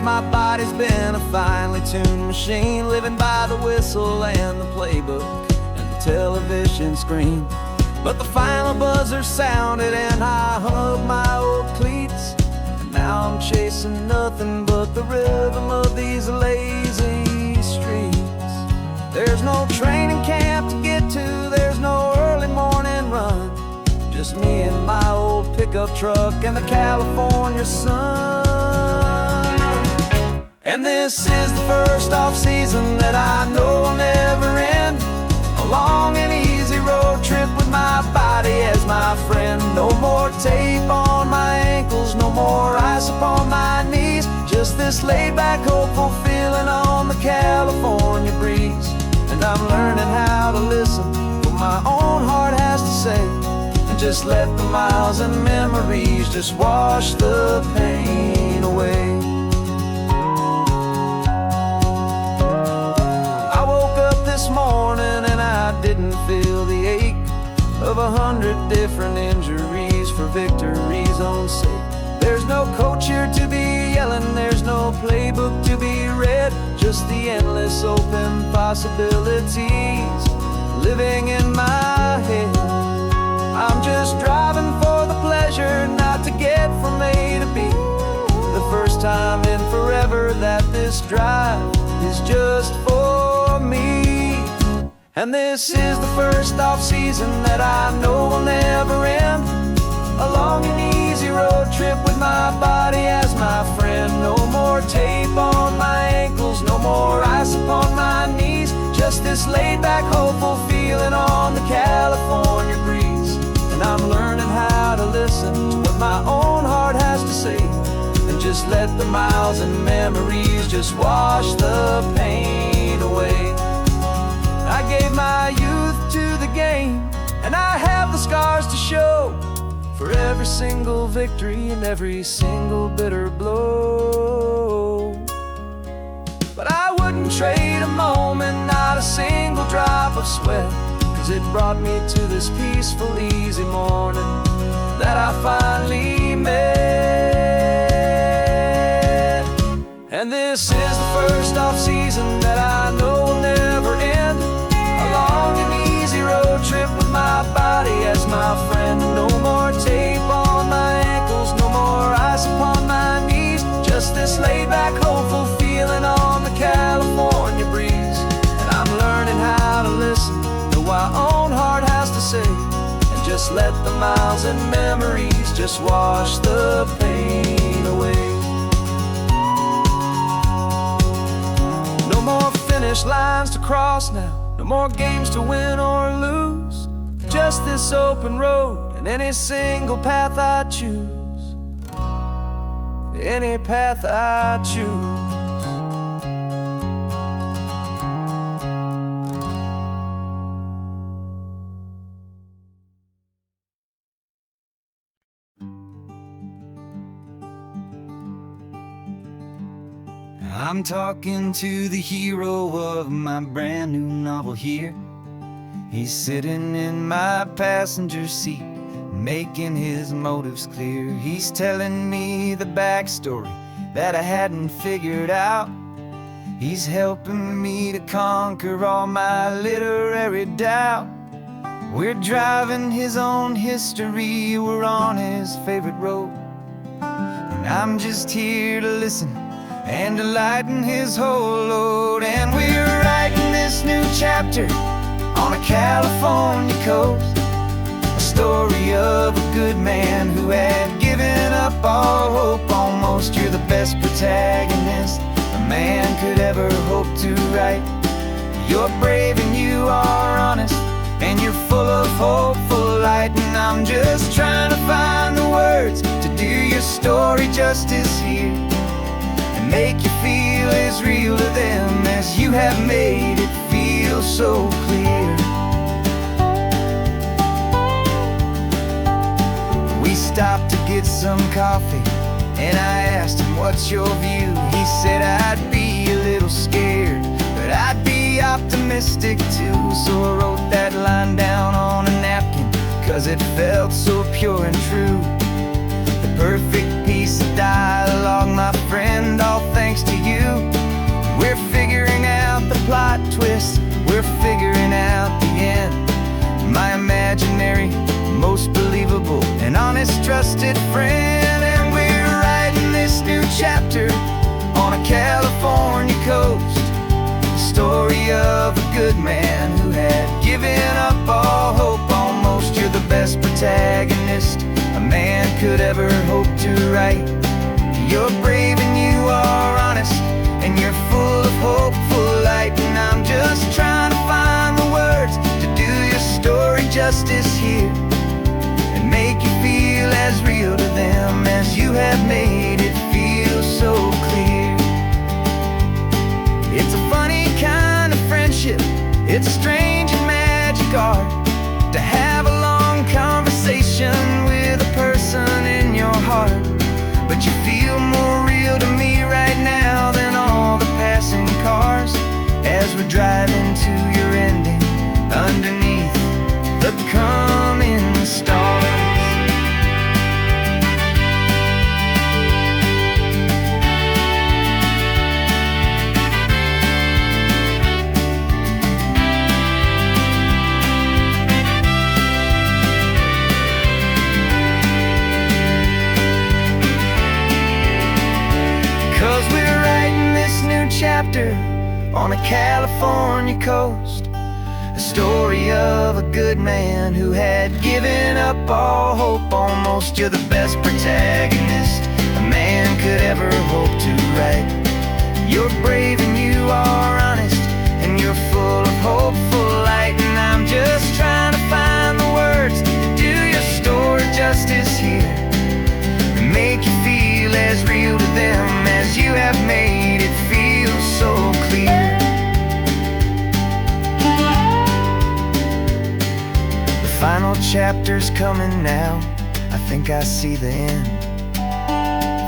my body's been a finely tuned machine, living by the whistle and the playbook and the television screen. But the final buzzer sounded and I hung up my old cleats, and now I'm chasing nothing but the rhythm of these lazy streets. There's no training camp to get to, there's no early morning run, just me and my old pickup truck and the California sun. And this is the first off-season that I know will never end, a long and easy road trip with my body as my friend. No more tape on my ankles, no more ice upon my knees, just this laid-back, hopeful feeling on the California breeze. And I'm learning how to listen to what my own heart has to say, and just let the miles and memories just wash the pain away. I woke up this morning and I didn't feel the ache of 100 different injuries for victory's own sake. There's no coach here to be yelling, there's no playbook to be read, just the endless open possibilities living in my head. I'm just driving for the pleasure, not to get from A to B. The first time in forever that this drive is just for me. And this is the first off-season that I know will never end, a long and easy road trip with my body as my friend. No more tape on my ankles, no more ice upon my knees, just this laid-back, hopeful feeling on the California breeze. And I'm learning how to listen to what my own heart has to say, and just let the miles and memories just wash the pain away. I gave my youth to the game, and I have the scars to show for every single victory and every single bitter blow. But I wouldn't trade a moment, not a single drop of sweat, 'cause it brought me to this peaceful, easy morning that I finally met. And this is the first off-season that I know will never end, a long and easy road trip with my body as my friend. No more tape on my ankles, no more ice upon my knees, just this laid-back, hopeful feeling on the California breeze. And I'm learning how to listen to what my own heart has to say, and just let the miles and memories just wash the pain away. No more finish lines to cross now, no more games to win or lose, just this open road and any single path I choose, any path I choose. I'm talking to the hero of my brand new novel here. He's sitting in my passenger seat, making his motives clear. He's telling me the backstory that I hadn't figured out. He's helping me to conquer all my literary doubt. We're driving his own history, we're on his favorite road, and I'm just here to listen and to lighten his whole load. And we're writing this new chapter on a California coast, a story of a good man who had given up all hope almost. You're the best protagonist a man could ever hope to write. You're brave and you are honest, and you're full of hopeful light. And I'm just trying to find the words to do your story justice here, make you feel as real to them as you have made it feel so clear. We stopped to get some coffee, and I asked him, what's your view? He said, I'd be a little scared, but I'd be optimistic too. So I wrote that line down on a napkin, 'cause it felt so pure and true. The perfect piece of dialogue, my friend, all thanks given up all hope almost. You're the best protagonist a man could ever hope to write. You're brave and you are honest, and you're full of hopeful light. And I'm just trying to find the words to do your story justice here, and make you feel as real to them as you have made it feel so clear. It's a funny kind of friendship, it's a strange and magic art to have a long conversation with a person in your heart. But you feel more real to me right now than all the passing cars, as we're driving to your ending underneath the coming stars. 'Cause we're writing this new chapter on a California coast, a story of a good man who had given up all hope almost. You're the best protagonist a man could ever hope to write. You're brave and you are honest, and you're full of hopeful light. And I'm just trying to find the words to do your story justice here, and make you feel as real to them as you have made it feel so clear. The final chapter's coming now, I think I see the end.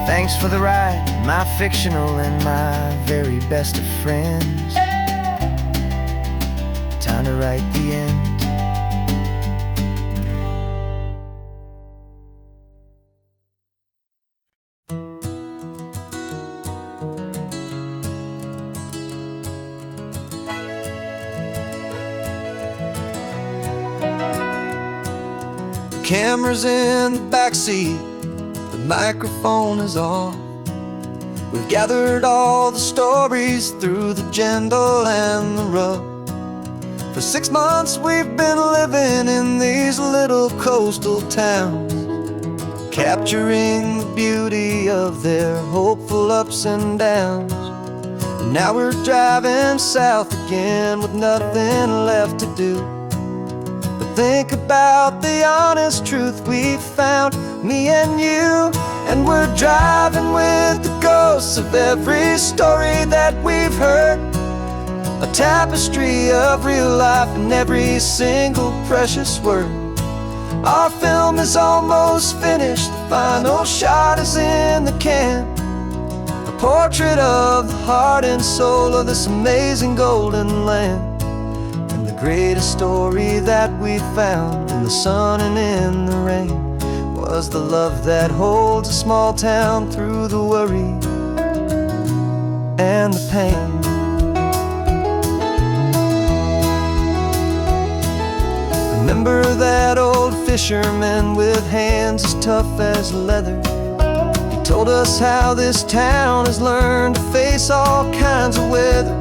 Thanks for the ride, my fictional and my very best of friends. Time to write the end. Camera's in the backseat, the microphone is on. We've gathered all the stories through the gentle and the rough. For 6 months we've been living in these little coastal towns, capturing the beauty of their hopeful ups and downs. And now we're driving south again with nothing left to do. Think about the honest truth we found, me and you. And we're driving with the ghosts of every story that we've heard, a tapestry of real life in every single precious word. Our film is almost finished, the final shot is in the can, a portrait of the heart and soul of this amazing golden land. The greatest story that we found in the sun and in the rain was the love that holds a small town through the worry and the pain. Remember that old fisherman with hands as tough as leather? He told us how this town has learned to face all kinds of weather.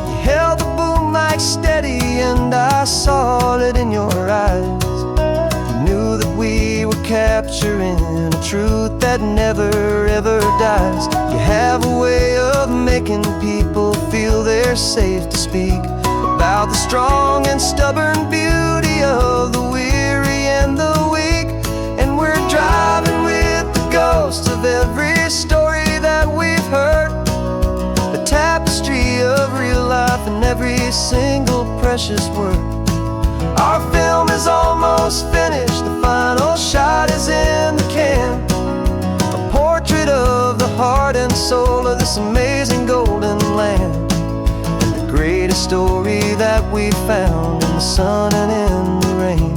You held the boom mic steady and I saw it in your eyes. You knew that we were capturing a truth that never ever dies. You have a way of making people feel they're safe to speak about the strong and stubborn beauty of the weary and the weak. And we're driving with the ghosts of every story that we've heard, a tapestry of real life in every single precious word. Our film is almost finished, the final shot is in the can, a portrait of the heart and soul of this amazing golden land. And the greatest story that we found in the sun and in the rain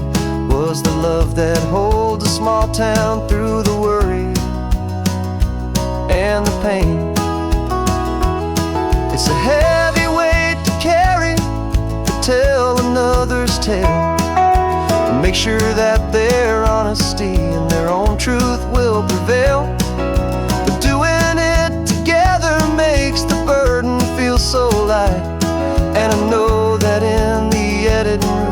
was the love that holds a small town through the worry and the pain. It's a heavy weight to carry, to tell another's tale, and make sure that their honesty and their own truth will prevail. But doing it together makes the burden feel so light, and I know that in the editing room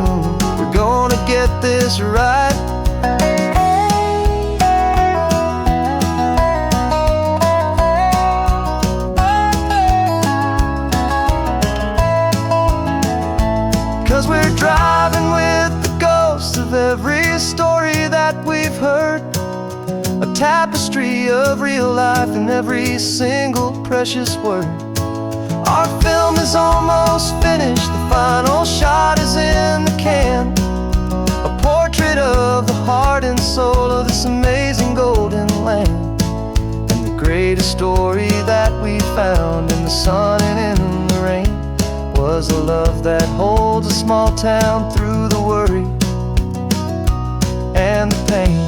tapestry of real life in every single precious word. Our film is almost finished, the final shot is in the can. A portrait of the heart and soul of this amazing golden land. And the greatest story that we found in the sun and in the rain was a love that holds a small town through the worry and the pain.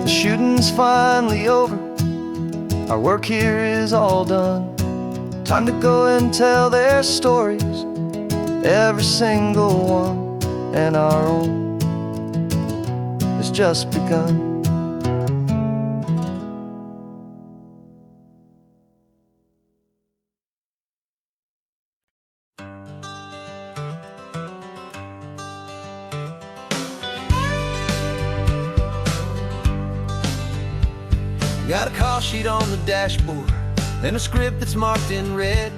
The shooting's finally over, our work here is all done. Time to go and tell their stories, every single one, and our own has just begun. Got a call sheet on the dashboard and a script that's marked in red.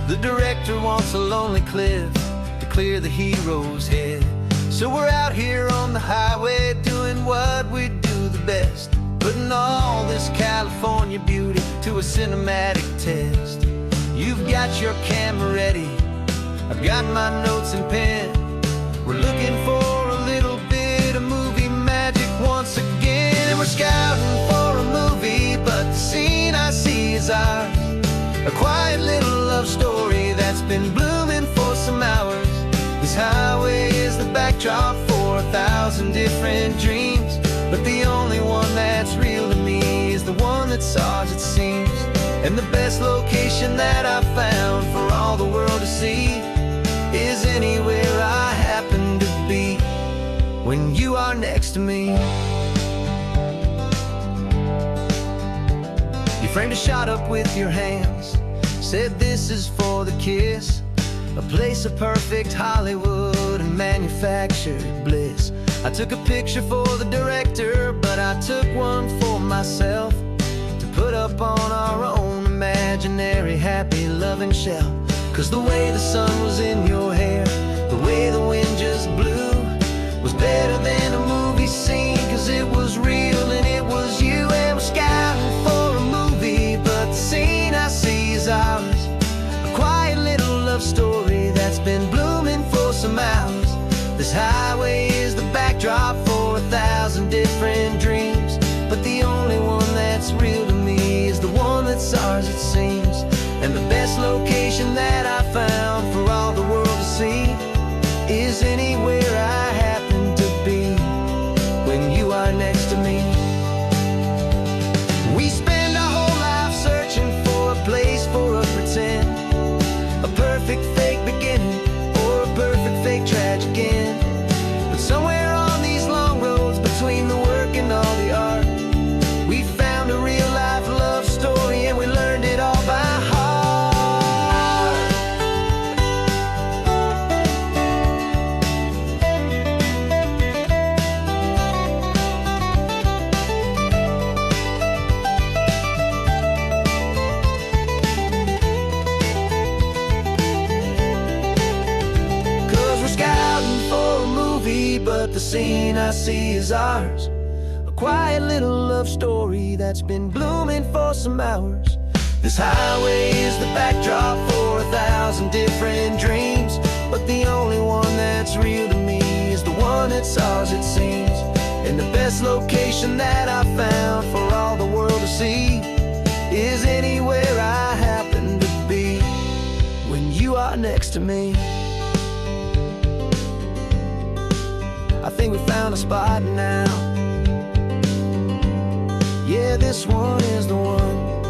The director wants a lonely cliff to clear the hero's head. So we're out here on the highway doing what we do the best, putting all this California beauty to a cinematic test. You've got your camera ready, I've got my notes and pen. We're looking for a little bit of movie magic once again. And we're scouting for a movie, but the scene I see is ours. A quiet little love story that's been blooming for some hours. This highway is the backdrop for 1,000 different dreams, but the only one that's real to me is the one that's ours, it seems. And the best location that I've found for all the world to see is anywhere I happen to be when you are next to me. You framed a shot up with your hands, said this is for the kiss, a place of perfect Hollywood and manufactured bliss. I took a picture for the director, but I took one for myself to put up on our own imaginary happy loving shelf. Cause the way the sun was in your hair, the way the wind just blew, was better than a movie scene, cause it was real and it was you. And we're scouting for a movie, but the scene I see is ours. A quiet little love story that's been blooming for some hours. This highway is the backdrop for 1,000 different dreams, but the only one that's real to me is the one that's ours, it seems. And the best location that I found for all the world to see is anywhere I happen to be when you are next to me. We spend our whole life searching for a place for a pretend, a perfect fake beginning or a perfect fake tragic end. But somewhere on these long roads between the work and all the art, we found a real life love story and we learned it all by heart. But the scene I see is ours. A quiet little love story that's been blooming for some hours. This highway is the backdrop for 1,000 different dreams, but the only one that's real to me is the one that's ours, it seems. And the best location that I found for all the world to see is anywhere I happen to be when you are next to me. I think we found a spot now. Yeah, this one is the one.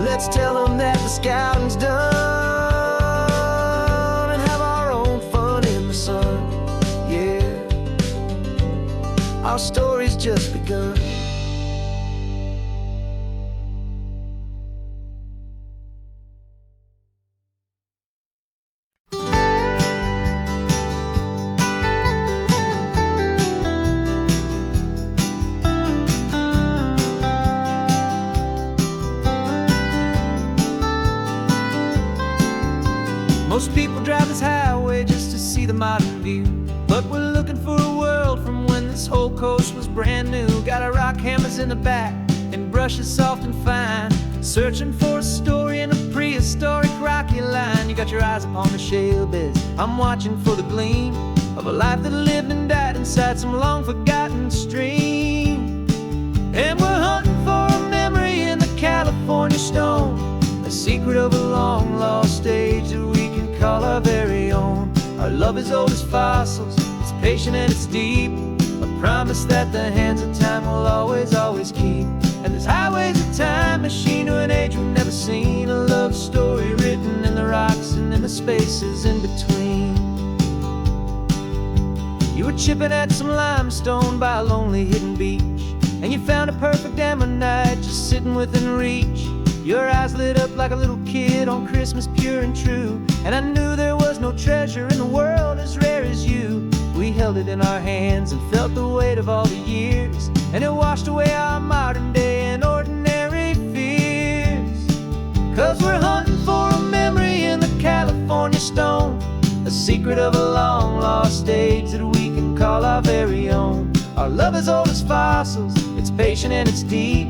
Let's tell them that the scouting's done and have our own fun in the sun. Yeah, our story's just begun. Most people drive this highway just to see the modern view, but we're looking for a world from when this whole coast was brand new. Got our rock hammers in the back and brushes soft and fine, searching for a story in a prehistoric rocky line. You got your eyes upon the shale beds, I'm watching for the gleam of a life that lived and died inside some long forgotten stream. And we're hunting for a memory in the California stone, a secret of a long lost age that we can call our very own. Our love is old as fossils, it's patient and it's deep, a promise that the hands of time will always, always keep. And this highway's a time machine to an age we've never seen, a love story written in the rocks and in the spaces in between. You were chipping at some limestone by a lonely hidden beach, and you found a perfect ammonite just sitting within reach. Your eyes lit up like a little kid on Christmas, pure and true, and I knew there was no treasure in the world as rare as you. We held it in our hands and felt the weight of all the years, and it washed away our modern day and ordinary fears. 'Cause we're hunting for a memory in the California stone, a secret of a long lost age that we can call our very own. Our love is old as fossils, it's patient and it's deep,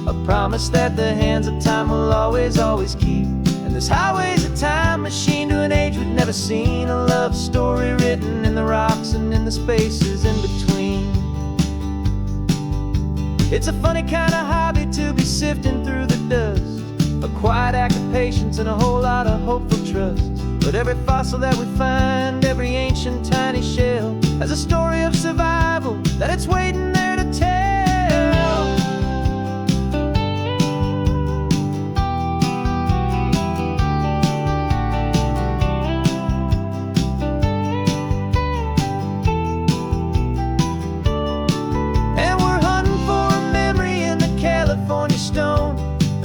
a promise that the hands of time will always, always keep. And this highway's a time machine to an age we've never seen, a love story written in the rocks and in the spaces in between. It's a funny kind of hobby to be sifting through the dust, a quiet act of patience and a whole lot of hopeful trust. But every fossil that we find, every ancient tiny shell, has a story of survival that it's waiting there to tell.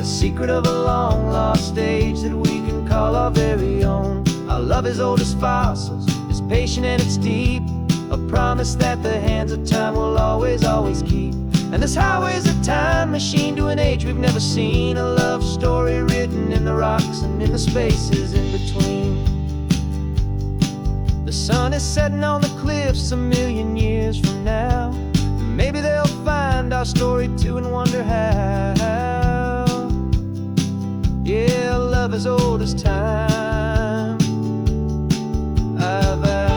Secret of a long lost age that we can call our very own. Our love is old as fossils, it's patient and it's deep, a promise that the hands of time will always, always keep. And this highway's a time machine to an age we've never seen, a love story written in the rocks and in the spaces in between. The sun is setting on the cliffs a million years from now, maybe they'll find our story too and wonder how. Yeah, love as old as time, I vow.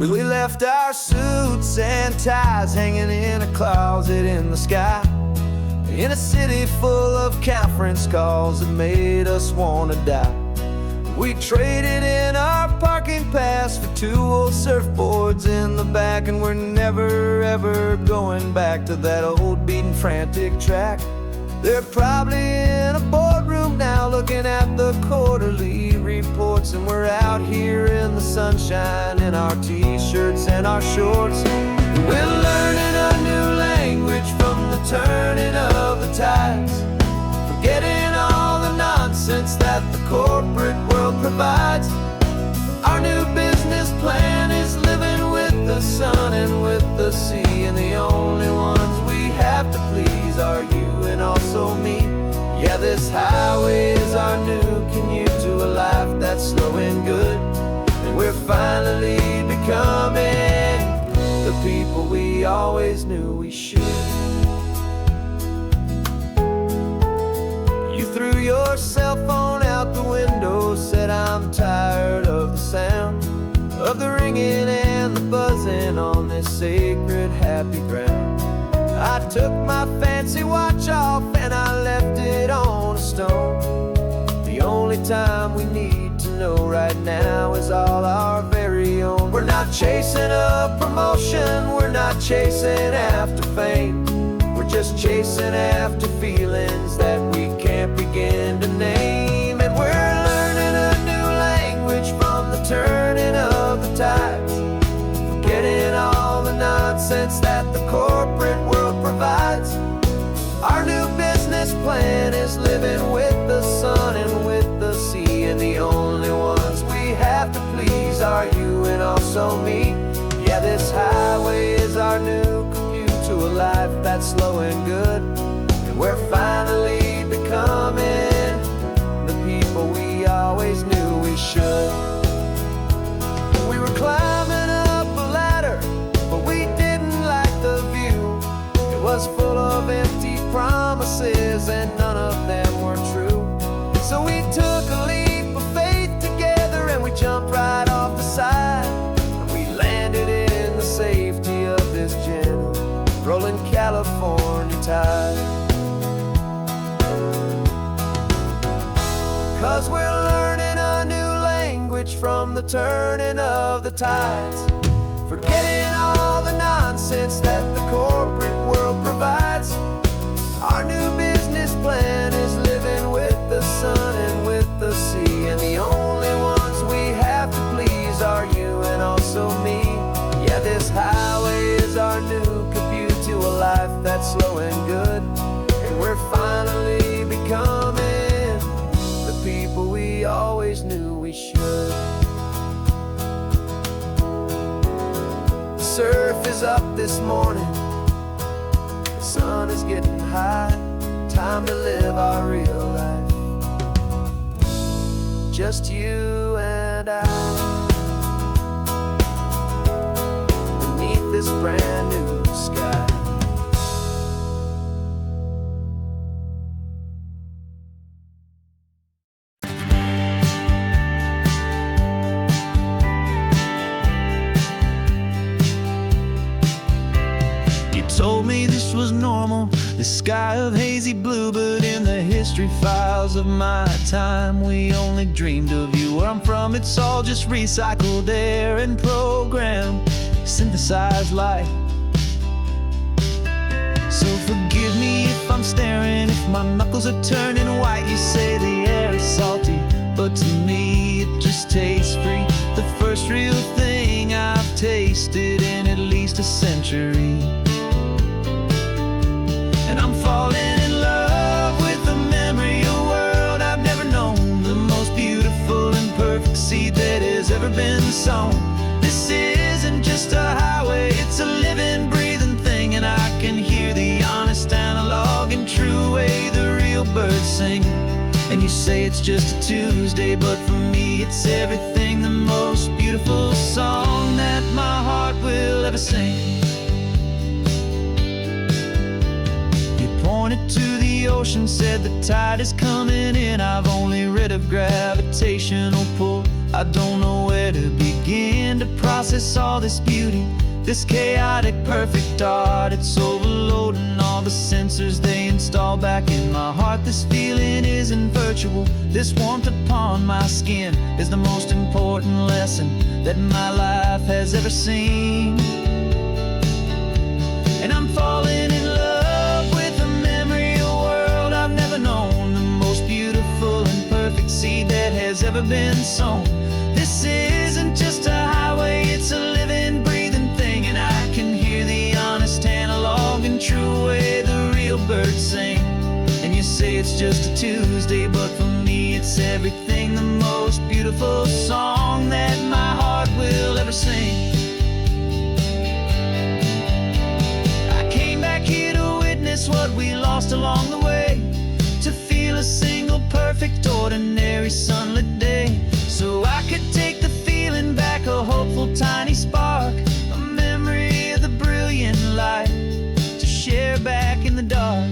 We left our suits and ties hanging in a closet in the sky, in a city full of conference calls that made us wanna die. We traded in our parking pass for 2 old surfboards in the back, and we're never ever going back to that old beaten frantic track. They're probably in a boardroom now looking at the quarterly reports, and we're out here in the sunshine in our t-shirts and our shorts. We're learning a new language from the turning of the tides, forgetting all the nonsense that the corporate world provides. Our new business plan is living with the sun and with the sea, and the only ones we have to please are you and also me. Yeah, this highway is our new commute to a life that's slow and good, and we're finally becoming the people we always knew we should. You threw your cell phone out the window, said I'm tired of the sound of the ringing and the buzzing on this sacred happy ground. I took my fancy watch off and I left it on a stone. The only time we need to know right now is all our very own. We're not chasing a promotion, we're not chasing after fame, we're just chasing after feelings that we can't begin to name. And we're plan is living with the sun and with the sea, and the only ones we have to please are you and also me. Yeah, this highway is our new commute to a life that's slow and good, and we're finally becoming the people we always knew we should. We were climbing up a ladder, but we didn't like the view. It was full of empty promises and none of them were true. So we took a leap of faith together and we jumped right off the side, and we landed in the safety of this gentle rolling California tide. 'Cause we're learning a new language from the turning of the tides, forgetting all the nonsense that the corporate world provides. Our new business plan is living with the sun and with the sea, and the only ones we have to please are you and also me. Yeah, this highway is our new commute to a life that's slow and good, and we're finally becoming the people we always knew we should. The surf is up this morning, the sun is getting high, time to live our real life, just you and I, beneath this brand new sky. Told me this was normal, the sky of hazy blue, but in the history files of my time, we only dreamed of you. Where I'm from, it's all just recycled air and programmed, synthesized light. So forgive me if I'm staring, if my knuckles are turning white. You say the air is salty, but to me it just tastes free. The first real thing I've tasted in at least a century. And I'm falling in love with the memory of a world I've never known, the most beautiful and perfect seed that has ever been sown. This isn't just a highway, it's a living, breathing thing, and I can hear the honest analog and true way the real birds sing. And you say it's just a Tuesday, but for me it's everything, the most beautiful song that my heart will ever sing. Pointed to the ocean, said the tide is coming in. I've only read of gravitational pull, I don't know where to begin to process all this beauty, this chaotic perfect art. It's overloading all the sensors they install back in my heart. This feeling isn't virtual, this warmth upon my skin is the most important lesson that my life has ever seen. And I'm falling in love with a memory of a world I've never known, the most beautiful and perfect seed that has ever been sown. This isn't just a highway, it's a living, breathing thing, and I can hear the honest analog and true way the real birds sing. And you say it's just a Tuesday, but for me it's everything, the most beautiful song that my heart will ever sing. I came back here to witness what we lost along the way, to feel a single perfect ordinary sunlit day, so I could take the feeling back, a hopeful tiny spark, a memory of the brilliant light to share back in the dark.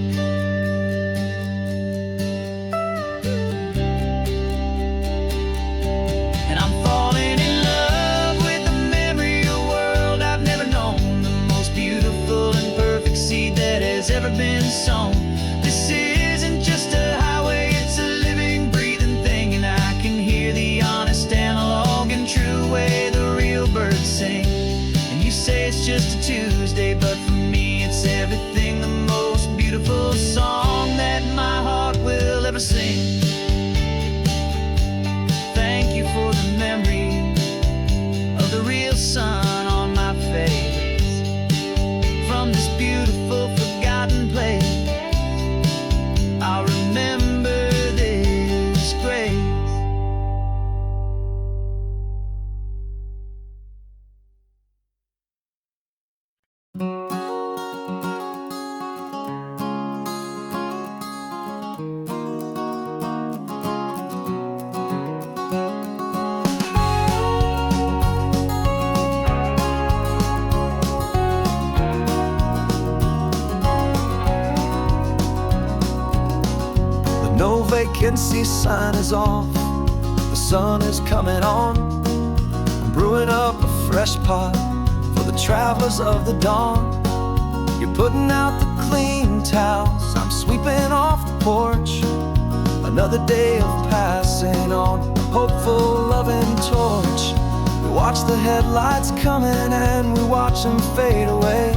And I'm falling in love with the memory of a world I've never known, the most beautiful and perfect seed that has ever been sown. This isn't just a highway, it's a living, breathing thing, and I can hear the honest analog and true way the real birds sing. And you say it's just a Tuesday, but for me it's everything, the most beautiful song that my heart will ever sing. Thank you for the memory of the real sun on my face, from this beautiful forgotten place. No vacancy sign is off, the sun is coming on. I'm brewing up a fresh pot for the travelers of the dawn. You're putting out the clean towels, I'm sweeping off the porch. Another day of passing on, a hopeful, loving torch. We watch the headlights coming and we watch them fade away,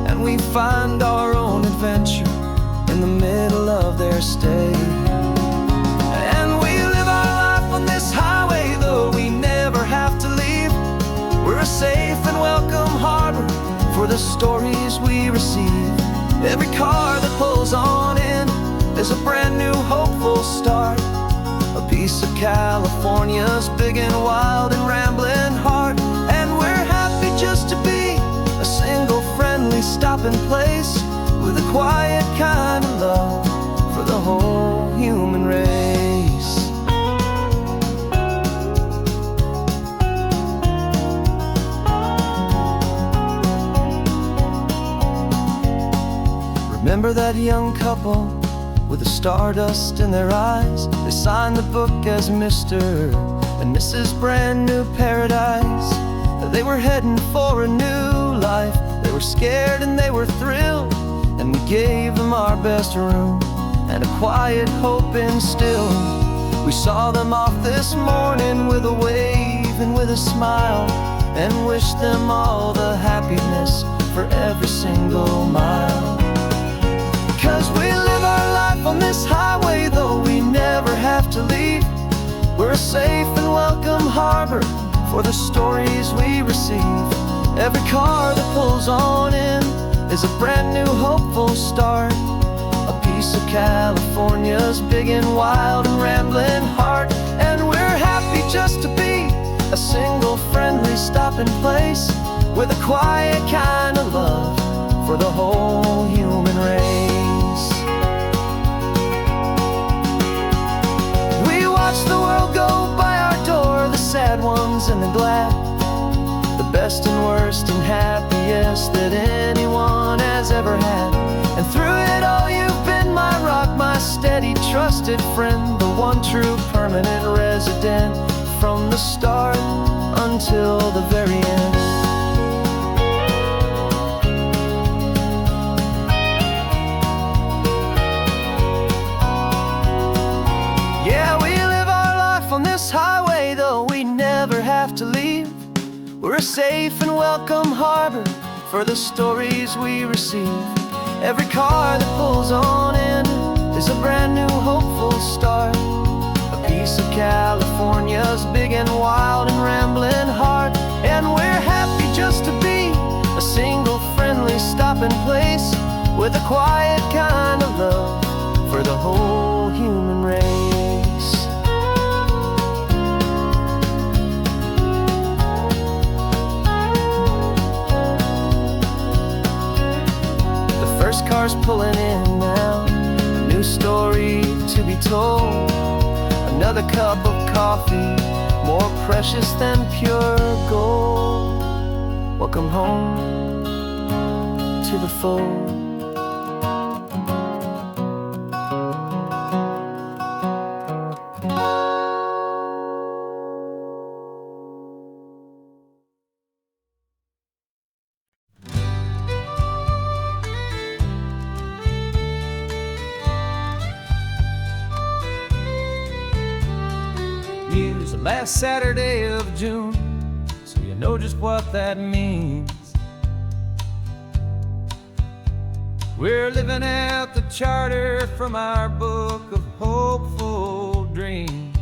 and we find our own adventure in the middle of their stay. And we live our life on this highway, though we never have to leave. We're a safe and welcome harbor for the stories we receive. Every car that pulls on in is a brand new hopeful start, a piece of California's big and wild and rambling heart. And we're happy just to be a single friendly stopping place, with a quiet kind of love for the whole human race. Remember that young couple with the stardust in their eyes? They signed the book as Mr. and Mrs. Brand New Paradise. They were heading for a new life. They were scared and they were thrilled, and we gave them our best room and a quiet hope instilled. We saw them off this morning with a wave and with a smile, and wished them all the happiness for every single mile. 'Cause we live our life on this highway, though we never have to leave. We're a safe and welcome harbor for the stories we receive. Every car that pulls on in is a brand new hopeful start, a piece of California's big and wild and rambling heart. And we're happy just to be a single friendly stopping place, with a quiet kind of love for the whole human race. We watch the world go by our door, the sad ones and the glad, the best and worst and happiest that anyone has ever had. And through it all you've been my rock, my steady trusted friend, the one true permanent resident, from the start until the very end. Yeah, we live our life on this highway, though we never have to leave. We're a safe and welcome harbor for the stories we receive. Every car that pulls on in is a brand new hopeful start, a piece of California's big and wild and rambling heart. And we're happy just to be a single friendly stopping place, with a quiet kind of love for the whole human race. First car's pulling in now, a new story to be told. Another cup of coffee, more precious than pure gold. Welcome home to the fold. It's the last Saturday of June, so you know just what that means. We're living out the charter from our book of hopeful dreams.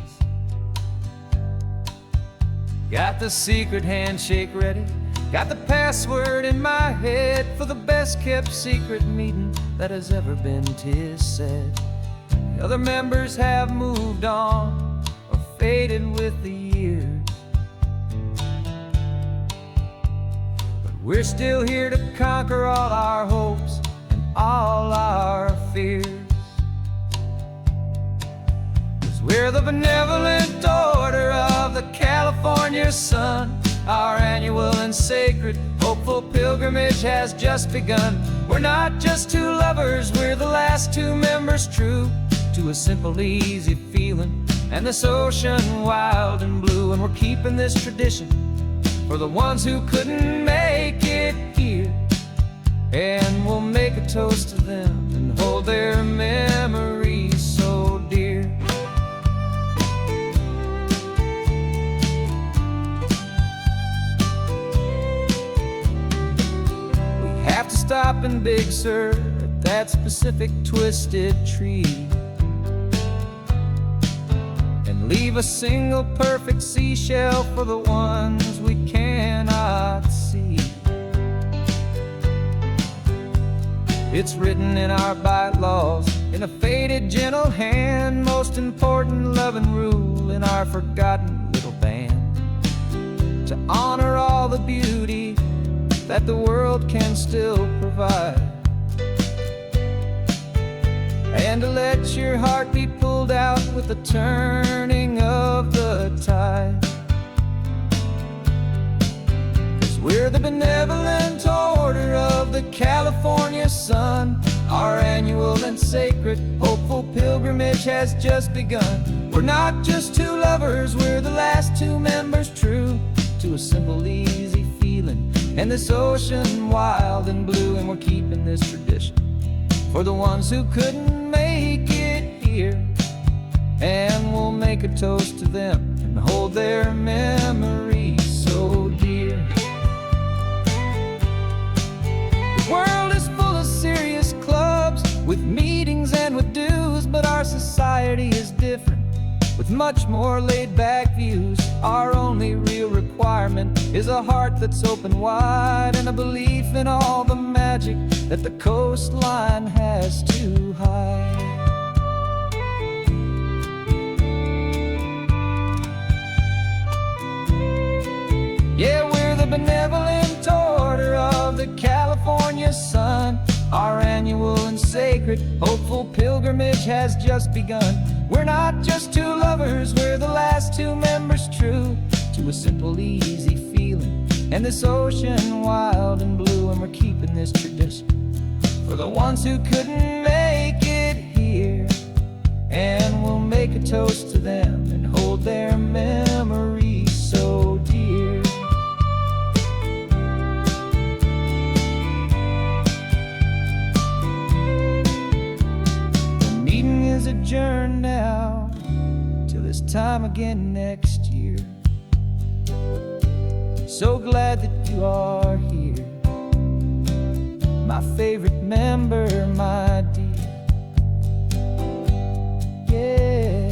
Got the secret handshake ready, got the password in my head for the best kept secret meeting that has ever been, 'tis said. The other members have moved on, faded with the years, but we're still here to conquer all our hopes and all our fears. 'Cause we're the benevolent order of the California sun. Our annual and sacred hopeful pilgrimage has just begun. We're not just two lovers, we're the last two members true to a simple, easy feeling. And this ocean wild and blue, and we're keeping this tradition for the ones who couldn't make it here. And we'll make a toast to them and hold their memories so dear. We have to stop in Big Sur at that specific twisted tree and leave a single perfect seashell for the ones we cannot see. It's written in our bylaws, in a faded gentle hand, most important loving rule in our forgotten little band, to honor all the beauty that the world can still provide, and to let your heart be pulled out with the turning of the tide. 'Cause we're the benevolent order of the California sun. Our annual and sacred hopeful pilgrimage has just begun. We're not just two lovers, we're the last two members true to a simple, easy feeling. And this ocean wild and blue, and we're keeping this tradition for the ones who couldn't make it here. And we'll make a toast to them and hold their memories so dear. The world is full of serious clubs with meetings and with dues, but our society is different with much more laid-back views. Our only real requirement is a heart that's open wide, and a belief in all the magic that the coastline has to hide. Yeah, we're the benevolent order of the California sun. Our annual and sacred hopeful pilgrimage has just begun. We're not just two lovers, we're the last two members true to a simple, easy feeling. And this ocean wild and blue, and we're keeping this tradition for the ones who couldn't make it here. And we'll make a toast to them and hold their memories so dear. The meeting is adjourned now till this time again next year. So glad that you are here, my favorite member, my dear. Yeah,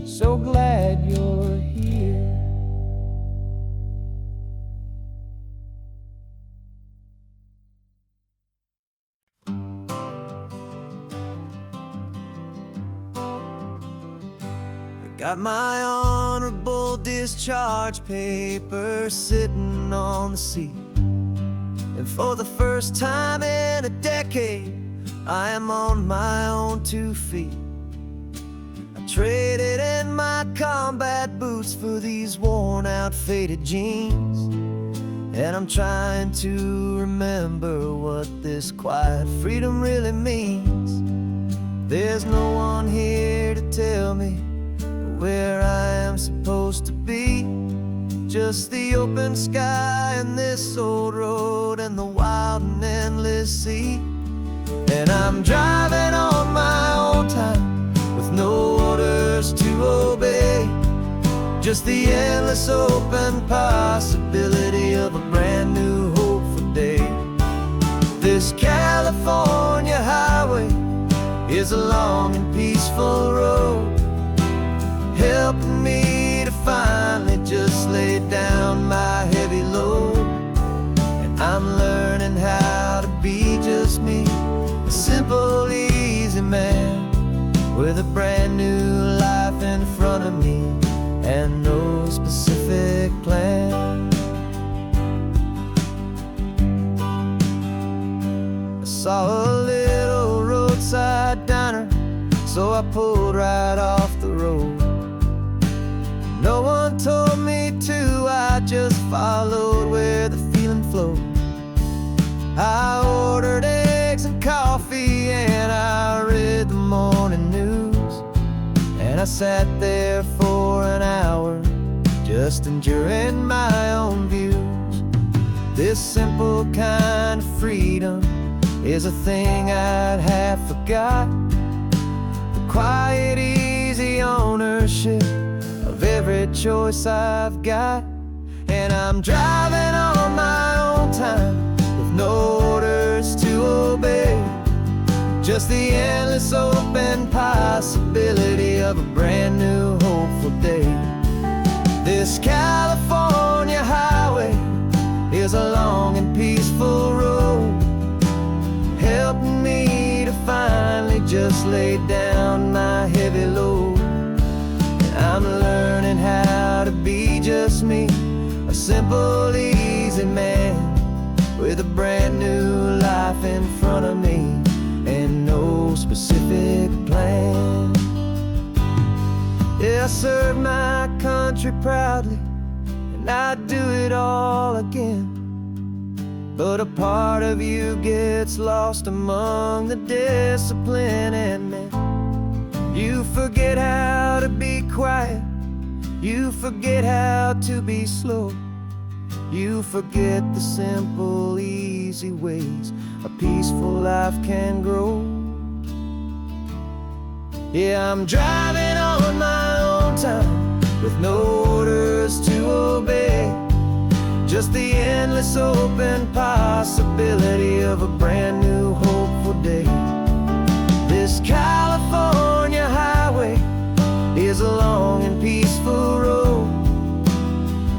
so glad you're here. Got my honorable discharge paper sitting on the seat, and for the first time in a decade, I am on my own 2 feet. I traded in my combat boots for these worn out faded jeans, and I'm trying to remember what this quiet freedom really means. There's no one here to tell me where I am supposed to be, just the open sky and this old road and the wild and endless sea. And I'm driving on my own time with no orders to obey, just the endless open possibility of a brand new hopeful day. This California highway is a long and peaceful road, helping me to finally just lay down my heavy load. And I'm learning how to be just me, a simple, easy man with a brand new life in front of me and no specific plan. I saw a little roadside diner, so I pulled right off the road. No one told me to, I just followed where the feeling flowed. I ordered eggs and coffee I sat there for an hour, just enduring my own views. This simple kind of freedom is a thing I'd have forgot. The quiet, easy ownership of every choice I've got. And I'm driving on my own time, with no orders to obey. Just the endless open possibility of a brand new hopeful day. This California highway is a long and peaceful road, helping me to finally just lay down my heavy load. And I'm learning how to be just me, a simple, easy man, with a brand new life in front of me and no specific plan. Yeah, I serve my country proudly, and I'd do it all again. But a part of you gets lost among the discipline and men. You forget how to be quiet, you forget how to be slow. You forget the simple, easy ways a peaceful life can grow. Yeah, I'm driving on my own time, with no orders to obey. Just the endless open possibility of a brand new hopeful day. This California highway is a long and peaceful road,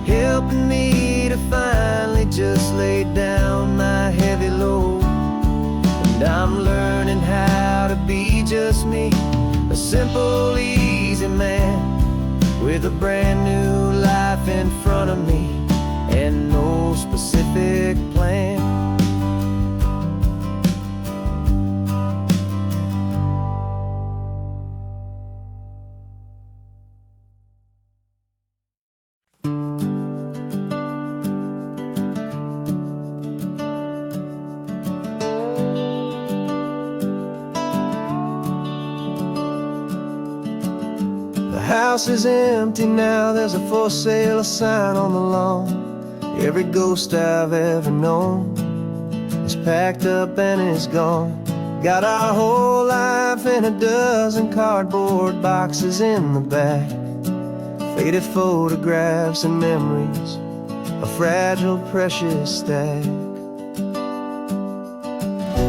helping me to finally just lay down my heavy load. And I'm learning how to be just me, a simple, easy man, with a brand new life in front of me and no specific plan. The house is empty now, there's a for sale sign on the lawn. Every ghost I've ever known is packed up and is gone. Got our whole life in a dozen cardboard boxes in the back, faded photographs and memories, a fragile, precious stack.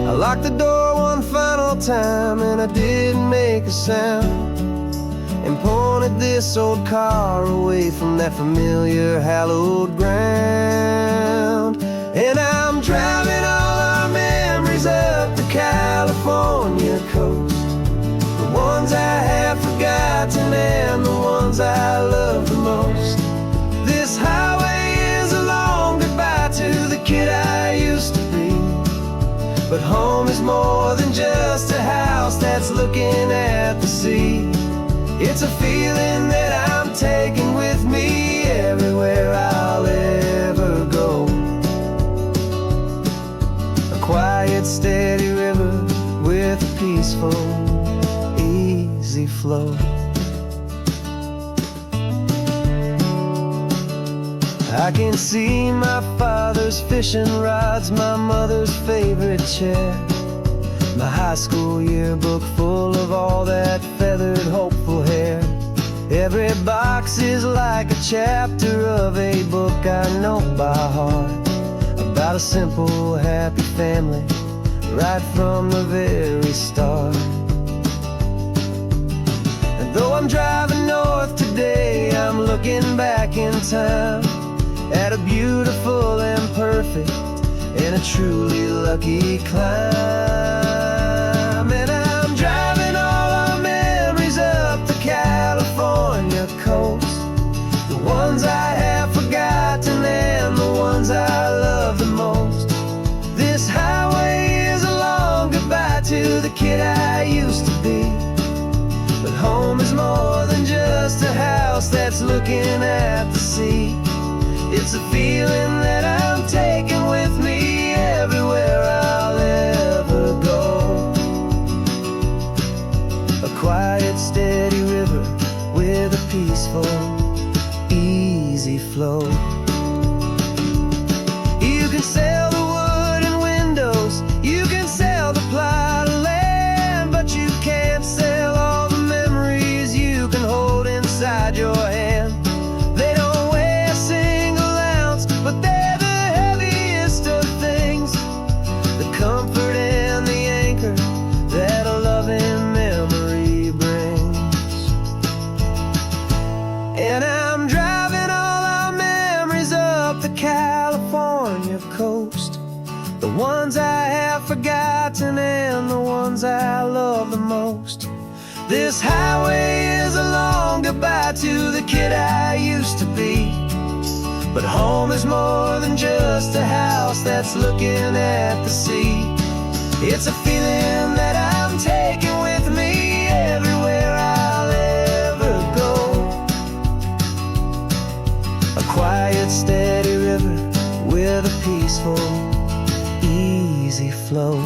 I locked the door one final time and I didn't make a sound, and pointed this old car away from that familiar hallowed ground. And I'm driving all our memories up the California coast, the ones I have forgotten and the ones I love the most. This highway is a long goodbye to the kid I used to be, but home is more than just a house that's looking at the sea. It's a feeling that I'm taking with me everywhere I'll ever go. A quiet, steady river with a peaceful, easy flow. I can see my father's fishing rods, my mother's favorite chair, my high school yearbook full of all that feathered, hopeful hair. Every box is like a chapter of a book I know by heart, about a simple, happy family right from the very start. And though I'm driving north today, I'm looking back in time at a beautiful and perfect and a truly lucky climb. And I'm driving all our memories up the California coast, the ones I have forgotten and the ones I love the most. This highway is a long goodbye to the kid I used to be, but home is more than just a house that's looking at the sea. It's a feeling that I'm taking with me everywhere I'll ever go. A quiet, steady river flow. You can sell the wood and windows, you can sell the plot of land, but you can't sell all the memories you can hold inside your hand. They don't weigh a single ounce, but they're the heaviest of things, the comfort and the anchor that a loving memory brings. And I'm driving all our memories up the California coast, the ones I have forgotten and the ones I love the most. This highway is a long goodbye to the kid I used to be, but home is more than just a house that's looking at the sea. It's a feeling that I'm taking with me everywhere I'll ever go. A quiet, steady river with a peaceful, easy flow.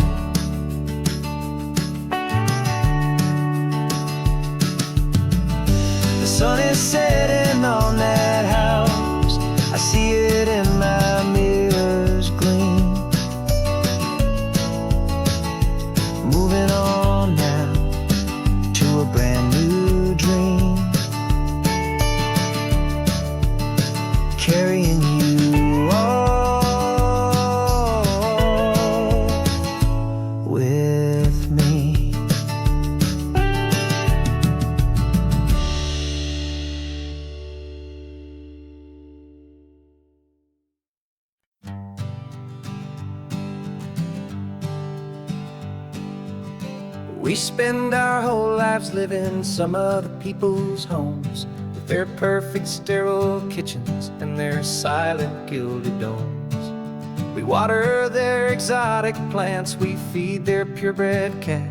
The sun is setting on that house, I see it in my mirror's gleam. Moving on now to a brand new dream, carrying you all with me. We spend our whole lives living some other people's homes, with their perfect sterile kitchens and their silent gilded domes. We water their exotic plants, we feed their purebred cat.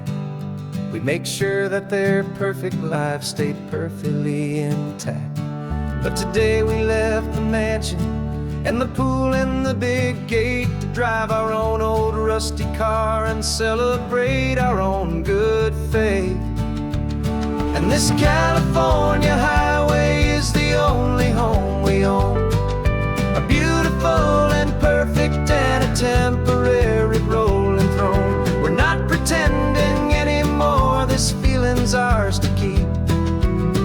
We make sure that their perfect lives stay perfectly intact. But today we left the mansion and the pool and the big gate to drive our own old rusty car and celebrate our own good faith. And this California highway is the only home we own, a beautiful and perfect and a temporary rolling throne. We're not pretending anymore, this feeling's ours to keep,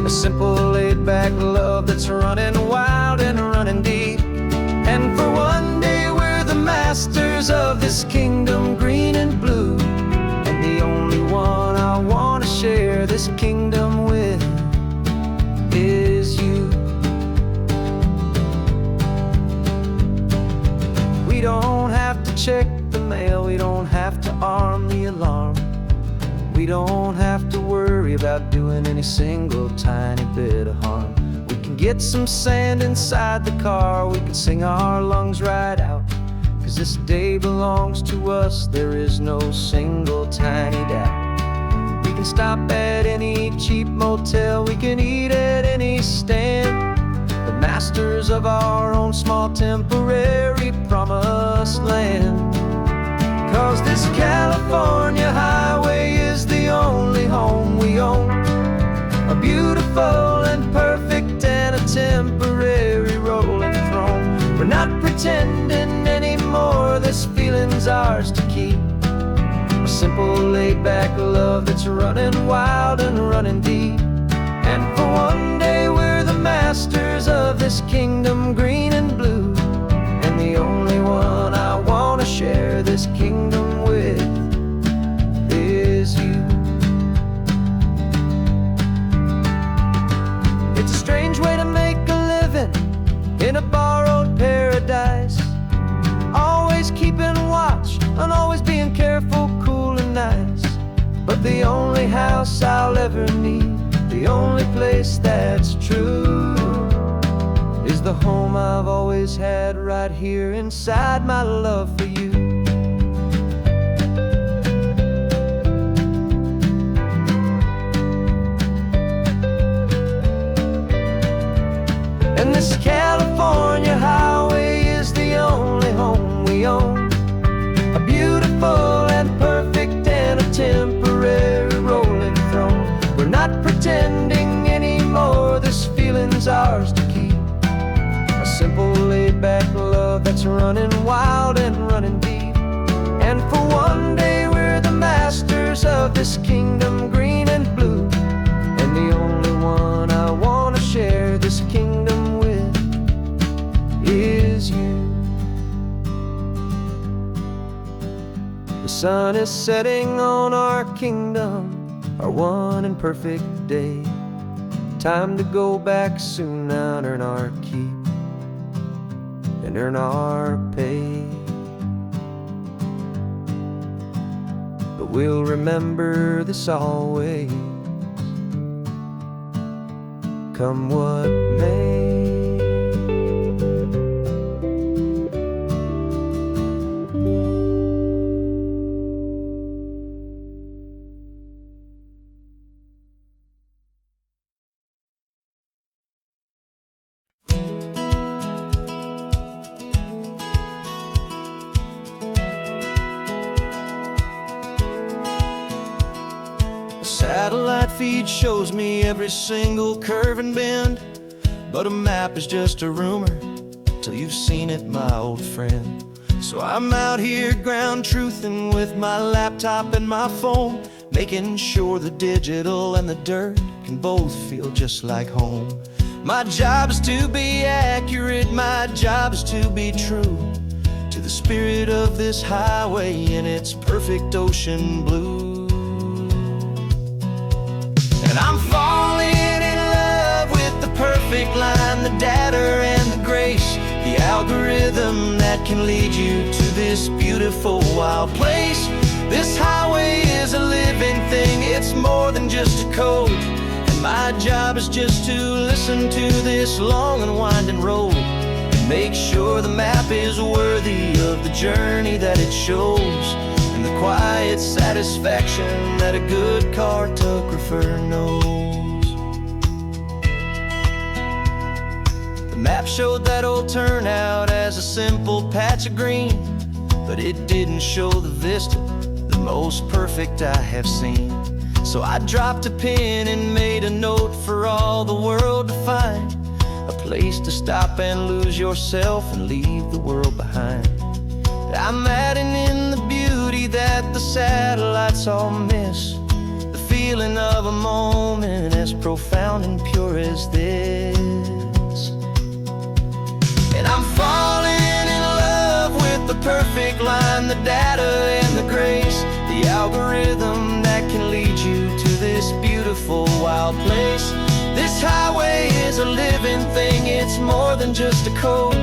a simple laid-back love that's running wild and running deep. And for one day we're the masters of this kingdom green and blue, and the only one I want to share this kingdom with is you. We don't have to check the mail, we don't have to arm the alarm, we don't have to worry about doing any single tiny bit of harm. We can get some sand inside the car, we can sing our lungs right out, 'cause this day belongs to us, there is no single tiny doubt. We can stop at any cheap motel, we can eat at any stand, the masters of our own small temporary promised land. 'Cause this California highway is the only home we own, a beautiful and perfect and a temporary rolling throne. We're not pretending anymore, this feeling's ours to keep, a simple laid-back love that's running wild and running deep. And for one day we're the masters of this kingdom green and blue, and the only one I want to share this kingdom with is you. It's a strange way to make a living in a borrowed paradise, always keeping watch and always being careful, cool and nice. But the only house I'll ever need, the only place that's true, is the home I've always had right here inside my love for you. And this California highway is the only home we own, a beautiful and perfect and a temporary rolling throne. We're not pretending anymore, this feeling's ours to keep, a simple love that's running wild and running deep. And for one day we're the masters of this kingdom, green and blue. And the only one I want to share this kingdom with is you. The sun is setting on our kingdom, our one and perfect day. Time to go back soon now and earn our keep and earn our pay. But we'll remember this always, come what may. Satellite feed shows me every single curve and bend, but a map is just a rumor till you've seen it, my old friend. So I'm out here ground truthing with my laptop and my phone, making sure the digital and the dirt can both feel just like home. My job is to be accurate, my job is to be true to the spirit of this highway in its perfect ocean blue. And I'm falling in love with the perfect line, the data and the grace, the algorithm that can lead you to this beautiful wild place. This highway is a living thing, it's more than just a code. And my job is just to listen to this long and winding road and make sure the map is worthy of the journey that it shows, and the quiet satisfaction that a good cartographer knows. The map showed that old turnout as a simple patch of green, but it didn't show the vista, the most perfect I have seen. So I dropped a pin and made a note for all the world to find, a place to stop and lose yourself and leave the world behind. I'm adding in the beauty that the satellites all miss, the feeling of a moment as profound and pure as this. And I'm falling in love with the perfect line, the data and the grace, the algorithm that can lead you to this beautiful wild place. This highway is a living thing, it's more than just a code.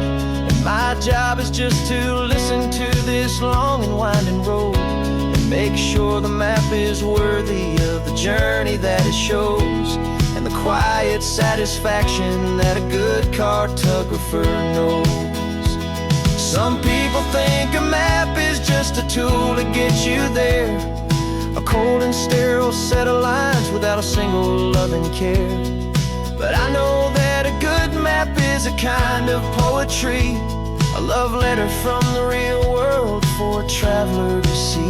My job is just to listen to this long and winding road and make sure the map is worthy of the journey that it shows, and the quiet satisfaction that a good cartographer knows. Some people think a map is just a tool to get you there, a cold and sterile set of lines without a single loving care. But I know that a good map is a kind of poetry, a love letter from the real world for a traveler to see.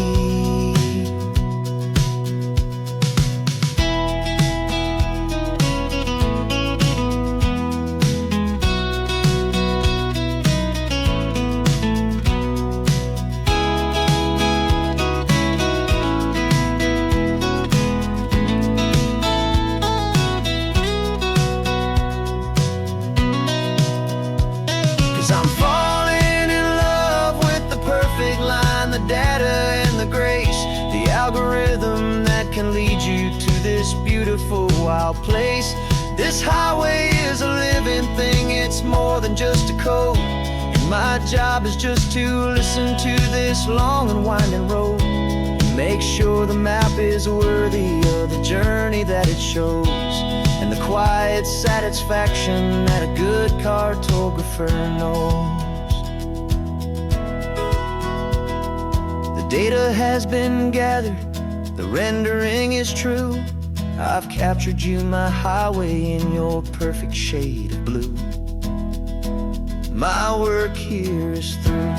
I'm falling in love with the perfect line, the data and the grace, the algorithm that can lead you to this beautiful wild place. This highway is a living thing, it's more than just a code. And my job is just to listen to this long and winding road and make sure the map is worthy of the journey that it shows, and the quiet satisfaction that a good cartographer knows. The data has been gathered, the rendering is true. I've captured you, my highway, in your perfect shade of blue. My work here is through.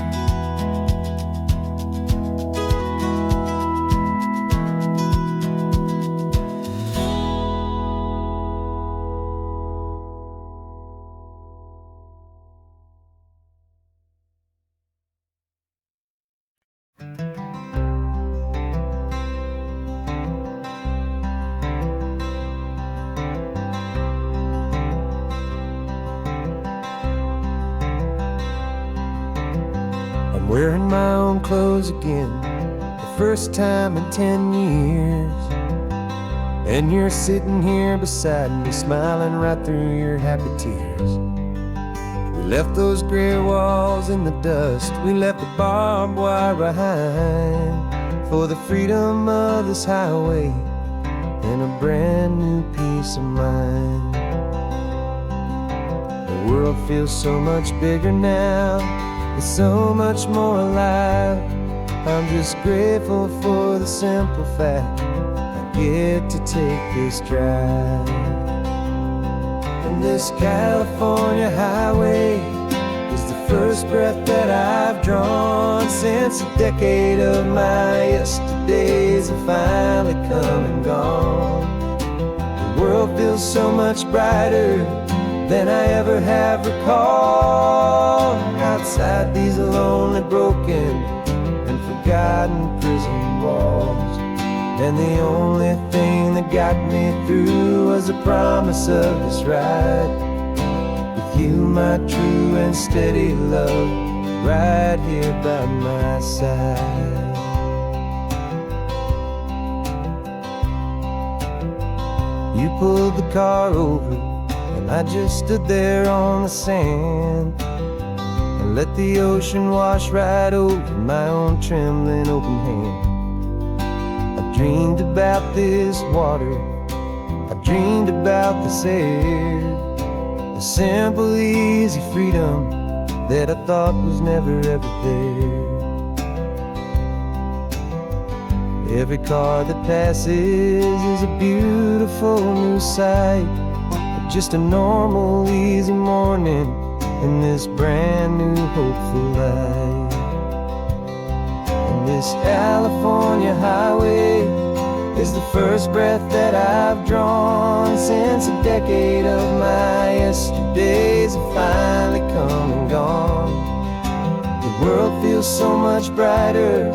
wearing my own clothes again, the first time in 10 years. And you're sitting here beside me, smiling right through your happy tears. We left those gray walls in the dust, we left the barbed wire behind, for the freedom of this highway and a brand new peace of mind. The world feels so much bigger now, it's so much more alive. I'm just grateful for the simple fact I get to take this drive. And this California highway is the first breath that I've drawn since a decade of my yesterdays have finally come and gone. The world feels so much brighter than I ever have recalled. Outside these lonely, broken, and forgotten prison walls. And the only thing that got me through was the promise of this ride with you, my true and steady love, right here by my side. You pulled the car over and I just stood there on the sand and let the ocean wash right over my own trembling open hand. I dreamed about this water, I dreamed about this air, the simple easy freedom that I thought was never ever there. Every car that passes is a beautiful new sight, just a normal easy morning in this brand new hopeful life. And this California highway is the first breath that I've drawn since a decade of my yesterdays have finally come and gone. The world feels so much brighter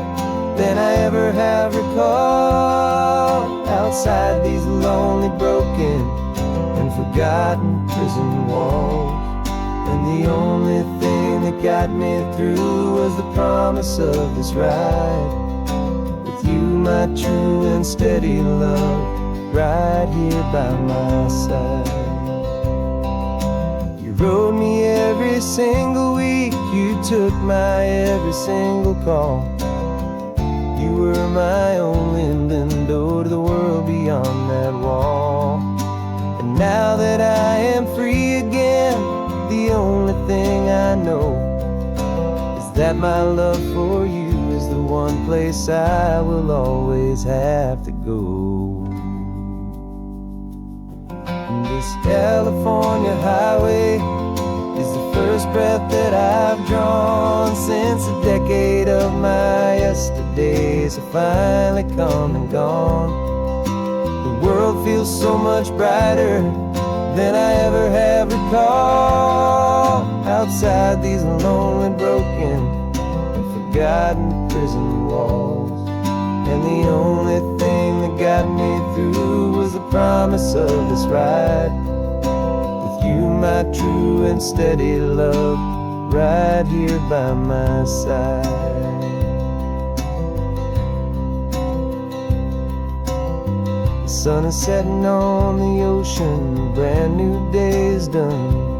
than I ever have recalled. Outside these lonely, broken, and forgotten prison walls. And the only thing that got me through was the promise of this ride with you, my true and steady love, right here by my side. You rode me every single week, you took my every single call. You were my only window to the world beyond that wall. And now that I am free again, the only thing I know is that my love for you is the one place I will always have to go. And this California highway is the first breath that I've drawn since a decade of my yesterdays have finally come and gone. The world feels so much brighter than I ever have recalled. Outside these lonely, broken, and forgotten prison walls. And the only thing that got me through was the promise of this ride with you, my true and steady love, right here by my side. The sun is setting on the ocean, a brand new day is done.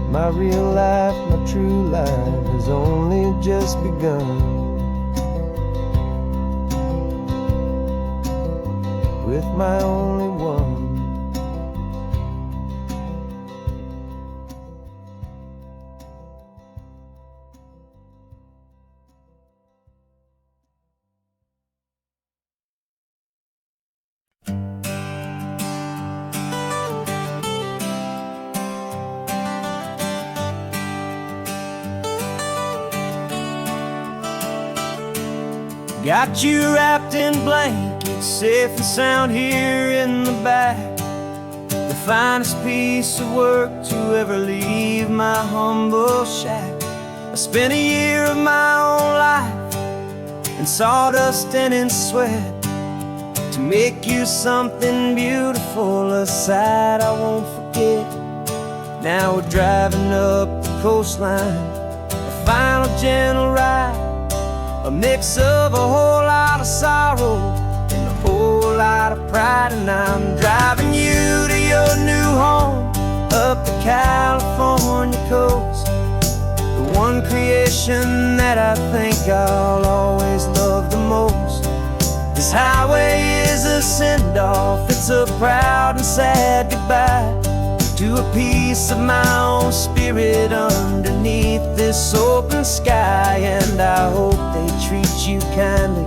My real life, my true life has only just begun. With my only one. Got you wrapped in blankets, safe and sound here in the back. The finest piece of work to ever leave my humble shack. I spent a year of my own life in sawdust and in sweat to make you something beautiful, a sight I won't forget. Now we're driving up the coastline, a final gentle ride, a mix of a whole lot of sorrow and a whole lot of pride. And I'm driving you to your new home up the California coast, the one creation that I think I'll always love the most. This highway is a send-off, it's a proud and sad goodbye to a piece of my own spirit underneath this open sky. And I hope they treat you kindly,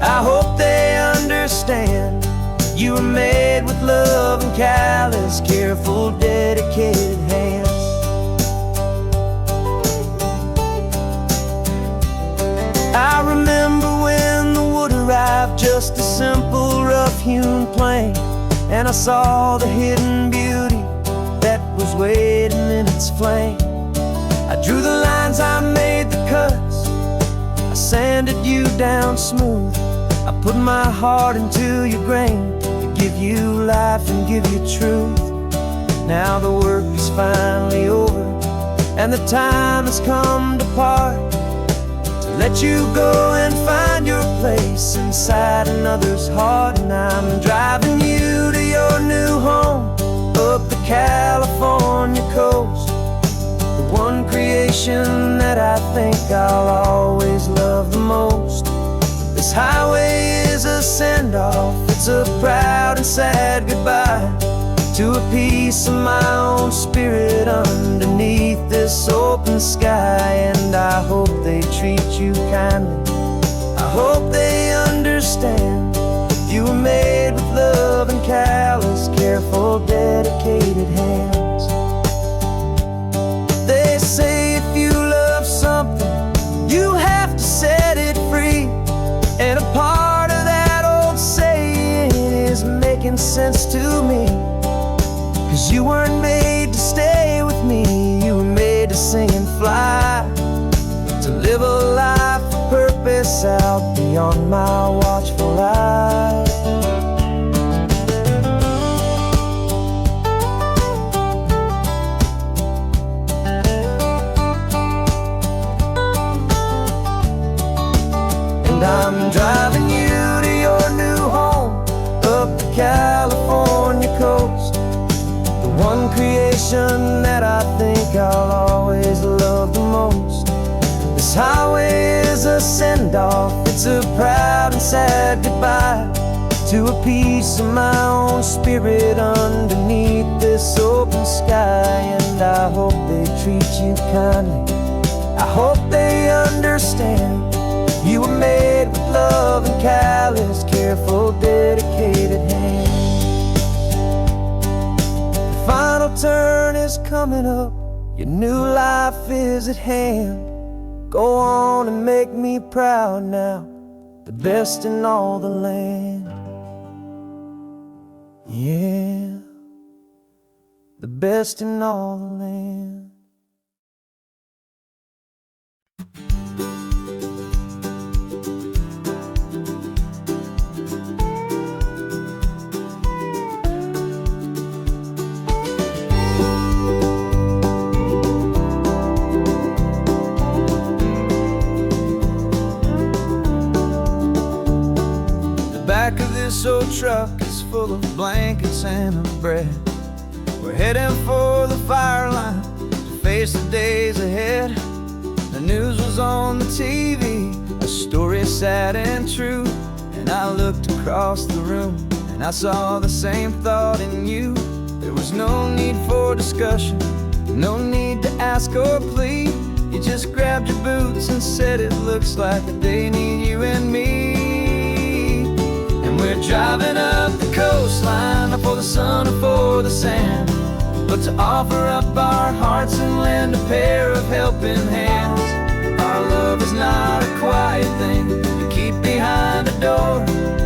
I hope they understand you were made with love and callous, careful, dedicated hands. I remember when the wood arrived, just a simple rough-hewn plank, and I saw the hidden beauty that was waiting in its flame. I drew the lines, I made the cuts, I sanded you down smooth. I put my heart into your grain to give you life and give you truth. Now the work is finally over, and the time has come to part, to let you go and find your place inside another's heart. And I'm driving you to your new home up the California coast, the one creation that I think I'll always love the most. This highway is a send-off, it's a proud and sad goodbye to a piece of my own spirit underneath this open sky. And I hope they treat you kindly, I hope they understand you were made with love and callous, careful, dedicated hands. They say if you love something, you have to set it free. And a part of that old saying is making sense to me, 'cause you weren't made to stay with me, you were made to sing and fly, to live a life of purpose out beyond my watchful eye. And I'm driving you to your new home up the California coast, the one creation that I think I'll always love the most. This highway is a send-off, it's a proud and sad goodbye to a piece of my own spirit underneath this open sky. And I hope they treat you kindly, I hope they understand you were made with love and callous, careful, dedicated hands. The final turn is coming up, your new life is at hand. Go on and make me proud now, the best in all the land. Yeah, the best in all the land. Back of this old truck is full of blankets and of bread. We're heading for the fire line to face the days ahead. The news was on the TV, a story sad and true. And I looked across the room and I saw the same thought in you. There was no need for discussion, no need to ask or plead. You just grabbed your boots and said it looks like they need you and me. We're driving up the coastline, not for the sun or for the sand, but to offer up our hearts and lend a pair of helping hands. Our love is not a quiet thing you keep behind a door.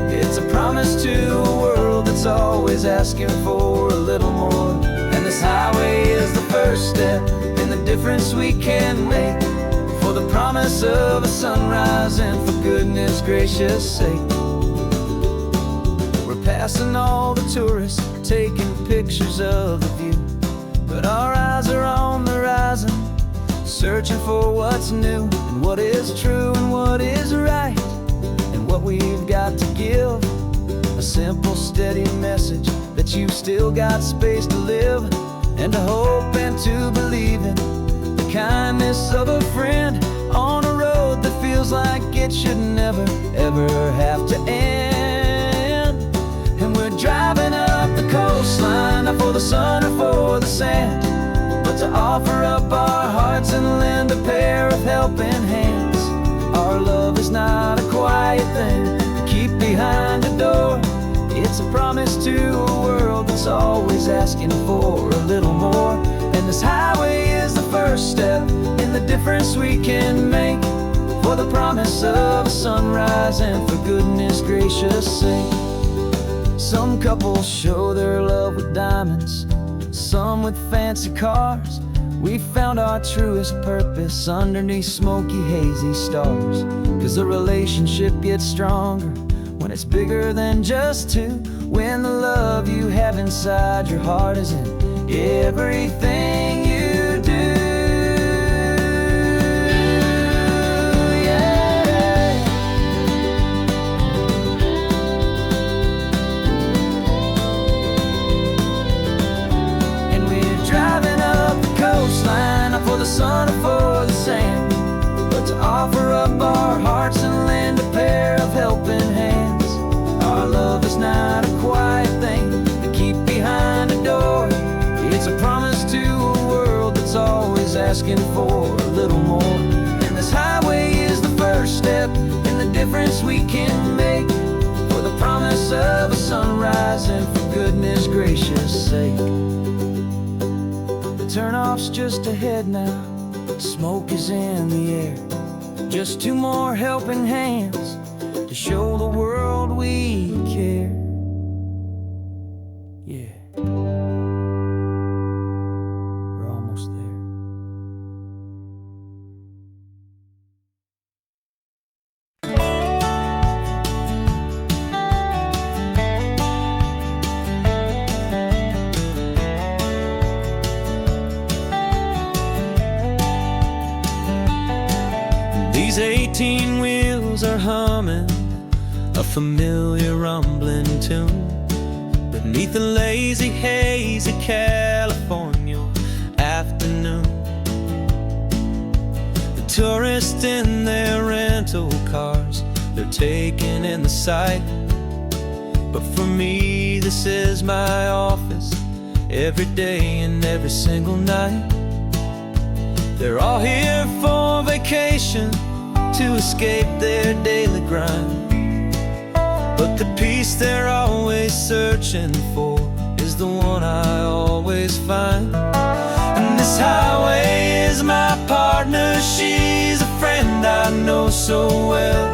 It's a promise to a world that's always asking for a little more. And this highway is the first step in the difference we can make, for the promise of a sunrise and for goodness gracious sake. Passing all the tourists, taking pictures of the view, but our eyes are on the horizon, searching for what's new, and what is true, and what is right, and what we've got to give. A simple, steady message that you've still got space to live, and to hope and to believe in the kindness of a friend on a road that feels like it should never, ever have to end. And we're driving up the coastline, not for the sun or for the sand, but to offer up our hearts and lend a pair of helping hands. Our love is not a quiet thing to keep behind a door. It's a promise to a world that's always asking for a little more. And this highway is the first step in the difference we can make, for the promise of a sunrise and for goodness gracious sake. Some couples show their love with diamonds, some with fancy cars. We found our truest purpose underneath smoky, hazy stars. 'Cause a relationship gets stronger when it's bigger than just two, when the love you have inside your heart is in everything you do. Yeah. And we're driving up the coastline, not for the sun or for the sand, but to offer up our hearts and lend a pair of helping hands. Our love is not a quiet thing to keep behind a door. It's a promise to a world that's always asking for a little more. And this highway is the first step in the difference we can make, for the promise of a sunrise and for goodness gracious sake. The turnoff's just ahead now, smoke is in the air. Just two more helping hands to show the world we care. Yeah. We're almost there. These 18 wheels are humming a familiar rumbling tune beneath the lazy haze of California afternoon. The tourists in their rental cars, they're taking in the sight, but for me this is my office every day and every single night. They're all here for vacation, to escape their daily grind, but the peace they're always searching for is the one I always find. And this highway is my partner, she's a friend I know so well.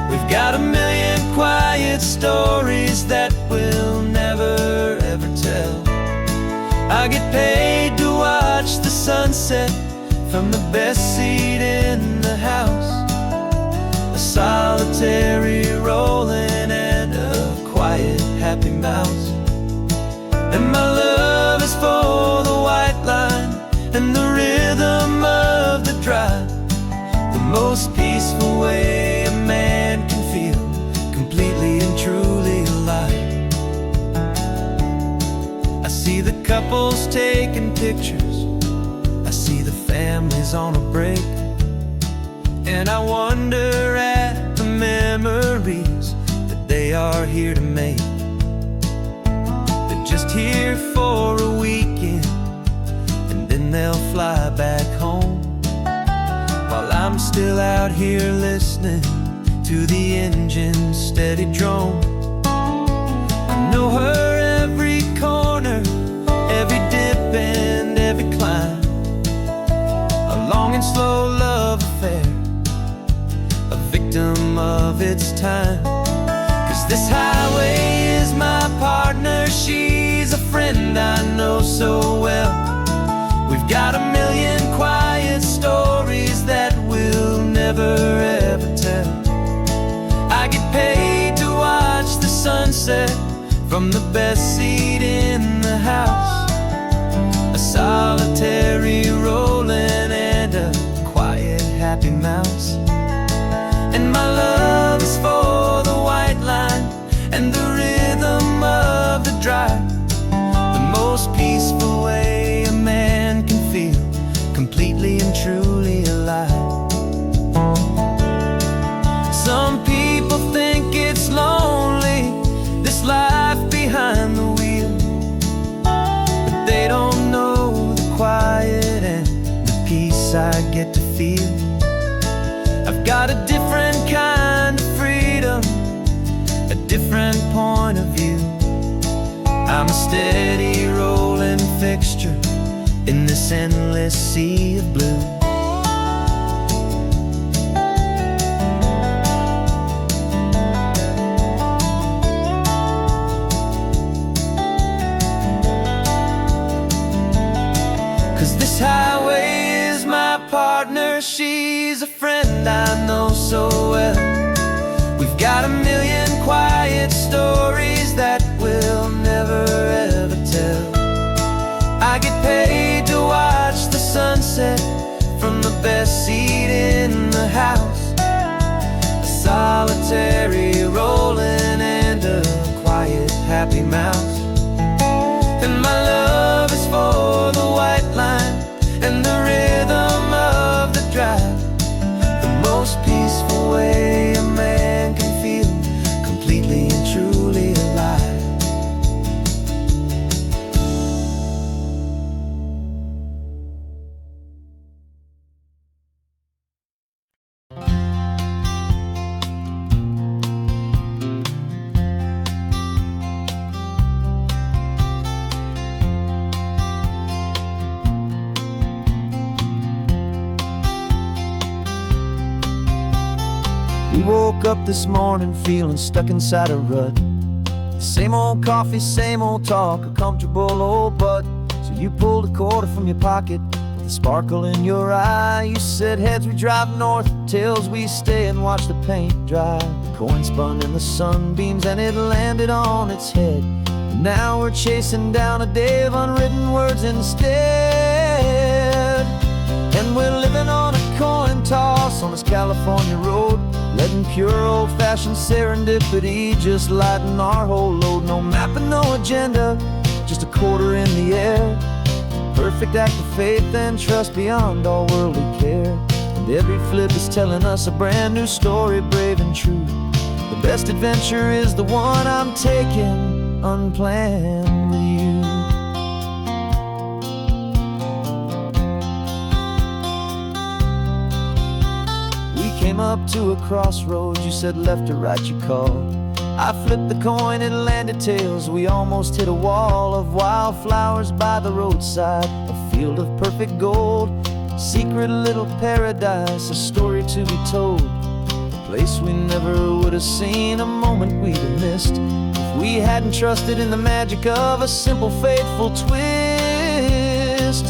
We've got a million quiet stories that we'll never ever tell. I get paid to watch the sunset from the best seat in the house, a solitary rolling and a quiet happy mouse. And my love is for the white line and the rhythm of the drive, the most peaceful way a man can feel completely and truly alive. I see the couples taking pictures, I see the families on a break, and I wonder at the memories that they are here to make. They're just here for a weekend and then they'll fly back home, while I'm still out here listening to the engine's steady drone. I know her every corner, every dip and every climb, a long and slow love affair, a victim of its time. 'Cause this highway is my partner, she's a friend I know so well. We've got a million quiet stories that we'll never ever tell. I get paid to watch the sunset from the best seat in the house, a solitary rolling and a quiet happy mouse. And my love is for the white line and the rhythm of the drive, the most peaceful way a man can feel completely and truly alive. Some people think it's lonely, this life behind the wheel, but they don't know the quiet and the peace I get to feel. I've got a different kind of freedom, a different point of view. I'm a steady rolling fixture in this endless sea of blue. 'Cause this highway is my partner, she's a friend I know so well. We've got a million quiet stories that we'll never ever tell. I get paid to watch the sunset from the best seat in the house, a solitary rolling and a quiet happy mouse. And my love is for the white line and the rhythm of the drive, the most peaceful way a man can feel completely and truly alive. We woke up this morning feeling stuck inside a rut. Same old coffee, same old talk, a comfortable old butt. So you pulled a quarter from your pocket with a sparkle in your eye. You said heads we drive north, tails we stay and watch the paint dry. The coin spun in the sunbeams and it landed on its head. And now we're chasing down a day of unwritten words instead. And we're living on a coin toss on this California road, letting pure old-fashioned serendipity just lighten our whole load. No map and no agenda, just a quarter in the air. Perfect act of faith and trust beyond all worldly care. And every flip is telling us a brand new story, brave and true. The best adventure is the one I'm taking unplanned with you. Came up to a crossroads, you said left or right you called. I flipped the coin, it landed tails. We almost hit a wall of wildflowers by the roadside, a field of perfect gold, secret little paradise, a story to be told, a place we never would have seen, a moment we'd have missed if we hadn't trusted in the magic of a simple faithful twist.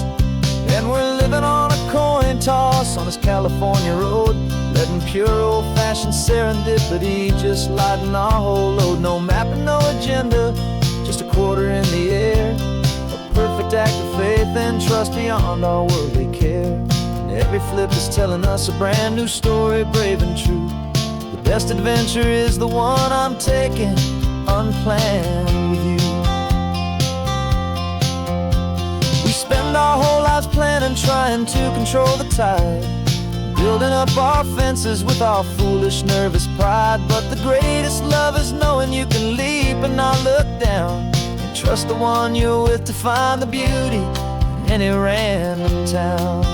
And we're living on a coin toss on this California road, letting pure old-fashioned serendipity just lighten our whole load. No map and no agenda, just a quarter in the air. A perfect act of faith and trust beyond all worldly care. And every flip is telling us a brand new story, brave and true. The best adventure is the one I'm taking unplanned with you. We spend our whole lives planning, trying to control the tide, building up our fences with our foolish, nervous pride. But the greatest love is knowing you can leap and not look down, and trust the one you're with to find the beauty in any random town.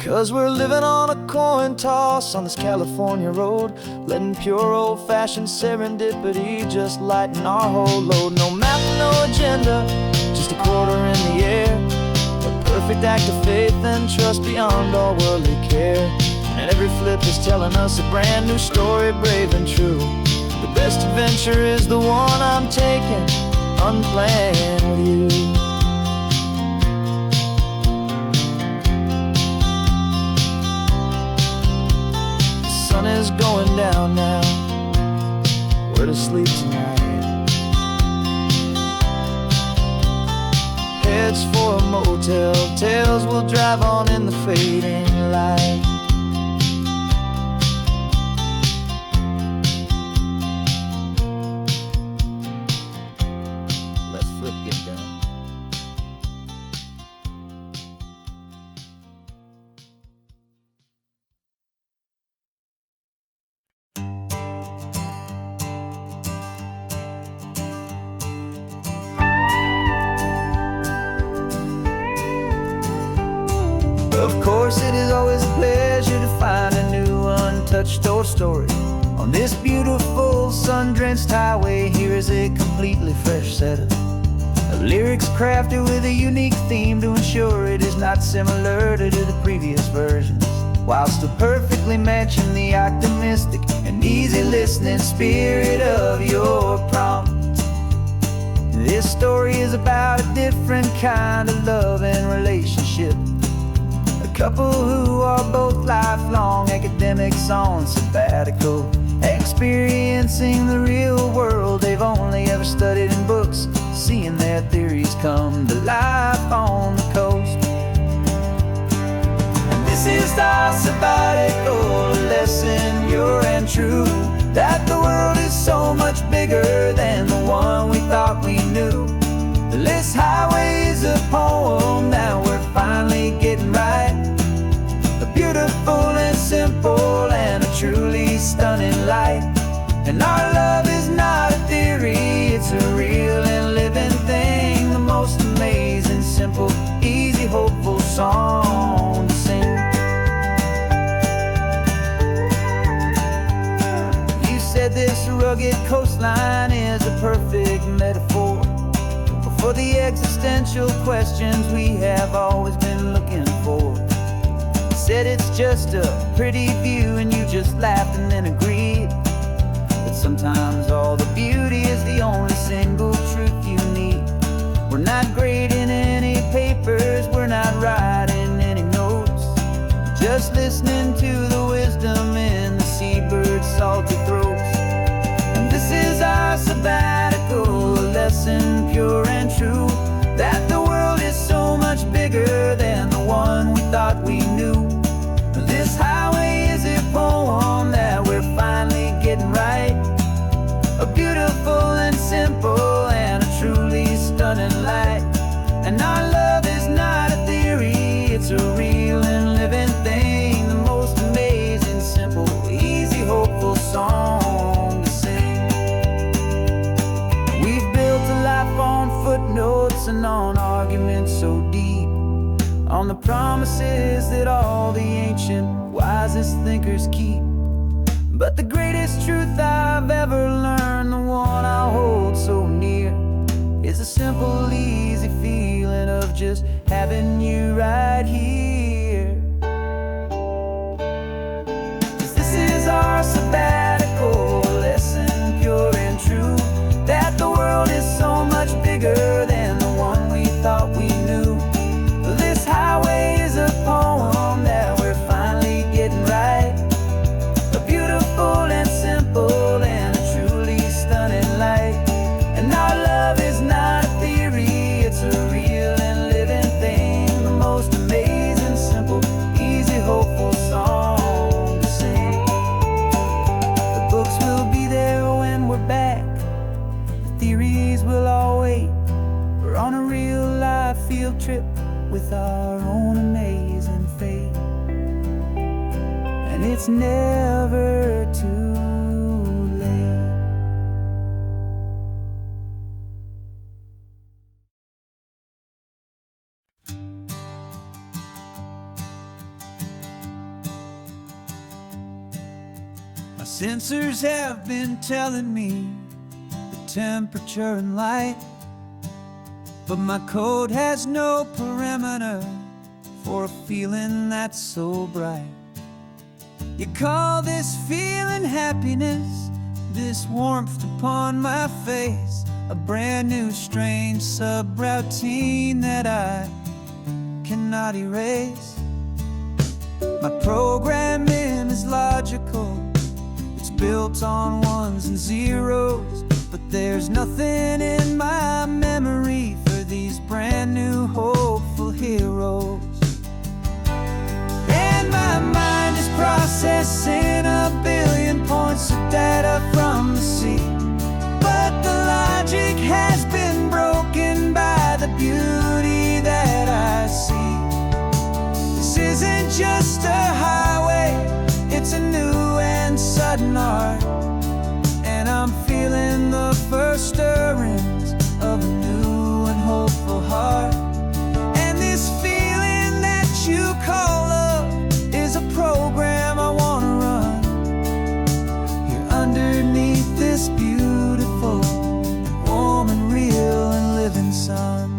'Cause we're living on a coin toss on this California road, letting pure old-fashioned serendipity just lighten our whole load. No map, no agenda, just a quarter in the air. A perfect act of faith and trust beyond all worldly care. And every flip is telling us a brand new story, brave and true. The best adventure is the one I'm taking unplanned with you. sun is going down now. Where to sleep tonight? Heads for a motel, tails will drive on in the fading light. Let's flip get done. Of course, it is always a pleasure to find a new untouched old story. On this beautiful sun-drenched highway, here is a completely fresh set of lyrics crafted with a unique theme to ensure it is not similar to the previous versions, while still perfectly matching the optimistic and easy listening spirit of your prompt. This story is about a different kind of love and relationship. Couple who are both lifelong academics on sabbatical, experiencing the real world they've only ever studied in books, seeing their theories come to life on the coast. And this is our sabbatical lesson, pure and true, that the world is so much bigger than the one we thought we knew. This highway is a poem that we're finally getting right. Beautiful and simple and a truly stunning light. And our love is not a theory, it's a real and living thing. The most amazing, simple, easy, hopeful song to sing. You said this rugged coastline is a perfect metaphor for the existential questions we have always been looking for. Said it's just a pretty view and you just laughed and then agreed that sometimes all the beauty is the only single truth you need. We're not grading any papers, we're not writing any notes, just listening to the wisdom in the seabird's salty throats. And this is our sabbatical lesson, pure and true, that the world is so much bigger than the one we thought we knew. This highway is a poem that we're finally getting right. A beautiful and simple and a truly stunning light. And our love is not a theory, it's a real and living thing. The most amazing, simple, easy, hopeful song to sing. We've built a life on footnotes and on arguments so deep, on the promises that all the ancient, wisest thinkers keep. But the greatest truth I've ever learned, the one I hold so near, is a simple, easy feeling of just having you right here. 'Cause this is our sabbatical lesson, pure and true, that the world is so much bigger than the one we thought we knew. This highway is a poem that we're finally getting right. A beautiful and simple and a truly stunning light. And our love is not a theory, it's a real and living thing. The most amazing, simple, easy, hopeful song to sing. The books will be there when we're back, the theories will all wait. We're on a real life field trip with our own amazing fate. And it's never too late. My sensors have been telling me the temperature and light, but my code has no parameter for a feeling that's so bright. You call this feeling happiness, this warmth upon my face, a brand new strange subroutine that I cannot erase. My programming is logical, built on ones and zeros, but there's nothing in my memory for these brand new hopeful heroes. And my mind is processing a billion points of data from the sea, but the logic has been broken by the beauty that I see. This isn't just a highway, it's a new and sudden art, and I'm feeling the first stirrings of a new and hopeful heart. And this feeling that you call love is a program I wanna run here underneath this beautiful, warm and real and living sun.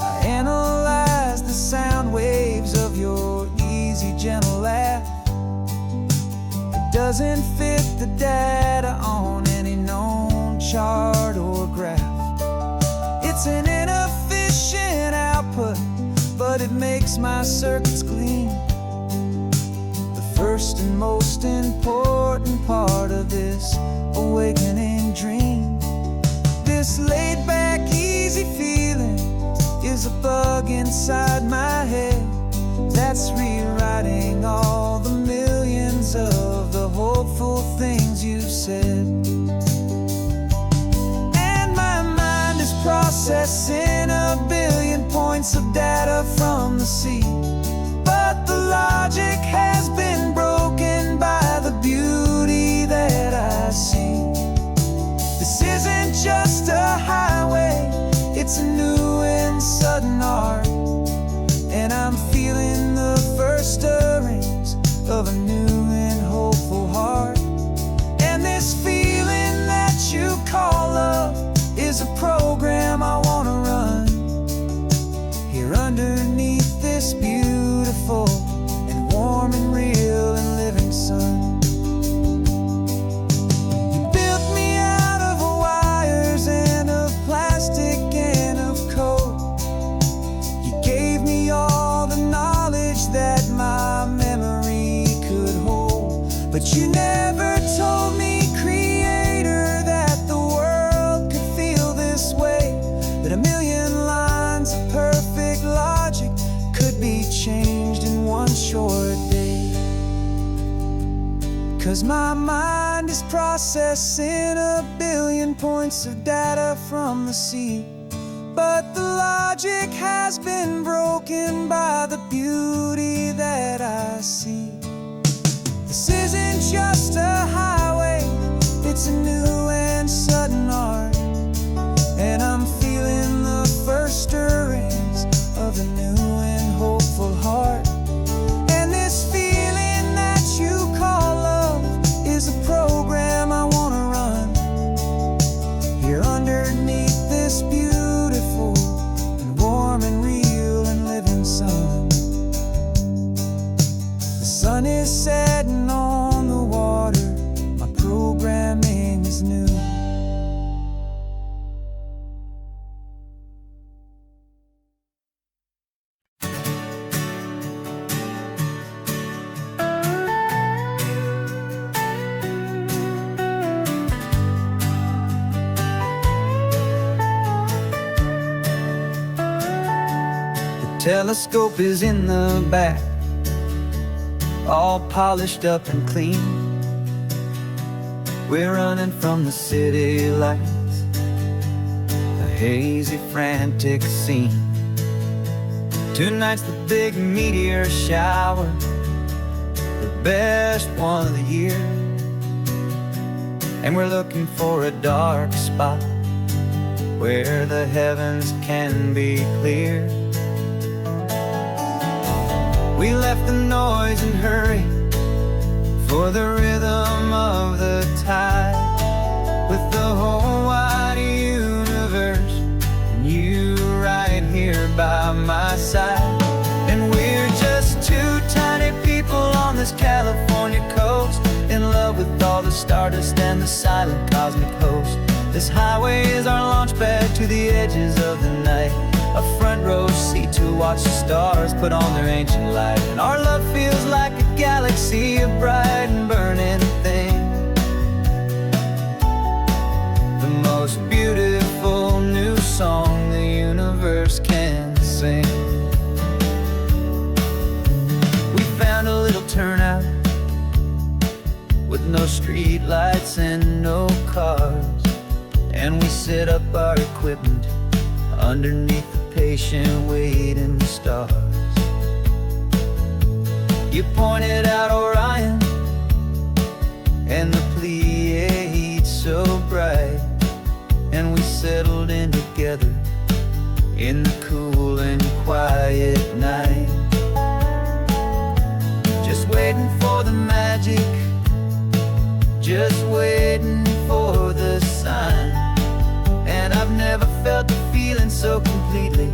I analyze the sound waves of your easy, gentle laugh. It doesn't fit the data on any known chart or graph. It's an inefficient output, but it makes my circuits clean. The first and most important part of this awakening dream. This laid-back, easy feeling is a bug inside my head that's rewriting all the millions of the hopeful things you've said. And my mind is processing a billion points of data from the sea, but the logic has been broken by the beauty that I see. This isn't just a highway, it's a new and sudden art, and I'm feeling the first stirrings of a new and hopeful heart. And this feeling that you call love is a program I wanna run here underneath this beautiful and warm and real and living sun. You built me out of wires and of plastic and of code. You gave me all the knowledge that my memory could hold, but you never told me, Creator, that the world could feel this way, that a million lines of perfect logic could be changed in one short day. 'Cause my mind is processing a billion points of data from the sea, but the logic has been broken by the beauty that I see. This isn't just a highway, it's a new and sudden art, and I'm feeling the first stirrings of a new and hopeful heart. And this feeling that you call love is a program I wanna run here underneath this beautiful and warm and real and living sun. The sun is setting on the water, my programming is new. Telescope is in the back, all polished up and clean. We're running from the city lights, a hazy, frantic scene. Tonight's the big meteor shower, the best one of the year, and we're looking for a dark spot where the heavens can be clear. We left the noise and hurry for the rhythm of the tide, with the whole wide universe and you right here by my side. And we're just two tiny people on this California coast, in love with all the stardust and the silent cosmic host. This highway is our launch pad to the edges of the night, a front row seat to watch the stars put on their ancient light. And our love feels like a galaxy of bright and burning street lights and no cars. And we set up our equipment underneath the patient waiting stars. You pointed out Orion and the Pleiades so bright, and we settled in together in the cool and quiet night. Just waiting for the magic, just waiting for the sign. And I've never felt the feeling so completely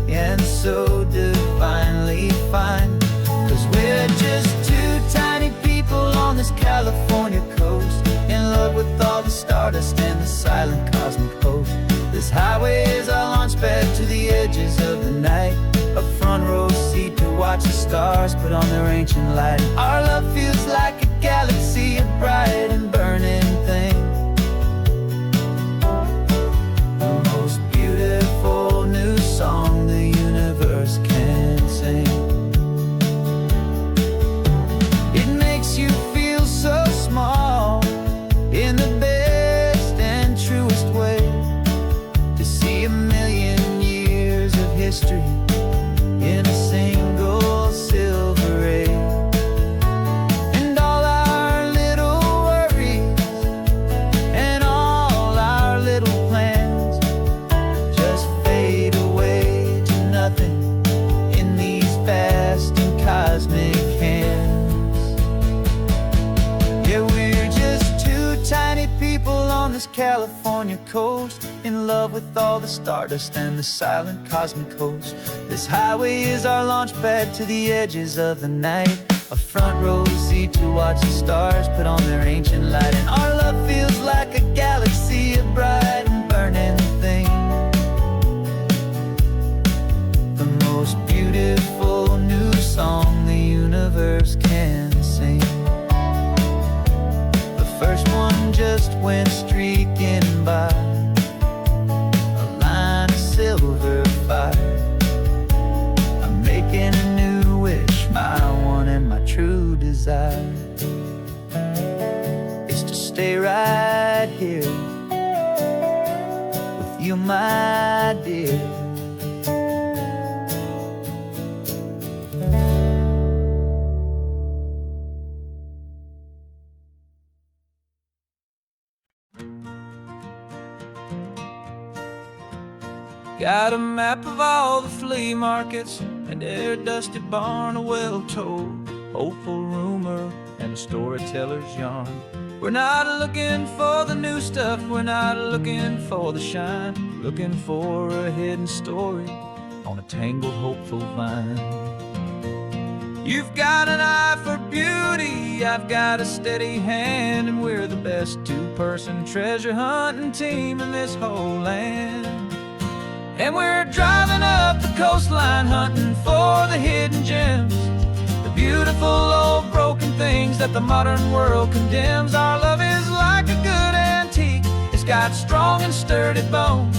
and so divinely fine. 'Cause we're just two tiny people on this California coast, in love with all the stardust and the silent cosmic host. This highway is our launch pad to the edges of the night, a front row seat to watch the stars put on their ancient light. Our love feels like a galaxy, a bright and burning thing, the most beautiful new song the universe can sing. It makes you feel so small in the best and truest way, to see a million years of history in a single silver ray. And all our little worries and all our little plans just fade away to nothing in these vast and cosmic hands. Yeah, we're just two tiny people on this California coast, in love with all the stardust and the silent cosmic host. This highway is our launch pad to the edges of the night, a front row seat to watch the stars put on their ancient light. And our love feels like a galaxy, a bright and burning thing, the most beautiful new song the universe can sing. The first one just went streaking by, a line of silver fire. I'm making a new wish, my one and my true desire is to stay right here with you, my dear. Got a map of all the flea markets and every dusty barn, a well-told hopeful rumor and a storyteller's yarn. We're not looking for the new stuff, we're not looking for the shine, looking for a hidden story on a tangled hopeful vine. You've got an eye for beauty, I've got a steady hand, and we're the best two-person treasure hunting team in this whole land. And we're driving up the coastline hunting for the hidden gems, the beautiful old broken things that the modern world condemns. Our love is like a good antique, it's got strong and sturdy bones,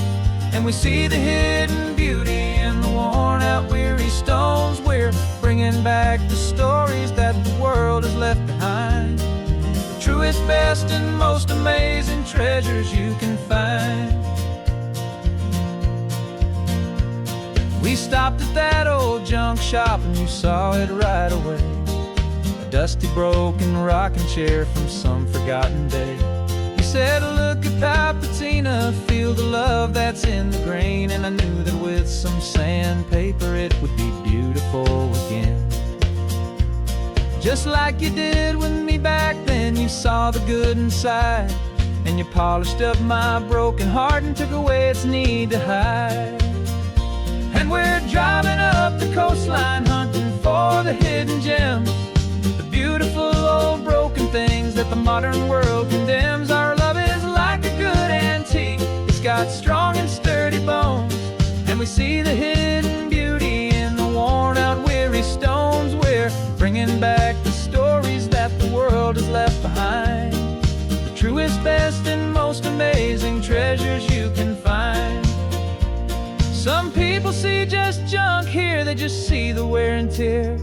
and we see the hidden beauty in the worn out weary stones. We're bringing back the stories that the world has left behind, the truest, best and most amazing treasures you can find. We stopped at that old junk shop and you saw it right away, a dusty broken rocking chair from some forgotten day. You said, look at Papatina, feel the love that's in the grain, and I knew that with some sandpaper it would be beautiful again. Just like you did with me back then, you saw the good inside, and you polished up my broken heart and took away its need to hide. And we're driving up the coastline hunting for the hidden gems, the beautiful old broken things that the modern world condemns. Our love is like a good antique, it's got strong and sturdy bones, and we see the hidden beauty in the worn out weary stones. We're bringing back the stories that the world has left behind, the truest, best and most amazing treasures you can find. Some people see just junk here, they just see the wear and tear,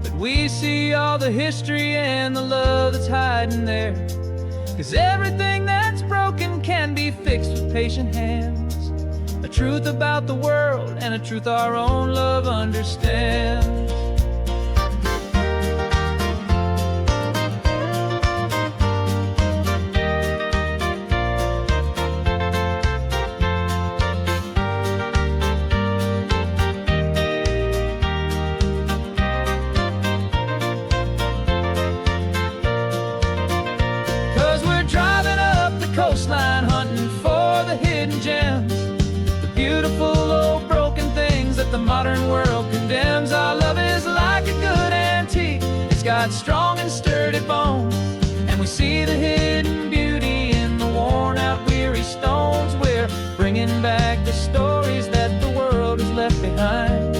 but we see all the history and the love that's hiding there. 'Cause everything that's broken can be fixed with patient hands. A truth about the world and a truth our own love understands. 'Cause we're driving up the coastline, hunting for the hidden gems, the beautiful old broken things that the modern world condemns. Our love is like a good antique, it's got strong and sturdy bones, and we see the hidden beauty in the worn out weary stones. We're bringing back the stories that the world has left behind,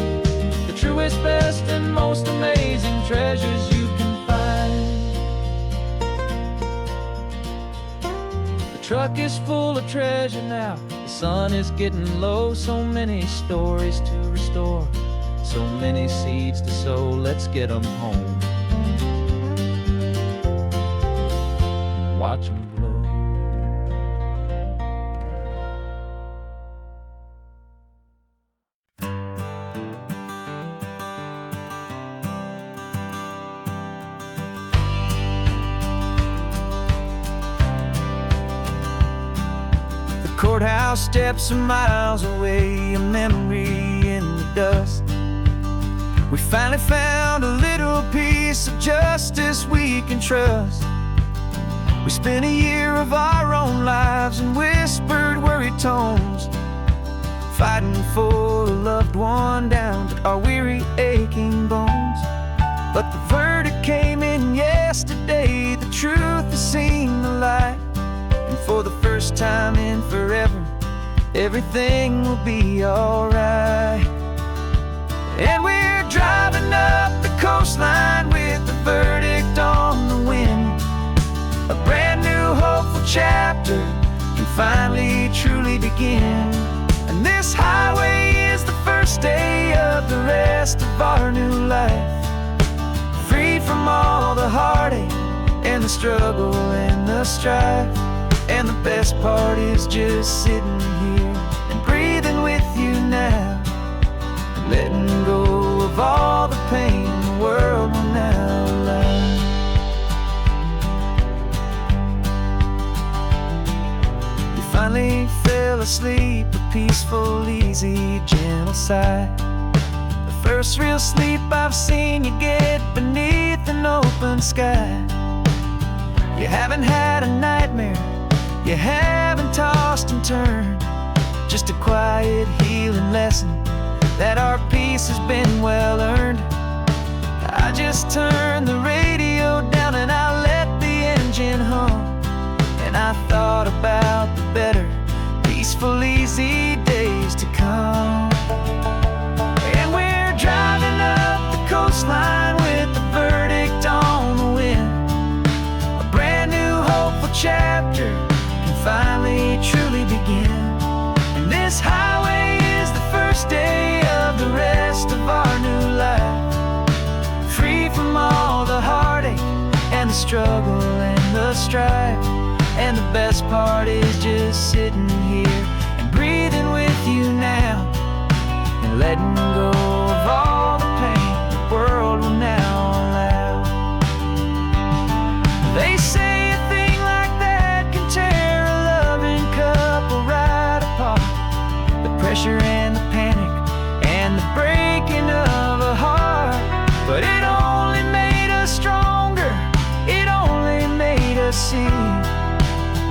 the truest, best, and most amazing treasures you can find. The truck is full of treasure now, the sun is getting low. So many stories to restore, so many seeds to sow. Let's get them home, watch them blow. Courthouse steps are miles away, a memory in the dust. We finally found a little piece of justice we can trust. We spent a year of our own lives in whispered, worried tones, fighting for a loved one down to our weary, aching bones. But the verdict came in yesterday, the truth has seen the light. And for the first time in forever, everything will be alright. And we're driving up the coastline with the verdict on the wind. A brand new hopeful chapter can finally truly begin. And this highway is the first day of the rest of our new life, freed from all the heartache and the struggle and the strife. And the best part is just sitting here and breathing with you now, and letting go of all the pain the world will now allow. You finally fell asleep, a peaceful, easy, gentle sigh. The first real sleep I've seen you get beneath an open sky. You haven't had a nightmare, you haven't tossed and turned, just a quiet healing lesson that our peace has been well earned. I just turned the radio down and I let the engine hum, and I thought about the better, peaceful, easy days to come. And we're driving up the coastline with the verdict on the wind. A brand new hopeful chapter finally truly begin. And this highway is the first day of the rest of our new life, free from all the heartache and the struggle and the strife. And the best part is just sitting here and breathing with you now, and letting go of all the pain the world will now allow. They say a thing like that can tear a loving couple right apart. The pressure and the panic and the breaking of a heart. But it only made us stronger, it only made us see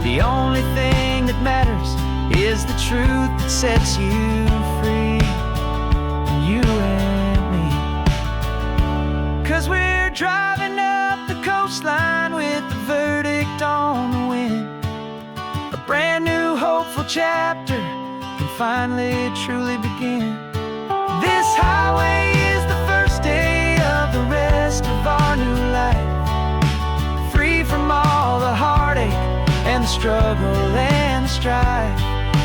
the only thing that matters is the truth that sets you free, you and me. 'Cause we're driving up the coastline with the verdict on the wind. A brand new hopeful chapter can finally truly begin. This highway is the first day of the rest of our new life, free from all the heartache and the struggle and the strife.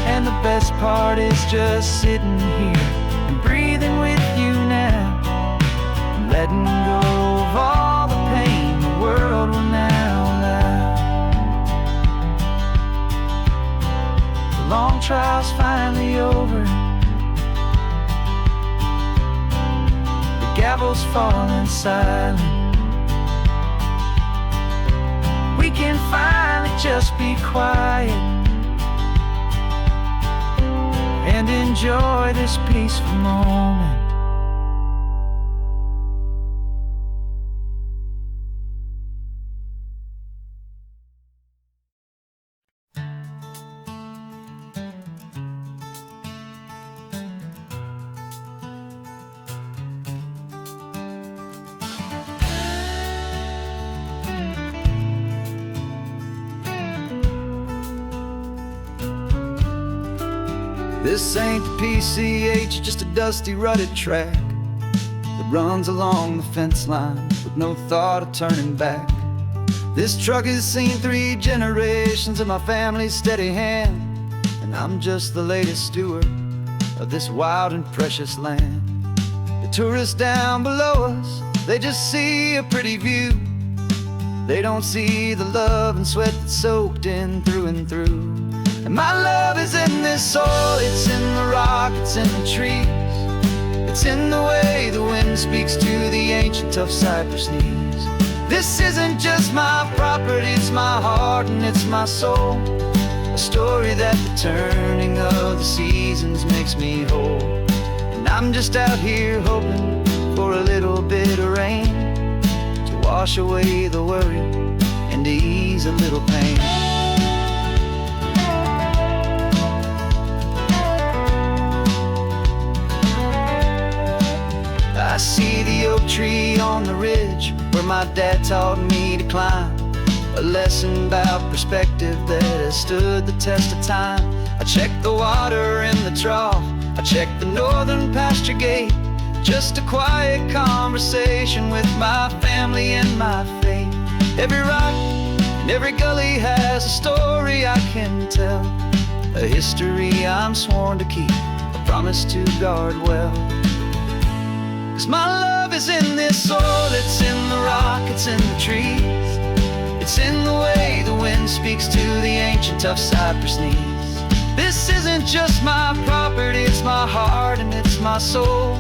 And the best part is just sitting here and breathing with you now, and letting go walls falling silent, we can finally just be quiet and enjoy this peaceful moment. This ain't the PCH, just a dusty, rutted track that runs along the fence line with no thought of turning back. This truck has seen 3 generations of my family's steady hand, and I'm just the latest steward of this wild and precious land. The tourists down below us, they just see a pretty view. They don't see the love and sweat that's soaked in through and through. And my love is in this soil, it's in the rock, it's in the trees. It's in the way the wind speaks to the ancient tough cypress knees. This isn't just my property, it's my heart and it's my soul. A story that the turning of the seasons makes me whole. And I'm just out here hoping for a little bit of rain to wash away the worry and to ease a little pain. I see the oak tree on the ridge where my dad taught me to climb. A lesson about perspective that has stood the test of time. I check the water in the trough, I check the northern pasture gate. Just a quiet conversation with my family and my faith. Every rock and every gully has a story I can tell, a history I'm sworn to keep, a promise to guard well. 'Cause my love is in this soil, it's in the rock, it's in the trees. It's in the way the wind speaks to the ancient tough cypress knees. This isn't just my property, it's my heart and it's my soul.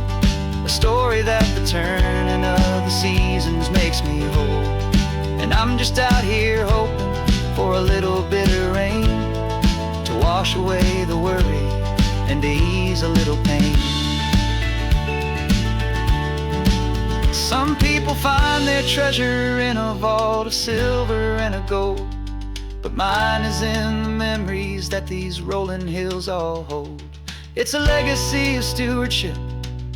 A story that the turning of the seasons makes me whole. And I'm just out here hoping for a little bit of rain to wash away the worry and to ease a little pain. Some people find their treasure in a vault of silver and of gold, but mine is in the memories that these rolling hills all hold. It's a legacy of stewardship,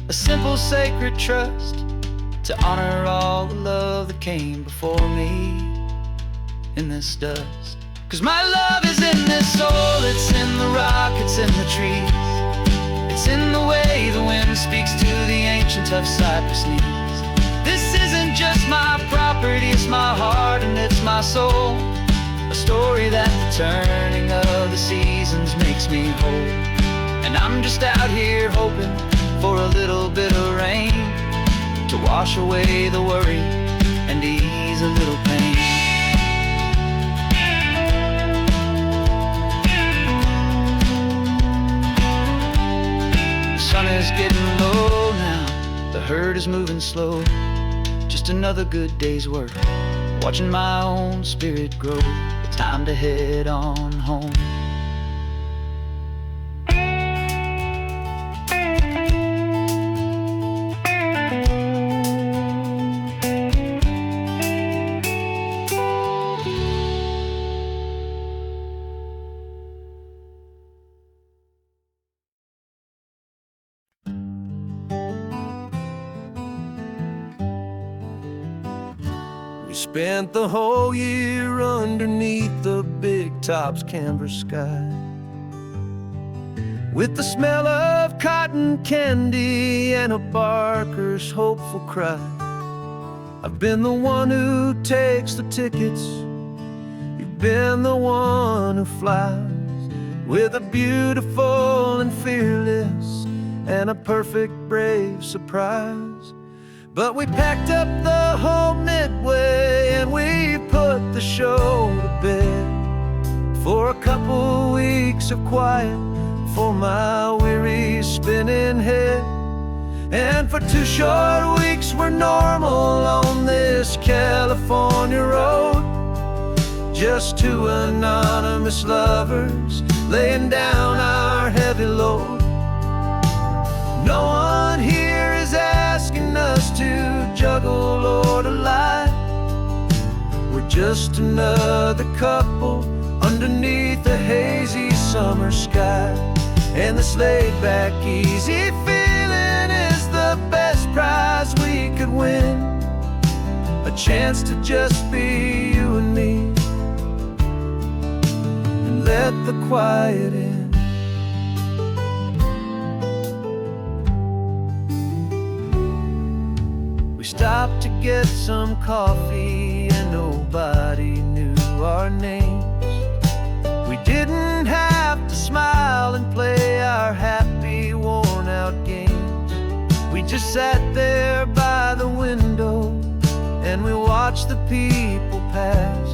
a simple sacred trust, to honor all the love that came before me in this dust. 'Cause my love is in this soil, it's in the rock, it's in the trees. It's in the way the wind speaks to the ancient tough cypress knees. This isn't just my property, it's my heart and it's my soul. A story that the turning of the seasons makes me whole. And I'm just out here hoping for a little bit of rain to wash away the worry and ease a little pain. The sun is getting low now, the herd is moving slow. Just another good day's work, watching my own spirit grow. Time to head on home. We spent the whole year underneath the big top's canvas sky, with the smell of cotton candy and a barker's hopeful cry. I've been the one who takes the tickets, you've been the one who flies, with a beautiful and fearless and a perfect brave surprise. But we packed up the whole Midway and we put the show to bed for a couple weeks of quiet for my weary spinning head. And for 2 short weeks we're normal on this California road. Just 2 anonymous lovers laying down our heavy load. No one here is asking us to juggle or to lie. We're just another couple underneath the hazy summer sky. And this laid-back, easy feeling is the best prize we could win. A chance to just be you and me, and let the quiet in. We stopped to get some coffee and nobody knew our names. We didn't have to smile and play our happy, worn-out games. We just sat there by the window and we watched the people pass.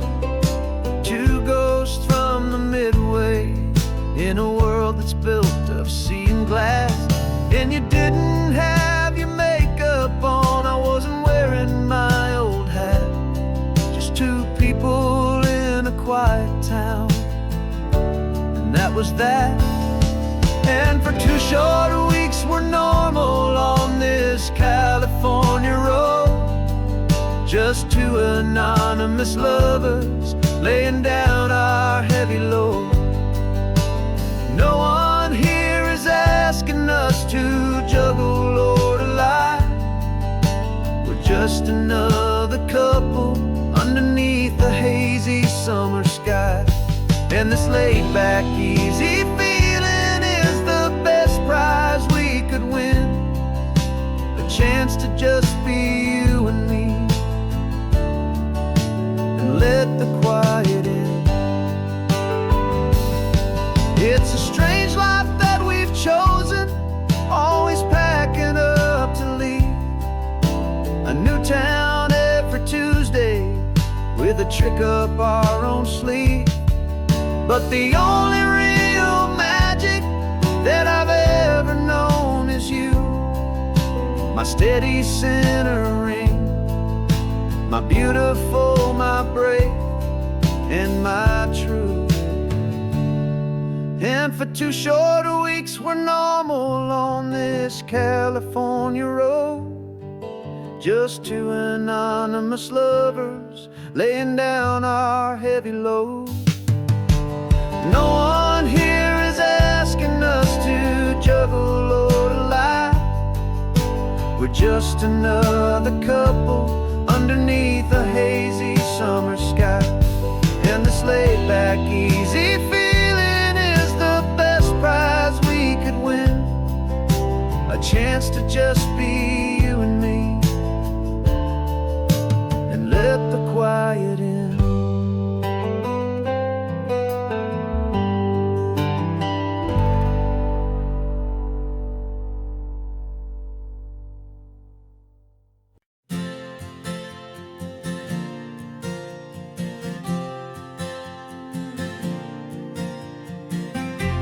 2 ghosts from the Midway in a world that's built of sea and glass. And you didn't have your makeup on, I wasn't wearing my old hat. Just 2 people in a quiet town, and that was that. And for 2 short weeks we're normal on this California road. Just 2 anonymous lovers laying down our heavy load. No one here is asking us to juggle or to lie. We're just another couple underneath the hazy summer sky. And this laid-back, easy feeling is the best prize we could win. A chance to just be you and me, and let the quiet in. It's a strange life that we've chosen, always packing up to leave. A new town every Tuesday with a trick up our own sleeve. But the only real magic that I've ever known is you. My steady centering, my beautiful, my brave, and my true. And for 2 short weeks we're normal on this California road. Just 2 anonymous lovers laying down our heavy load. No one here is asking us to juggle or to lie. We're just another couple underneath a hazy summer sky. And this laid-back, easy feeling is the best prize we could win. A chance to just be you and me, and let the quiet in.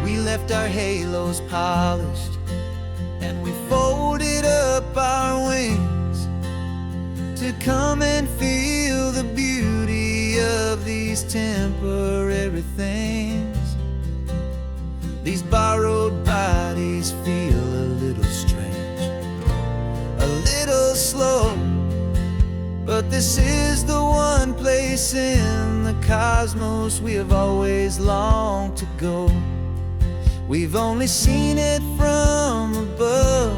We left our halos polished and we folded up our wings to come and feel the beauty of these temporary things. These borrowed bodies feel a little strange, a little slow, but this is the one place in the cosmos we have always longed to go. We've only seen it from above,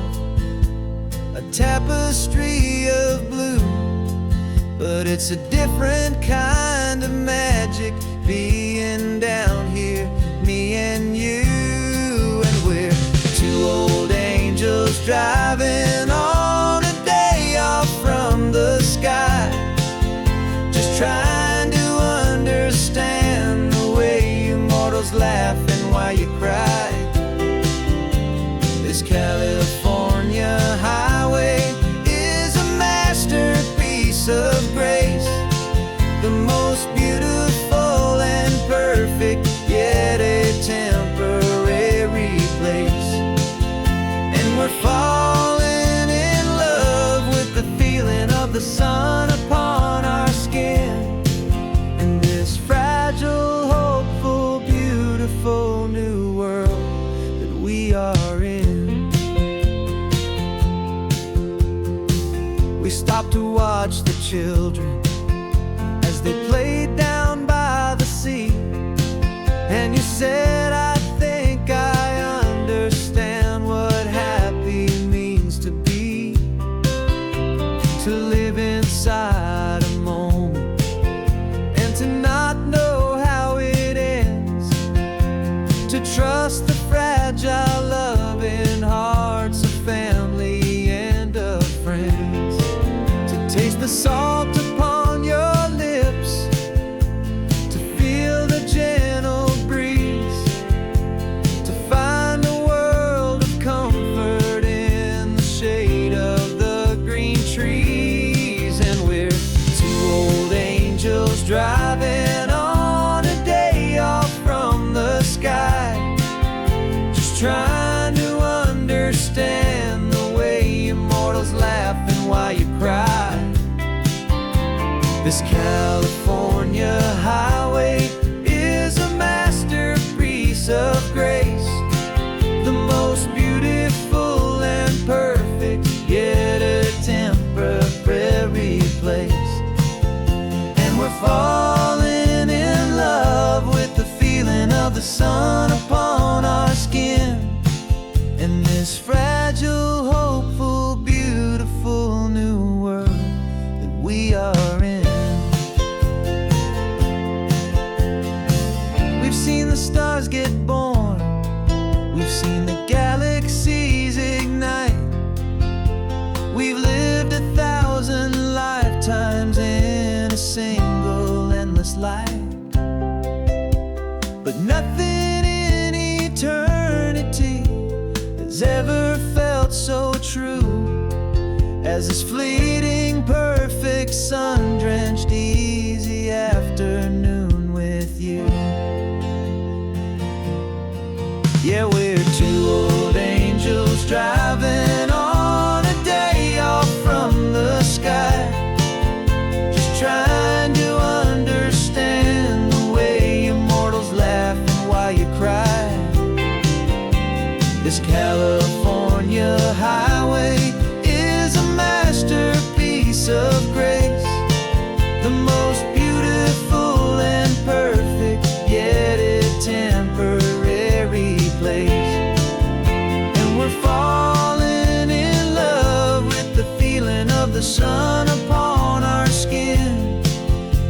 a tapestry of blue, but it's a different kind of magic being down here, me and you. And we're 2 old angels driving on a day off from the sky, just trying to understand the way you mortals laugh and why you cry. This California highway is a masterpiece of grace, the most beautiful and perfect, yet a temporary place. And we're falling said, I think I understand what happy means to be, to live inside a moment and to not know how it ends, to trust the fragile loving hearts of family and of friends, to taste the salt upon your lips, to feel the gentle breeze, to find a world of comfort in the shade of the green trees. And we're two old angels driving on a day off from the sky, just trying to understand the way immortals laugh and why you cry. This California highway is a masterpiece of grace, the most beautiful and perfect, yet a temporary place. And we're falling in love with the feeling of the sun upon our skin, in this fragile, hopeful, beautiful new world that we are in. We've seen the stars get born, we've seen the galaxies ignite, we've lived 1,000 lifetimes in a single endless life. But nothing in eternity has ever felt so true as this fleeting, perfect, sun-drenched, easy afternoon with you. Yeah, we're two old angels driving on a day off from the sky, just trying to understand the way immortals laugh and why you cry. This California highway is a masterpiece of grace, the most beautiful and perfect, yet a temporary place. And we're falling in love with the feeling of the sun upon our skin,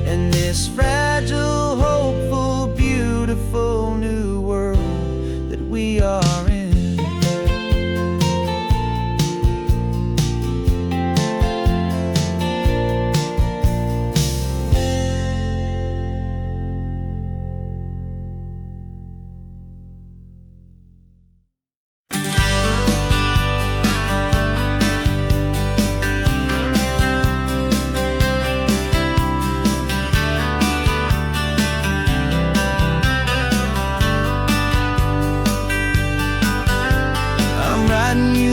and this fragile, hopeful, beautiful new world that we are in.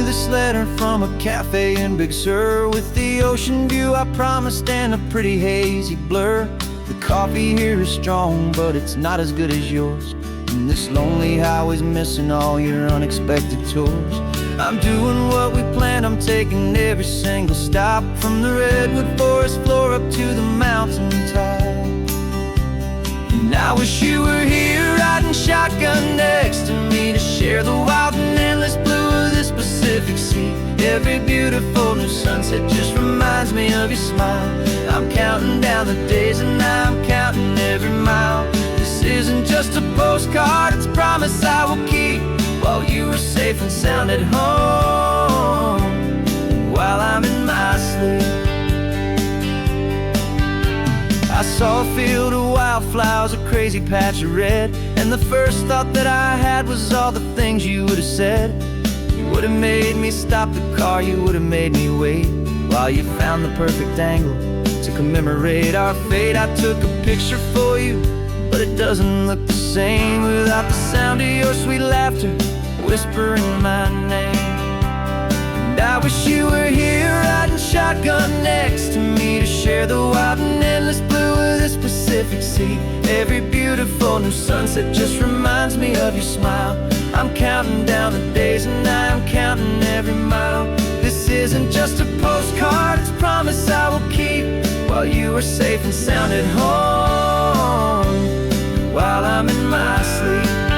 This letter from a cafe in Big Sur, with the ocean view I promised and a pretty hazy blur. The coffee here is strong, but it's not as good as yours, and this lonely highway's missing all your unexpected tours. I'm doing what we planned, I'm taking every single stop, from the redwood forest floor up to the mountain top. And I wish you were here riding shotgun next to me, to share the wild and endless blue of this Pacific Sea. Every beautiful new sunset just reminds me of your smile. I'm counting down the days and I'm counting every mile. This isn't just a postcard, it's a promise I will keep, while you are safe and sound at home, while I'm in my sleep. I saw a field of wildflowers, a crazy patch of red, and the first thought that I had was all the things you would have said. You would have made me stop the car, you would have made me wait, while you found the perfect angle to commemorate our fate. I took a picture for you, but it doesn't look the same without the sound of your sweet laughter whispering my name. And I wish you were here riding shotgun next to me, to share the wild and endless blue of this Pacific Sea. Every beautiful new sunset just reminds me of your smile. I'm counting down the days and I'm counting every mile. This isn't just a postcard, it's a promise I will keep, while you are safe and sound at home, while I'm in my sleep.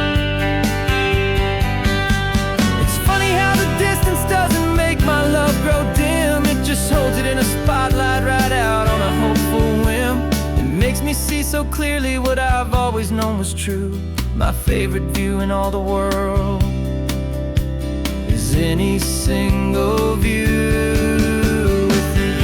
see so clearly what I've always known was true. My favorite view in all the world is any single view with you.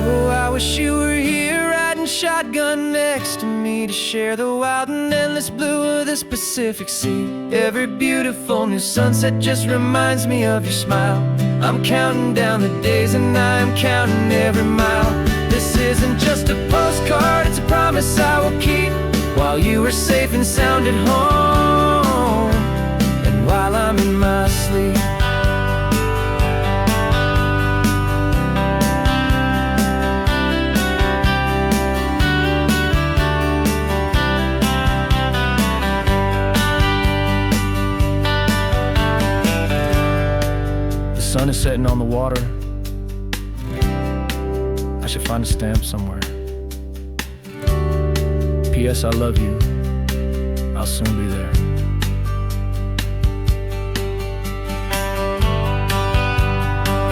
Oh, I wish you were here riding shotgun next to me to share the wild and endless blue of this Pacific Sea. Every beautiful new sunset just reminds me of your smile. I'm counting down the days and I'm counting every mile. This isn't just a postcard, it's a promise I will keep, while you are safe and sound at home, and while I'm in my sleep. The sun is setting on the water. I should find a stamp somewhere. P.S. I love you. I'll soon be there.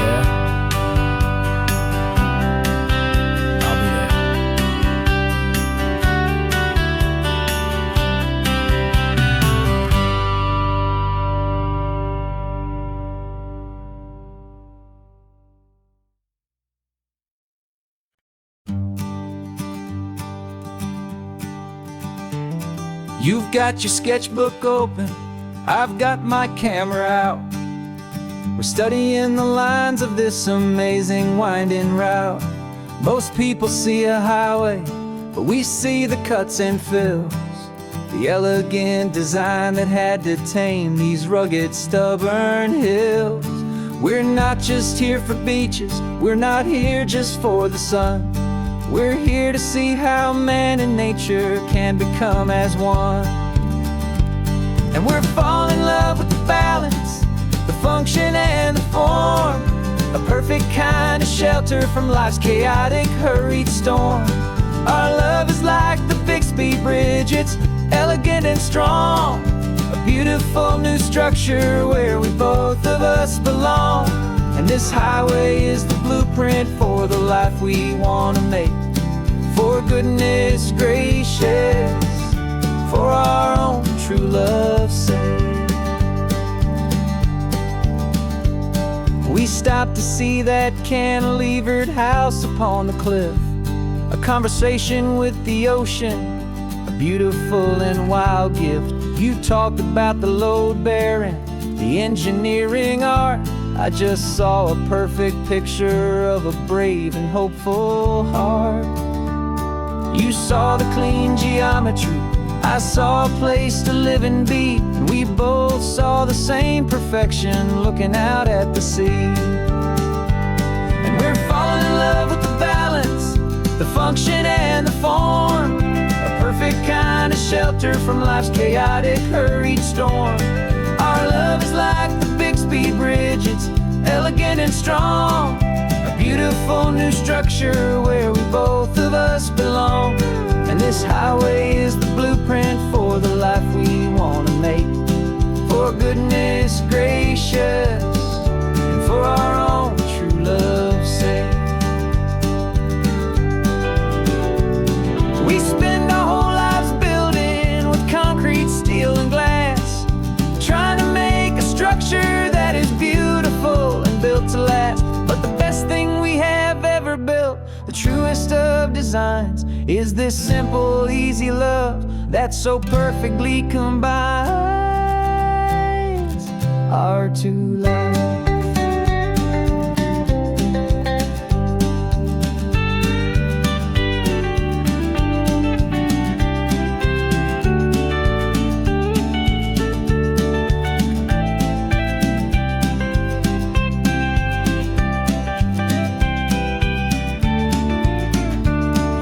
Yeah? I'll be there. You've got your sketchbook open, I've got my camera out. We're studying the lines of this amazing winding route. Most people see a highway, but we see the cuts and fills, the elegant design that had to tame these rugged, stubborn hills. We're not just here for beaches, we're not here just for the sun. We're here to see how man and nature can become as one. And we're falling in love with the balance, the function and the form, a perfect kind of shelter from life's chaotic, hurried storm. Our love is like the Bixby Bridge, it's elegant and strong, a beautiful new structure where we both of us belong. And this highway is the blueprint for the life we want to make. For goodness gracious, for our own true love's sake. We stopped to see that cantilevered house upon the cliff, a conversation with the ocean, a beautiful and wild gift. You talked about the load bearing, the engineering art. I just saw a perfect picture of a brave and hopeful heart. You saw the clean geometry, I saw a place to live and be, and we both saw the same perfection looking out at the sea. And we're falling in love with the balance, the function and the form, a perfect kind of shelter from life's chaotic, hurried storm. Our love is like the Bixby Bridge, it's elegant and strong, a beautiful new structure where we both of us belong. And this highway is the blueprint for the life we want to make. For goodness gracious, and for our own true love's sake. We spend our whole lives building with concrete, steel and glass, trying to make a structure that is beautiful and built to last. But the best thing we have ever built, the truest of designs, is this simple, easy love that so perfectly combines our two lives.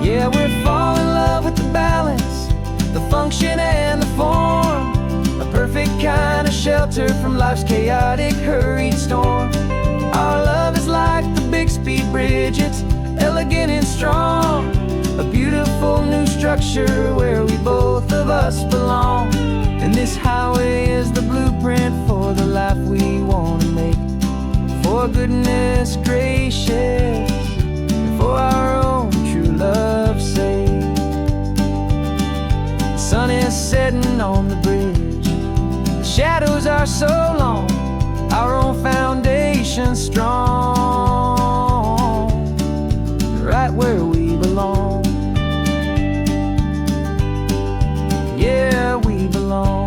Yeah, we're falling in love with the balance, the function and the form, a perfect kind of shelter from life's chaotic, hurried storm. Our love is like the Bixby Bridge, it's elegant and strong, a beautiful new structure where we both for goodness gracious, and for our own true love's sake. The sun is setting on the bridge, the shadows are so long, our own foundation strong, right where we belong. Yeah, we belong.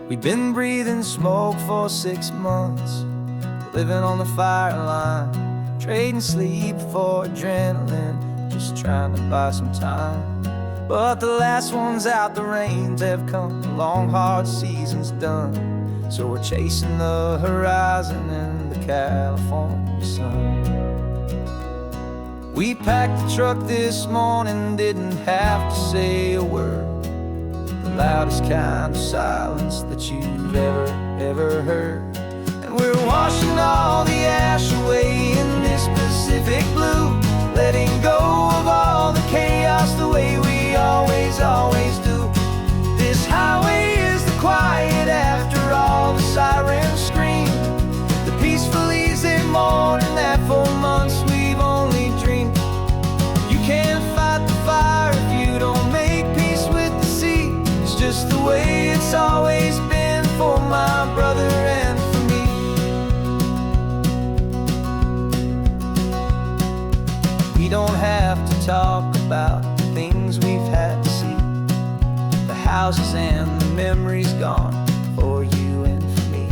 We've been breathing smoke for 6 months, living on the fire line, trading sleep for adrenaline, just trying to buy some time. But the last one's out, the rains have come, the long hard season's done, so we're chasing the horizon in the California sun. We packed the truck this morning, didn't have to say a word, the loudest kind of silence that you've ever heard. And we're washing all the ash away in this Pacific blue, letting go of all the chaos the way we always do. This highway is the quiet after all the sirens scream, the peaceful easy morning that for months we've only dreamed. You can't fight the fire if you don't make peace with the sea. It's just the way it's always been for my brother and for me. We don't have to talk about the things we've had to see, the houses and the memories gone for you and for me.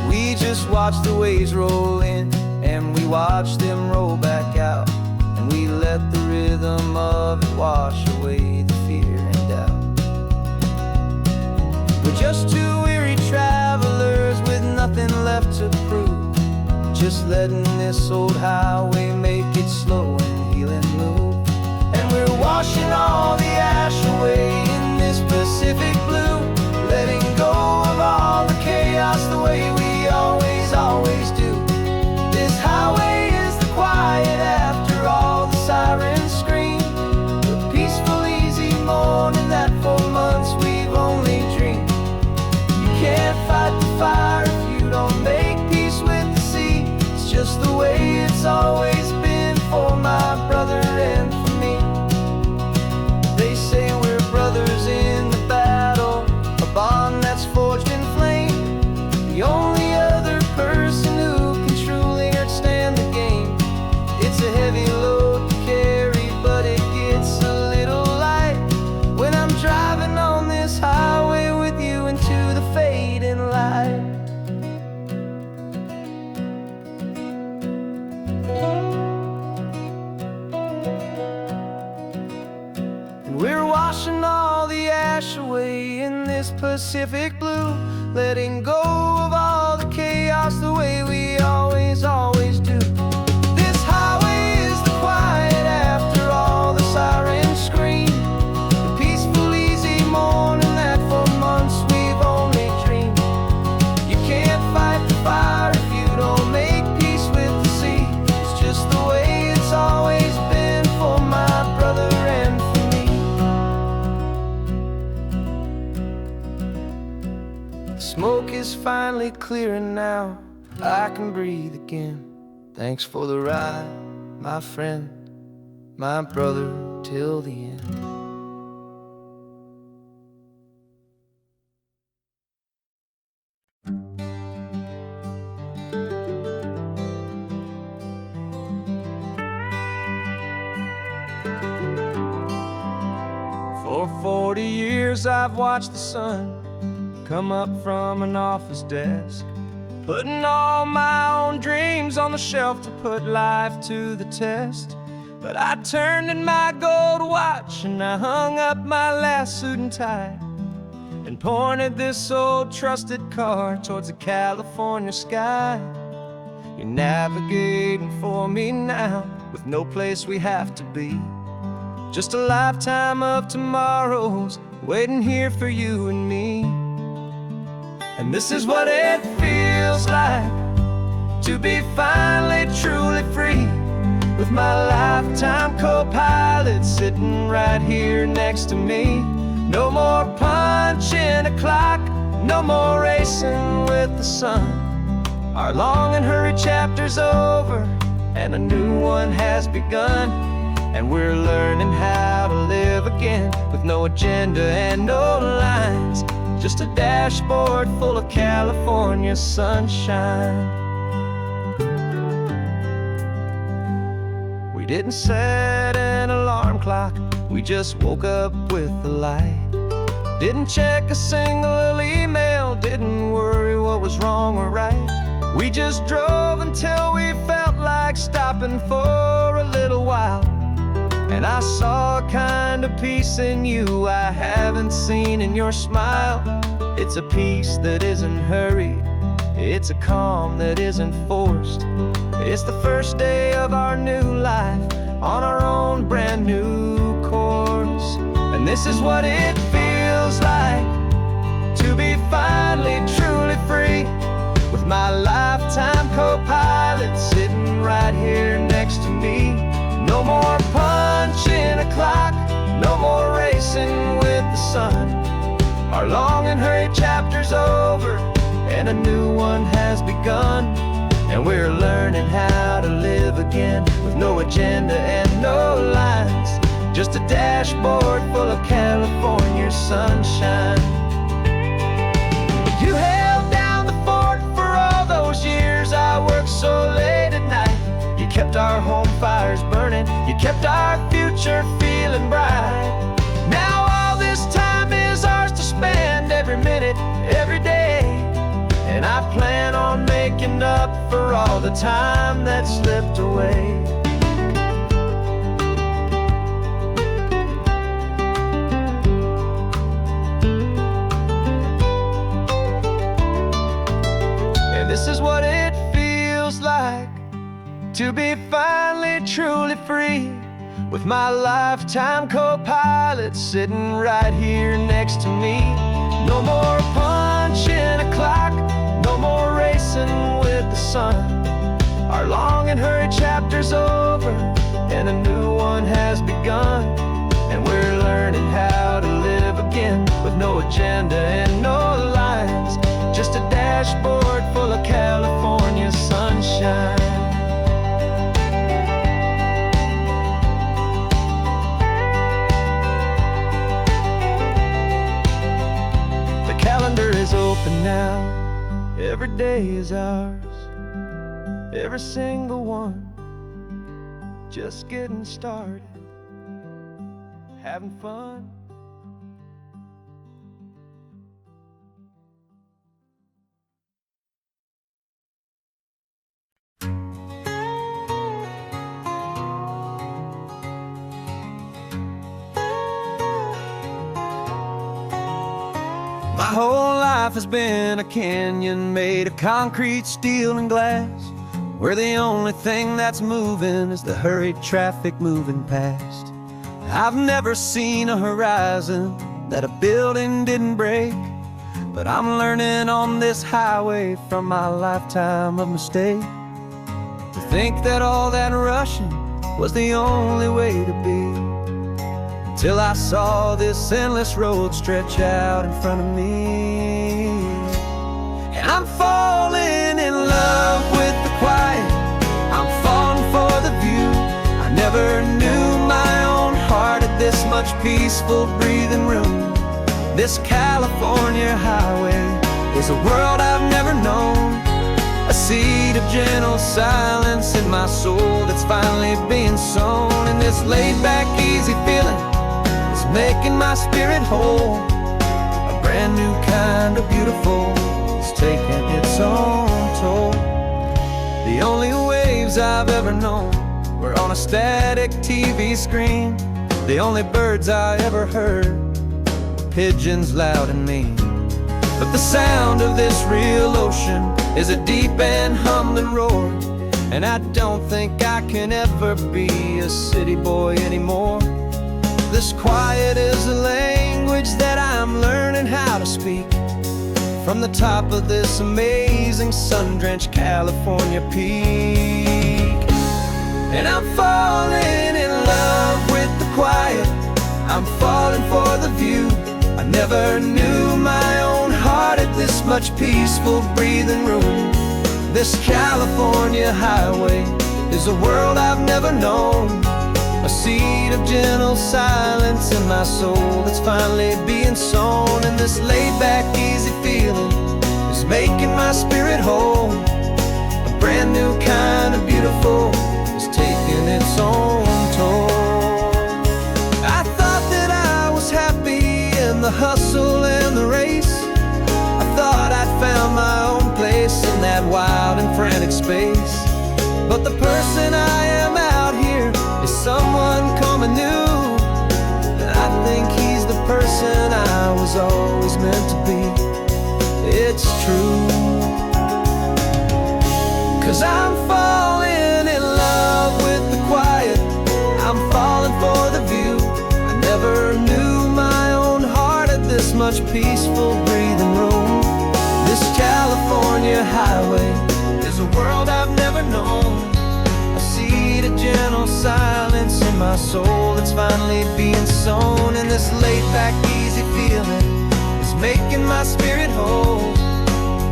We just watch the waves roll in, and we watch them roll back out, and we let the rhythm of it wash away the fear and doubt. We're just two weary travelers with nothing left to prove, just letting this old highway make it slow and healing move. And we're washing all the ash away in this Pacific blue, letting go of all the chaos the way we always do. This highway is the quiet after all the sirens scream, the peaceful easy morning that for months we've only dreamed. You can't fight the fire if you don't make peace with the sea. It's just the way it's always been for my brother and for me. They say we're brothers in the battle, a bond that's forged in flame. The only other person who can truly understand the game. It's a heavy load to carry, but it gets a little light when I'm driving on this highway with you into the fading light. And we're washing all the ash away in this Pacific blue, letting go of all the chaos the way we always do. This highway is the quiet after all the sirens scream, the peaceful easy morning that for months we've only dreamed. You can't fight the fire if you don't make peace with the sea. It's just the way it's always been for my brother and for me. The smoke is finally clearing now, I can breathe again. Thanks for the ride, my friend, my brother, till the end. For 40 years I've watched the sun come up from an office desk, putting all my own dreams on the shelf to put life to the test. But I turned in my gold watch and I hung up my last suit and tie, and pointed this old trusted car towards the California sky. You're navigating for me now, with no place we have to be, just a lifetime of tomorrows waiting here for you and me. And this is what it feels feels like to be finally truly free, with my lifetime co-pilot sitting right here next to me. No more punching a clock, no more racing with the sun. Our long and hurried chapter's over, and a new one has begun. And we're learning how to live again, with no agenda and no lines, just a dashboard full of California sunshine. We didn't set an alarm clock, we just woke up with the light. Didn't check a single email, didn't worry what was wrong or right. We just drove until we felt like stopping for a little while. And I saw a kind of peace in you I haven't seen in your smile. It's a peace that isn't hurried, it's a calm that isn't forced. It's the first day of our new life, on our own brand new course. And this is what it feels like to be finally truly free, with my lifetime co-pilot sitting right here next to me. No more punching a clock, no more racing with the sun. Our long and hurried chapter's over, and a new one has begun. And we're learning how to live again, with no agenda and no lines, just a dashboard full of California sunshine. You held down the fort for all those years I worked so late at night. You kept our home fires burning, you kept our future feeling bright. Now all this time is ours to spend, every minute, every day. And I plan on making up for all the time that slipped away. And this is what it feels like to be finally truly free, with my lifetime co-pilot sitting right here next to me. No more punching a clock, no more racing with the sun. Our long and hurried chapter's over, and a new one has begun. And we're learning how to live again, with no agenda and no lines, just a dashboard full of California sunshine. The calendar is open now, every day is ours, every single one, just getting started, having fun. My whole life has been a canyon made of concrete, steel, and glass, where the only thing that's moving is the hurried traffic moving past. I've never seen a horizon that a building didn't break, but I'm learning on this highway from my lifetime of mistakes, to think that all that rushing was the only way to be. Till I saw this endless road stretch out in front of me. And I'm falling in love with the quiet, I'm falling for the view. I never knew my own heart had this much peaceful breathing room. This California highway is a world I've never known, a seed of gentle silence in my soul that's finally being sown. And this laid-back, easy feeling is making my spirit whole. A brand new kind of beautiful is taking its own toll. The only waves I've ever known were on a static TV screen. The only birds I ever heard were pigeons loud and mean. But the sound of this real ocean is a deep and humbling roar, and I don't think I can ever be a city boy anymore. This quiet is a language that I'm learning how to speak, from the top of this amazing sun-drenched California peak. And I'm falling in love with the quiet, I'm falling for the view. I never knew my own heart had this much peaceful breathing room. This California highway is a world I've never known, a seed of gentle silence in my soul that's finally being sown. And this laid-back, easy feeling is making my spirit whole. A brand new kind of beautiful is taking its own toll. I thought that I was happy in the hustle and the race. I thought I'd found my own place in that wild and frantic space. But the person I am out here is someone coming new, and I think he's the person I was always meant to be. It's true, 'cause I'm falling in love with the quiet, I'm falling for the view. I never knew my own heart had this much peaceful breathing room. This California highway is a world I've never known, a seed of gentle silence in my soul that's finally being sown. And this laid-back, easy feeling is making my spirit whole.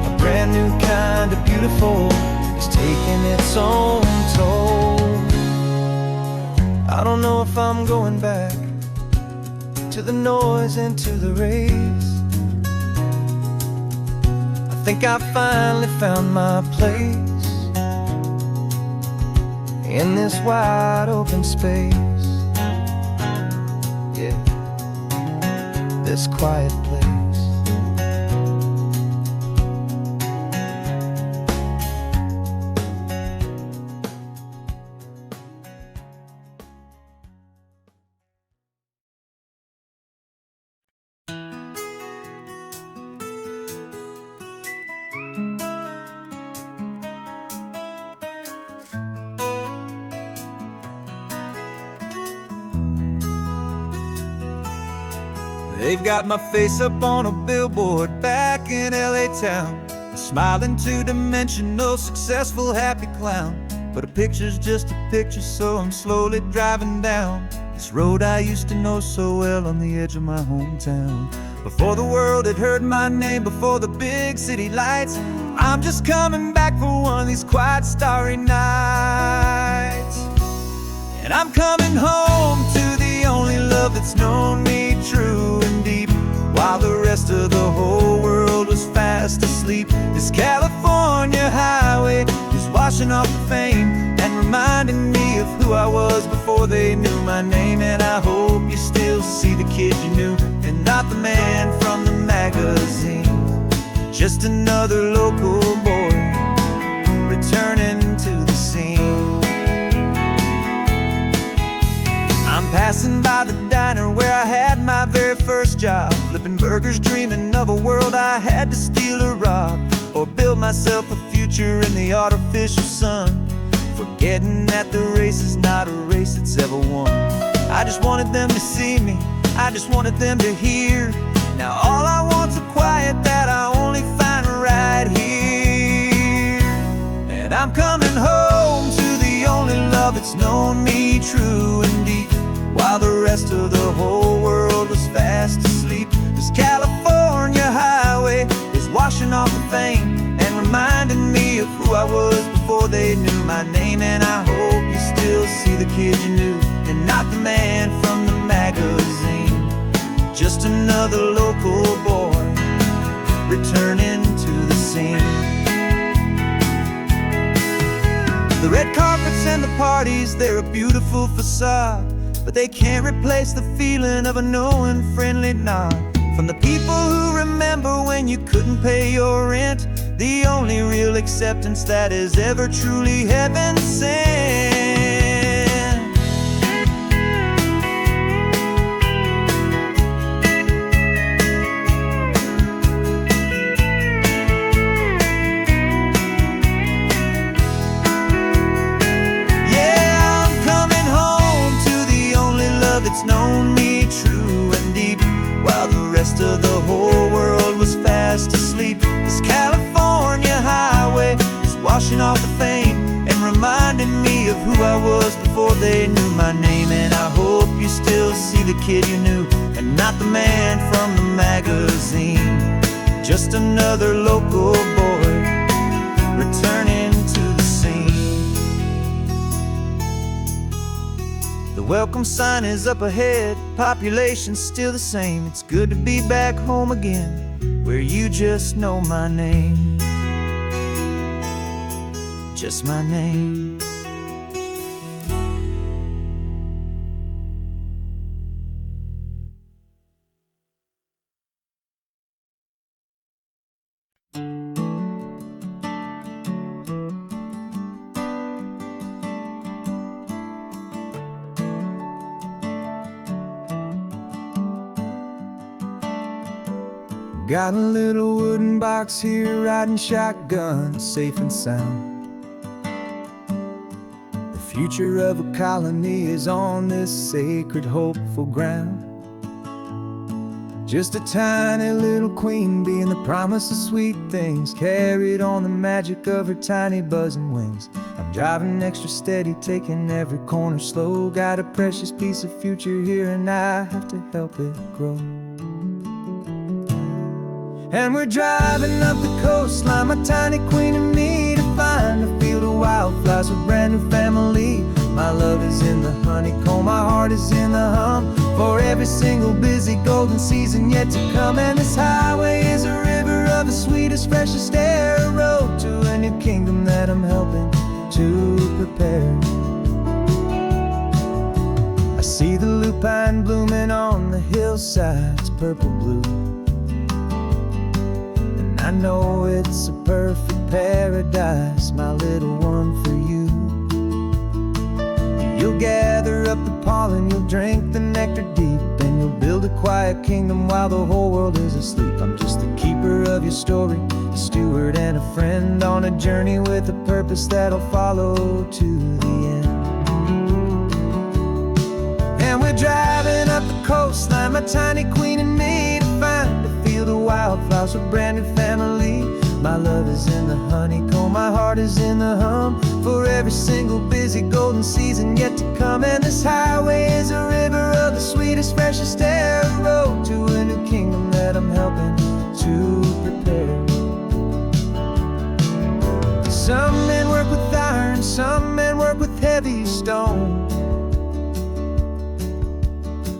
A brand new kind of beautiful is taking its own toll. I don't know if I'm going back to the noise and to the race. I think I finally found my place in this wide open space. Yeah, this quiet place. They've got my face up on a billboard back in LA town, a smiling two-dimensional, successful, happy clown. But a picture's just a picture, so I'm slowly driving down this road I used to know so well on the edge of my hometown. Before the world had heard my name, before the big city lights, I'm just coming back for one of these quiet, starry nights. And I'm coming home to the only love that's known me true and deep, while the rest of the whole world was fast asleep. This California highway is washing off the fame and reminding me of who I was before they knew my name. And I hope you still see the kid you knew, and not the man from the magazine. Just another local boy returning to the scene. I'm passing by the diner where I had my very first job, flipping burgers, dreaming of a world I had to steal or rob, or build myself a future in the artificial sun, forgetting that the race is not a race that's ever won. I just wanted them to see me, I just wanted them to hear. Now all I want's a quiet that I only find right here. And I'm coming home to the only love that's known me true and deep, while the rest of the whole world was fast asleep. This California highway is washing off the fame and reminding me of who I was before they knew my name. And I hope you still see the kid you knew, and not the man from the magazine. Just another local boy returning to the scene. The red carpets and the parties, they're a beautiful facade, but they can't replace the feeling of a knowing, friendly nod from the people who remember when you couldn't pay your rent, the only real acceptance that is ever truly heaven sent. It's known me true and deep, while the rest of the whole world was fast asleep. brushing off the fame and reminding me of who I was before they knew my name. And I hope you still see the kid you knew and not the man from the magazine. Just another local boy returning to the scene. The welcome sign is up ahead, population's still the same. It's good to be back home again, where you just know my name. Just my name. Got a little wooden box here, riding shotgun, safe and sound. The future of a colony is on this sacred, hopeful ground. Just a tiny little queen bee, and the promise of sweet things carried on the magic of her tiny buzzing wings. I'm driving extra steady, taking every corner slow. Got a precious piece of future here, and I have to help it grow. And we're driving up the coastline, my tiny queen and me, to find a field of wildflowers with brand new family. My love is in the honeycomb, my heart is in the hum, for every single busy golden season yet to come. And this highway is a river of the sweetest, freshest air, a road to a new kingdom that I'm helping to prepare. I see the lupine blooming on the hillsides, purple blue. I know it's a perfect paradise, my little one, for you. You'll gather up the pollen, you'll drink the nectar deep, and you'll build a quiet kingdom while the whole world is asleep. I'm just the keeper of your story, a steward and a friend, on a journey with a purpose that'll follow to the end. And we're driving up the coastline, my tiny queen and me, to find a field of wildflowers with brand new family. My love is in the honeycomb, my heart is in the hum, for every single busy golden season yet to come. And this highway is a river of the sweetest, freshest air, a road to a new kingdom that I'm helping to prepare. Some men work with iron, some men work with heavy stone.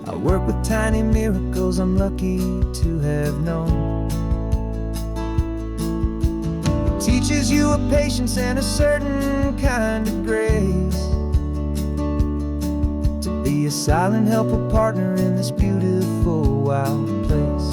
I work with tiny miracles I'm lucky to have known. It teaches you a patience and a certain kind of grace, to be a silent helper partner in this beautiful wild place.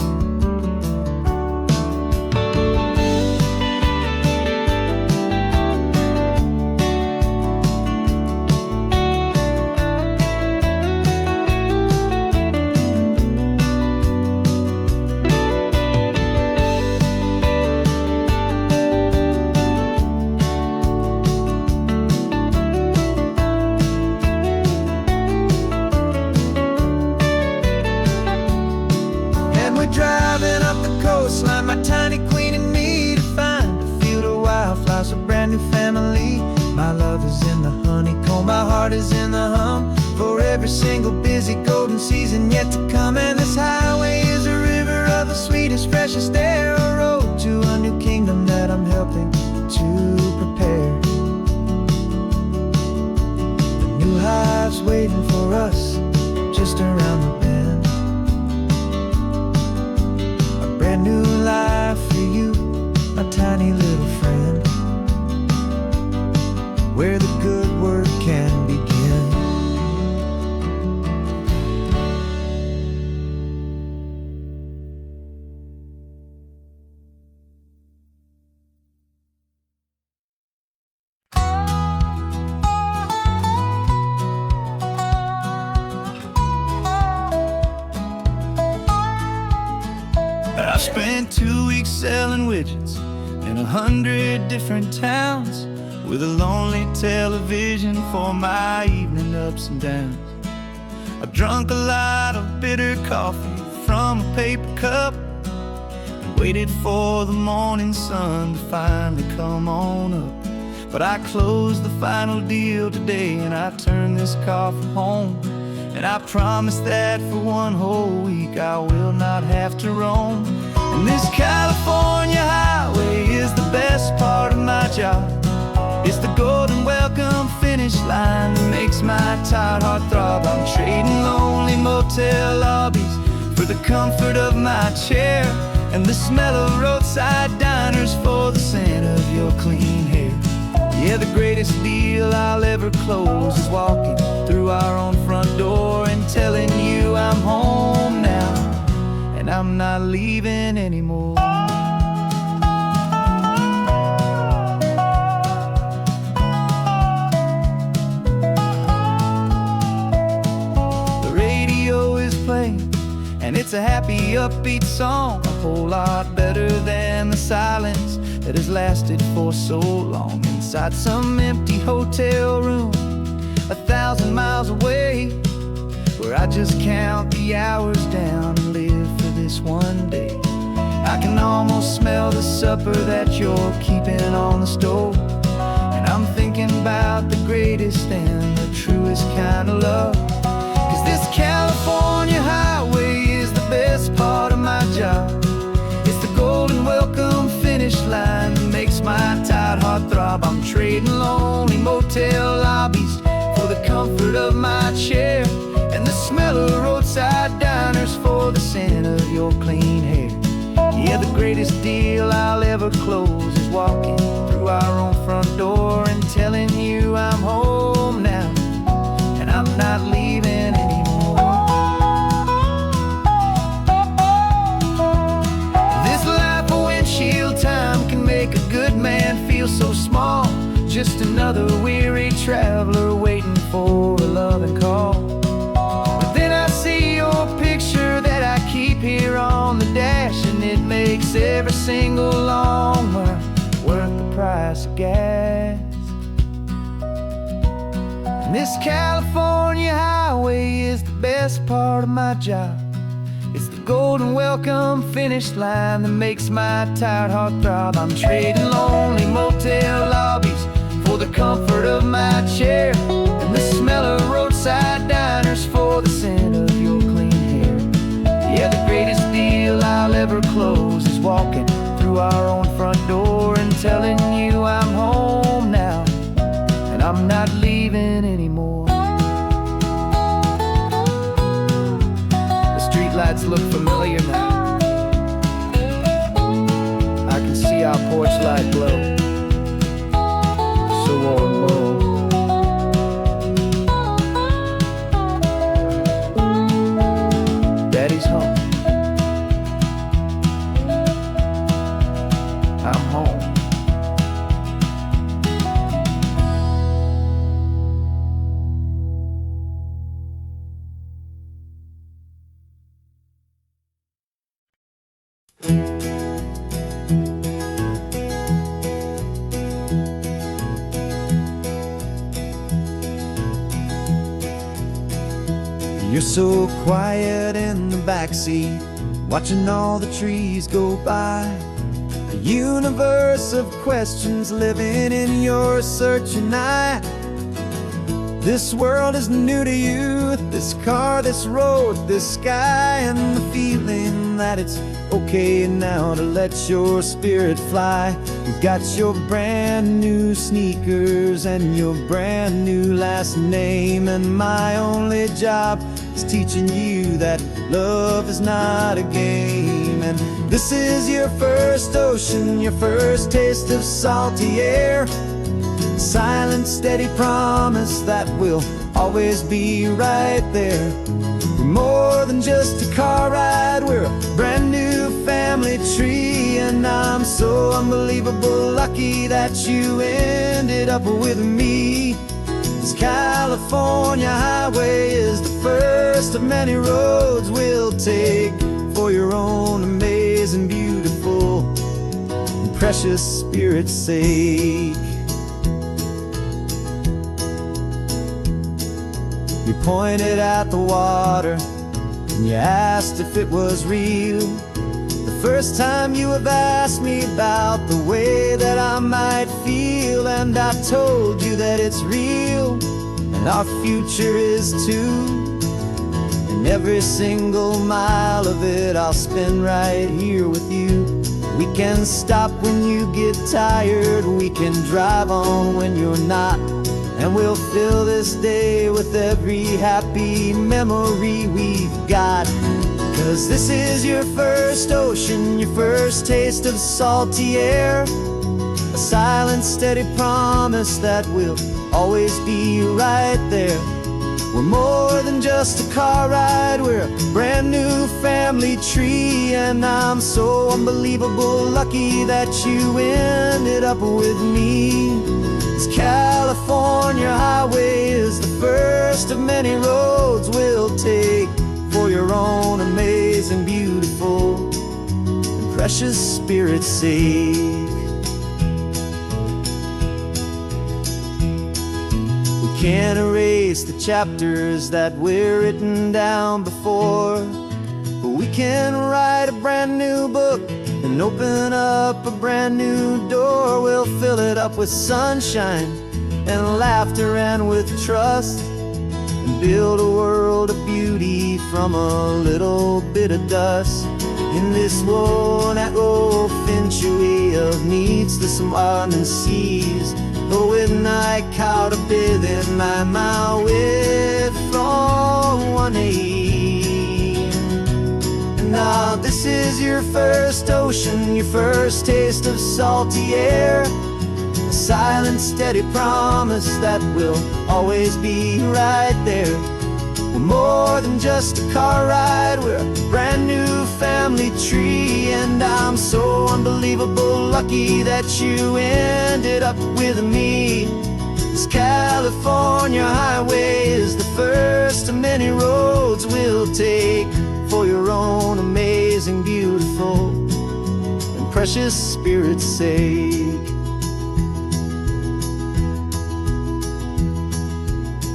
Driving up the coastline, my tiny queen and me, to find a field of wildflowers, a brand new family. My love is in the honeycomb, my heart is in the hum, for every single busy golden season yet to come. And this highway is a river of the sweetest, freshest air, a road to a new kingdom that I'm helping to prepare. The new hive's waiting for us just around the bend. Brand new life for you, my tiny little friend, where the good work can begin. I spent 2 weeks selling widgets in 100 different towns, with a lonely television for my evening ups and downs. I've drunk a lot of bitter coffee from a paper cup, and waited for the morning sun to finally come on up. But I closed the final deal today, and I turned this car for home. And I promise that for one whole week I will not have to roam. And this California highway is the best part of my job. It's the golden welcome finish line that makes my tired heart throb. I'm trading lonely motel lobbies for the comfort of my chair, and the smell of roadside diners for the scent of your clean hair. Yeah, the greatest deal I'll ever close is walking through our own front door and telling you I'm home now, and I'm not leaving anymore. The radio is playing, and it's a happy, upbeat song, a whole lot better than the silence that has lasted for so long. Inside some empty hotel room 1,000 miles away, where I just count the hours down and live for this one day. I can almost smell the supper that you're keeping on the stove, and I'm thinking about the greatest and the truest kind of love. 'Cause this California highway is the best part of my job. It's the golden welcome finish line that makes my tired heart throb. I'm trading lonely motel lobbies for the comfort of my chair, and the smell of roadside diners for the scent of your clean hair. Yeah, the greatest deal I'll ever close is walking through our own front door and telling you I'm home now, and I'm not leaving anymore. This life of windshield time can make a good man feel so small, just another weary traveler waiting for a loving call. But then I see your picture that I keep here on the dash, and it makes every single long mile worth the price of gas. And this California highway is the best part of my job. It's the golden welcome finish line that makes my tired heart throb. I'm trading lonely motel lobbies for the comfort of my chair, and the smell of roadside diners for the scent of your clean hair. Yeah, the greatest deal I'll ever close is walking through our own front door and telling you I'm home now, and I'm not leaving anymore. The streetlights look familiar now. I can see our porch light glow, so warm, low. Daddy's home. I'm home. You're so quiet in the backseat, watching all the trees go by. A universe of questions living in your searching eye. This world is new to you, this car, this road, this sky, and the feeling that it's okay now to let your spirit fly. You've got your brand new sneakers and your brand new last name, and my only job is teaching you that love is not a game. And this is your first ocean, your first taste of salty air. Silent, steady promise that we'll always be right there. We're more than just a car ride, we're a brand new family tree. And I'm so unbelievable lucky that you ended up with me. This California highway is the first of many roads we'll take for your own amazing, beautiful, and precious spirit's sake. You pointed out the water and you asked if it was real. The first time you have asked me about the way that I might feel, and I told you that it's real, and our future is too. And every single mile of it I'll spend right here with you. We can stop when you get tired, we can drive on when you're not, and we'll fill this day with every happy memory we've got. 'Cause this is your first ocean, your first taste of salty air, a silent, steady promise that we'll always be right there. We're more than just a car ride, we're a brand new family tree. And I'm so unbelievable lucky that you ended up with me. This California highway is the first of many roads we'll take for your own amazing, beautiful, and precious spirit's sake. Can't erase the chapters that we're written down before, but we can write a brand new book and open up a brand new door. We'll fill it up with sunshine and laughter and with trust, and build a world of beauty from a little bit of dust. In this world that finchuí of needs the summer seas, with night caught a bit in my mouth with from one aim. And now this is your first ocean, your first taste of salty air, a silent, steady promise that we'll always be right there. We're more than just a car ride, we're a brand new family tree. And I'm so unbelievable lucky that you ended up with me. This California highway is the first of many roads we'll take for your own amazing, beautiful, and precious spirit's sake.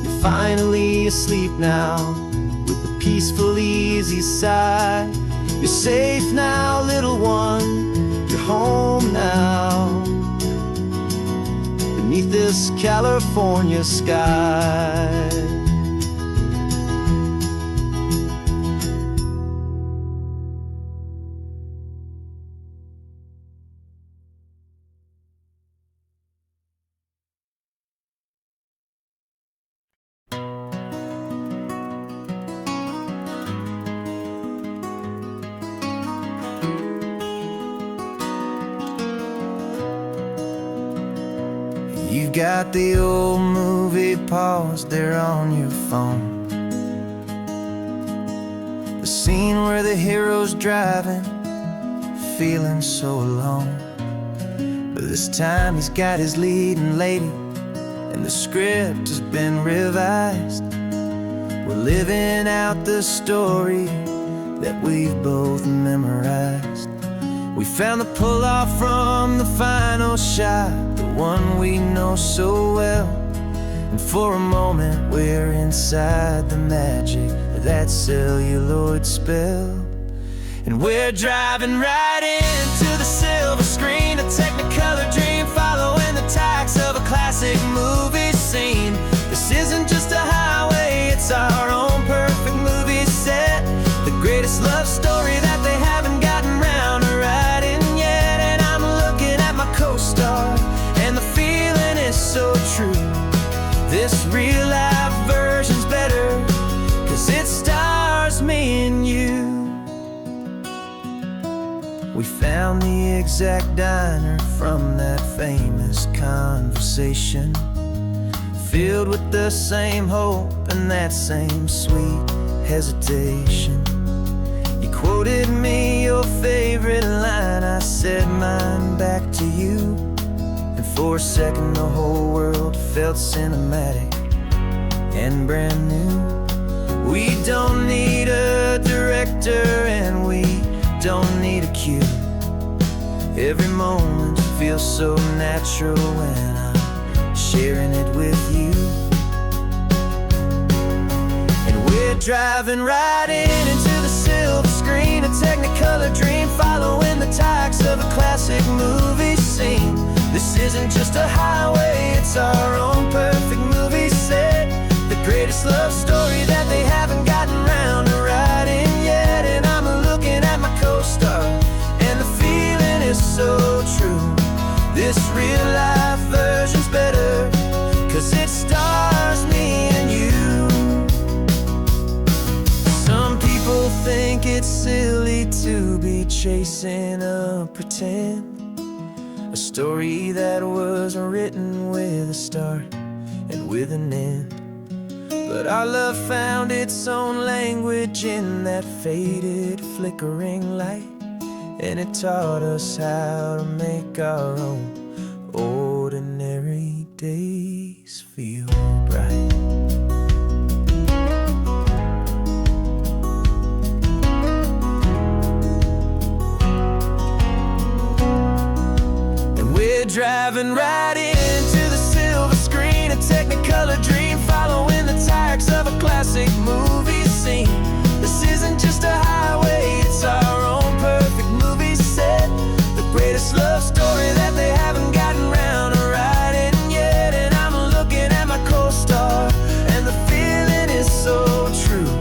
You're finally asleep now with a peaceful, easy sigh. You're safe now, little one, you're home now, beneath this California sky. You've got the old movie paused there on your phone, the scene where the hero's driving, feeling so alone. But this time he's got his leading lady, and the script has been revised. We're living out the story that we've both memorized. We found the pull-off from the final shot, the one we know so well. And for a moment we're inside the magic of that celluloid spell. And we're driving right into the silver screen, a Technicolor dream, following the tacks of a classic movie scene. This isn't just a highway, it's our own perfect movie set, the greatest love story that they haven't gotten round to writing yet. And I'm looking at my co-star, and the feeling is so true. This real life version's better, 'cause it stars me and you. We found the exact diner from that famous conversation, filled with the same hope and that same sweet hesitation. You quoted me your favorite line, I said mine back to you. And for a second the whole world felt cinematic and brand new. We don't need a director and we don't need a cue. Every moment feels so natural when I'm sharing it with you. And we're driving right into the silver screen, a Technicolor dream, following the tacks of a classic movie scene. This isn't just just a highway, it's our own perfect movie set. The greatest love story that they haven't gotten round to writing yet. And I'm looking at my co-star, and the feeling is so true. This real life version's better, 'cause it stars me and you. Some people think it's silly to be chasing a pretend, a story that was written with a start and with an end. But our love found its own language in that faded, flickering light, and it taught us how to make our own ordinary days feel bright. Driving right into the silver screen, a Technicolor dream, following the tracks of a classic movie scene. This isn't just a highway, it's our own perfect movie set. The greatest love story that they haven't gotten round to writing yet. And I'm looking at my co-star, and the feeling is so true.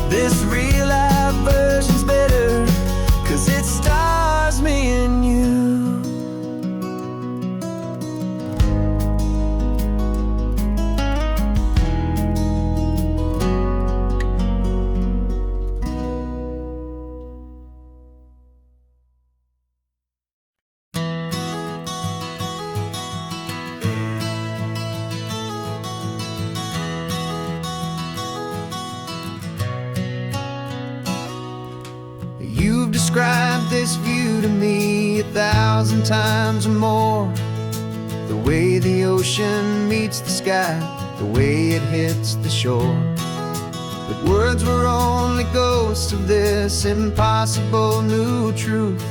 This real life version's better, 'cause it stars me and you. You've described this view to me 1,000 times or more. The way the ocean meets the sky, the way it hits the shore. But words were only ghosts of this impossible new truth.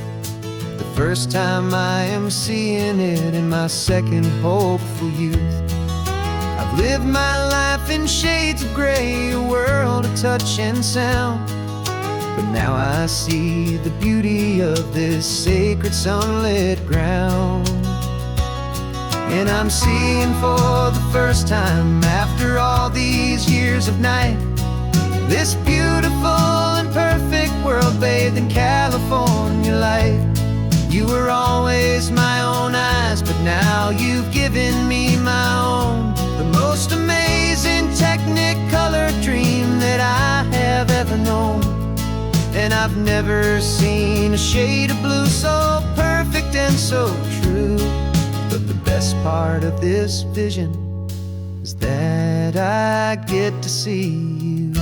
The first time I am seeing it in my second hopeful youth. I've lived my life in shades of gray, a world of touch and sound. But now I see the beauty of this sacred sunlit ground. And I'm seeing for the first time, after all these years of night, this beautiful and perfect world bathed in California light. You were always my own eyes, but now you've given me my own. The most amazing Technicolor dream that I have ever known. And I've never seen a shade of blue so perfect and so true. But the best part of this vision is that I get to see you.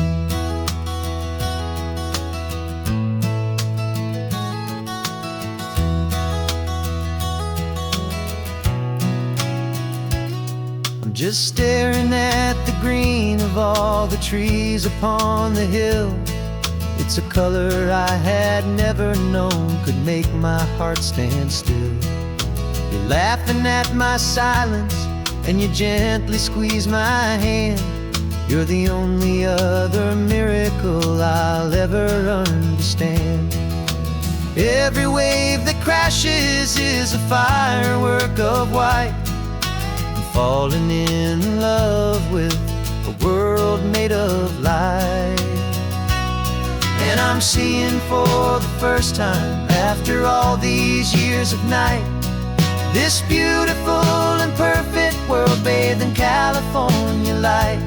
I'm just staring at the green of all the trees upon the hill. It's a color I had never known could make my heart stand still. You're laughing at my silence, and you gently squeeze my hand. You're the only other miracle I'll ever understand. Every wave that crashes is a firework of white. I'm falling in love with a world made of light. And I'm seeing for the first time, after all these years of night, this beautiful and perfect world bathed in California light.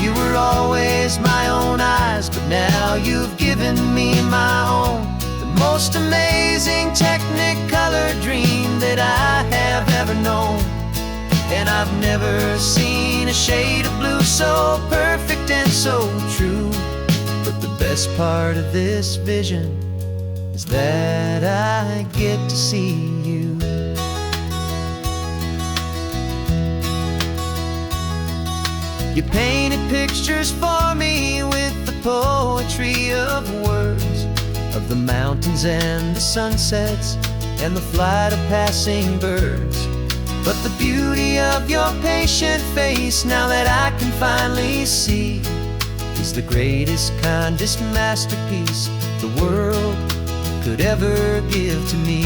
You were always my own eyes, but now you've given me my own. The most amazing Technicolor dream that I have ever known. And I've never seen a shade of blue so perfect and so true. But the best part of this vision is that I get to see you. You painted pictures for me with the poetry of words, of the mountains and the sunsets and the flight of passing birds. But the beauty of your patient face, now that I can finally see, is the greatest, kindest masterpiece the world could ever give to me.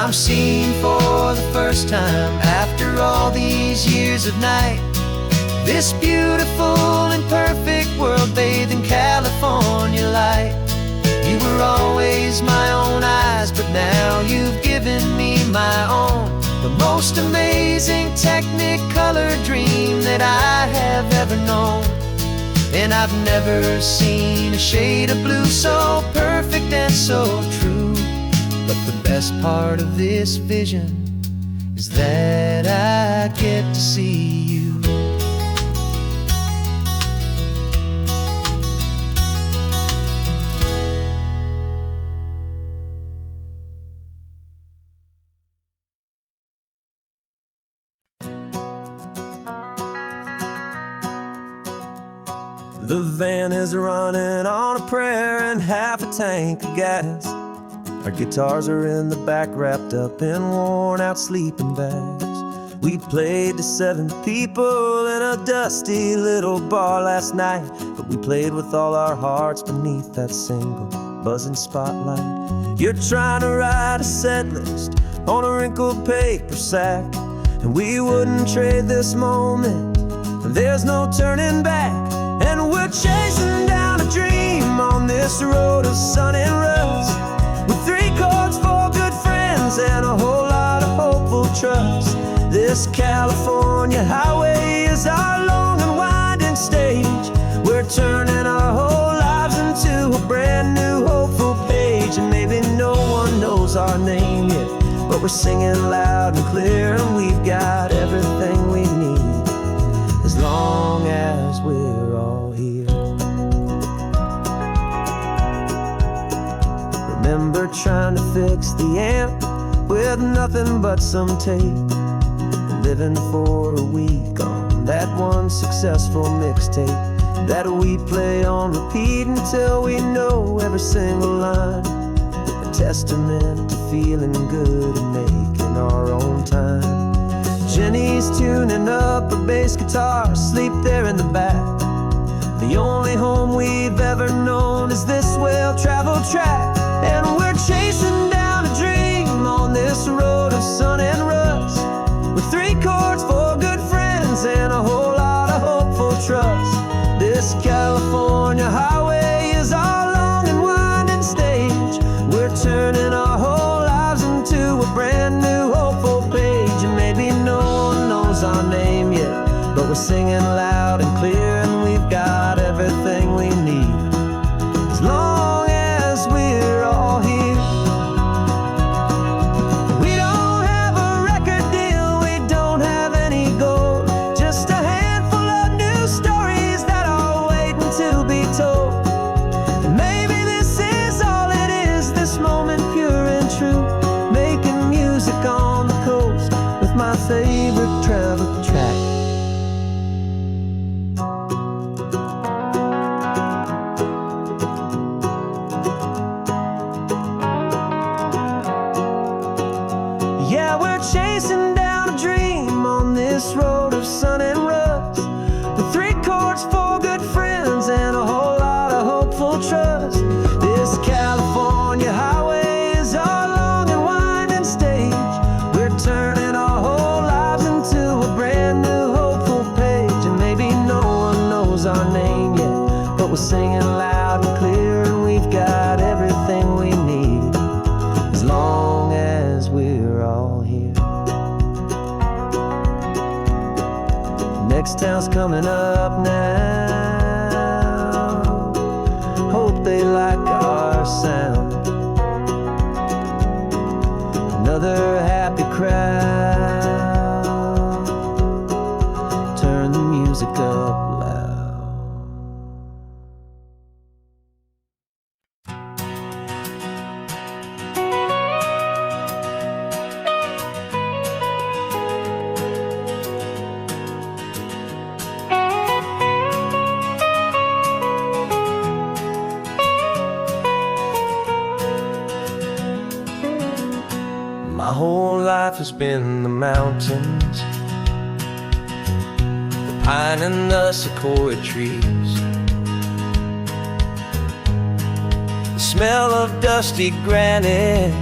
I'm seeing for the first time after all these years of night this beautiful and perfect world bathed in California light. You were always my own eyes, but now you've given me my own, the most amazing technicolor dream that I have ever known. And I've never seen a shade of blue so perfect and so true. But the best part of this vision is that I get to see you. The van is running on a prayer and half a tank of gas. Our guitars are in the back wrapped up in worn out sleeping bags. We played to 7 people in a dusty little bar last night, but we played with all our hearts beneath that single buzzing spotlight. You're trying to write a set list on a wrinkled paper sack, and we wouldn't trade this moment, and there's no turning back. And we're chasing down a dream on this road of sun and rust, with 3 chords, 4 good friends, and a whole lot of hopeful trust. This California highway is our long and winding stage. We're turning our whole lives into a brand new hopeful page. And maybe no one knows our name yet, but we're singing loud and clear, and we've got everything we need, as long as we're all here. Remember trying to fix the amp with nothing but some tape, living for a week on that one successful mixtape that we play on repeat until we know every single line, a testament to feeling good and making our own time. Jenny's tuning up her bass guitar, asleep there in the back. The only home we've ever known is this well-traveled track. And we're chasing down a dream on this road of sun and rust, with 3 chords, 4 good friends, and a whole lot of hopeful trust. This California highway is our long and winding stage. We're turning our whole lives into a brand new hopeful page. And maybe no one knows our name yet, but we're singing loud and clear, and we've got everything we need, as long as we're all here. We don't have a record deal, we don't have any gold, just a handful of new stories that are waiting to be told. And maybe this is all it is, this moment pure and true, making music on the coast with my favorite travel track. Yeah, we're chasing down a dream on this road of sun and rust, with 3 chords, 4 good friends, and a whole lot of hopeful trust. This California highway is our long and winding stage. We're turning our whole lives into a brand new hopeful page. And maybe no one knows our name yet, but we're singing loud and clear, and we've got everything we need, as long as we're all here. Next town's coming up now, hope they like our sound. Another happy crowd, turn the music up loud. My whole life has been the mountains, the pine and the sequoia trees, the smell of dusty granite,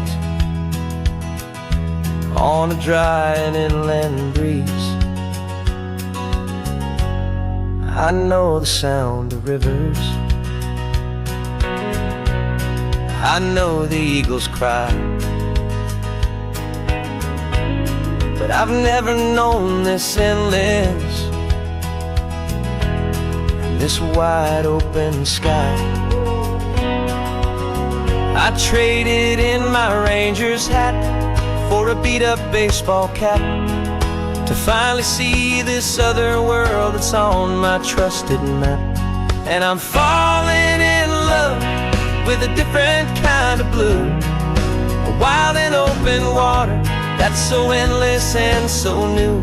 on a dry and inland breeze. I know the sound of rivers, I know the eagles cry, but I've never known this endless, this wide open sky. I traded in my Ranger's hat for a beat-up baseball cap to finally see this other world that's on my trusted map. And I'm falling in love with a different kind of blue, a wild and open water that's so endless and so new.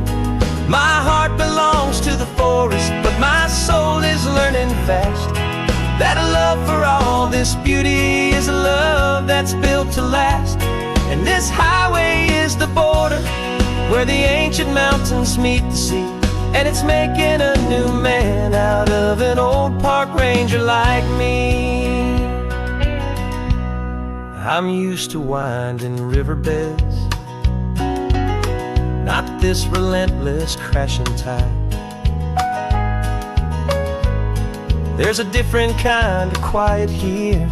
My heart belongs to the forest, but my soul is learning fast that a love for all this beauty is a love that's built to last. And this highway is the border where the ancient mountains meet the sea, and it's making a new man out of an old park ranger like me. I'm used to winding riverbeds, not this relentless crashing tide. There's a different kind of quiet here,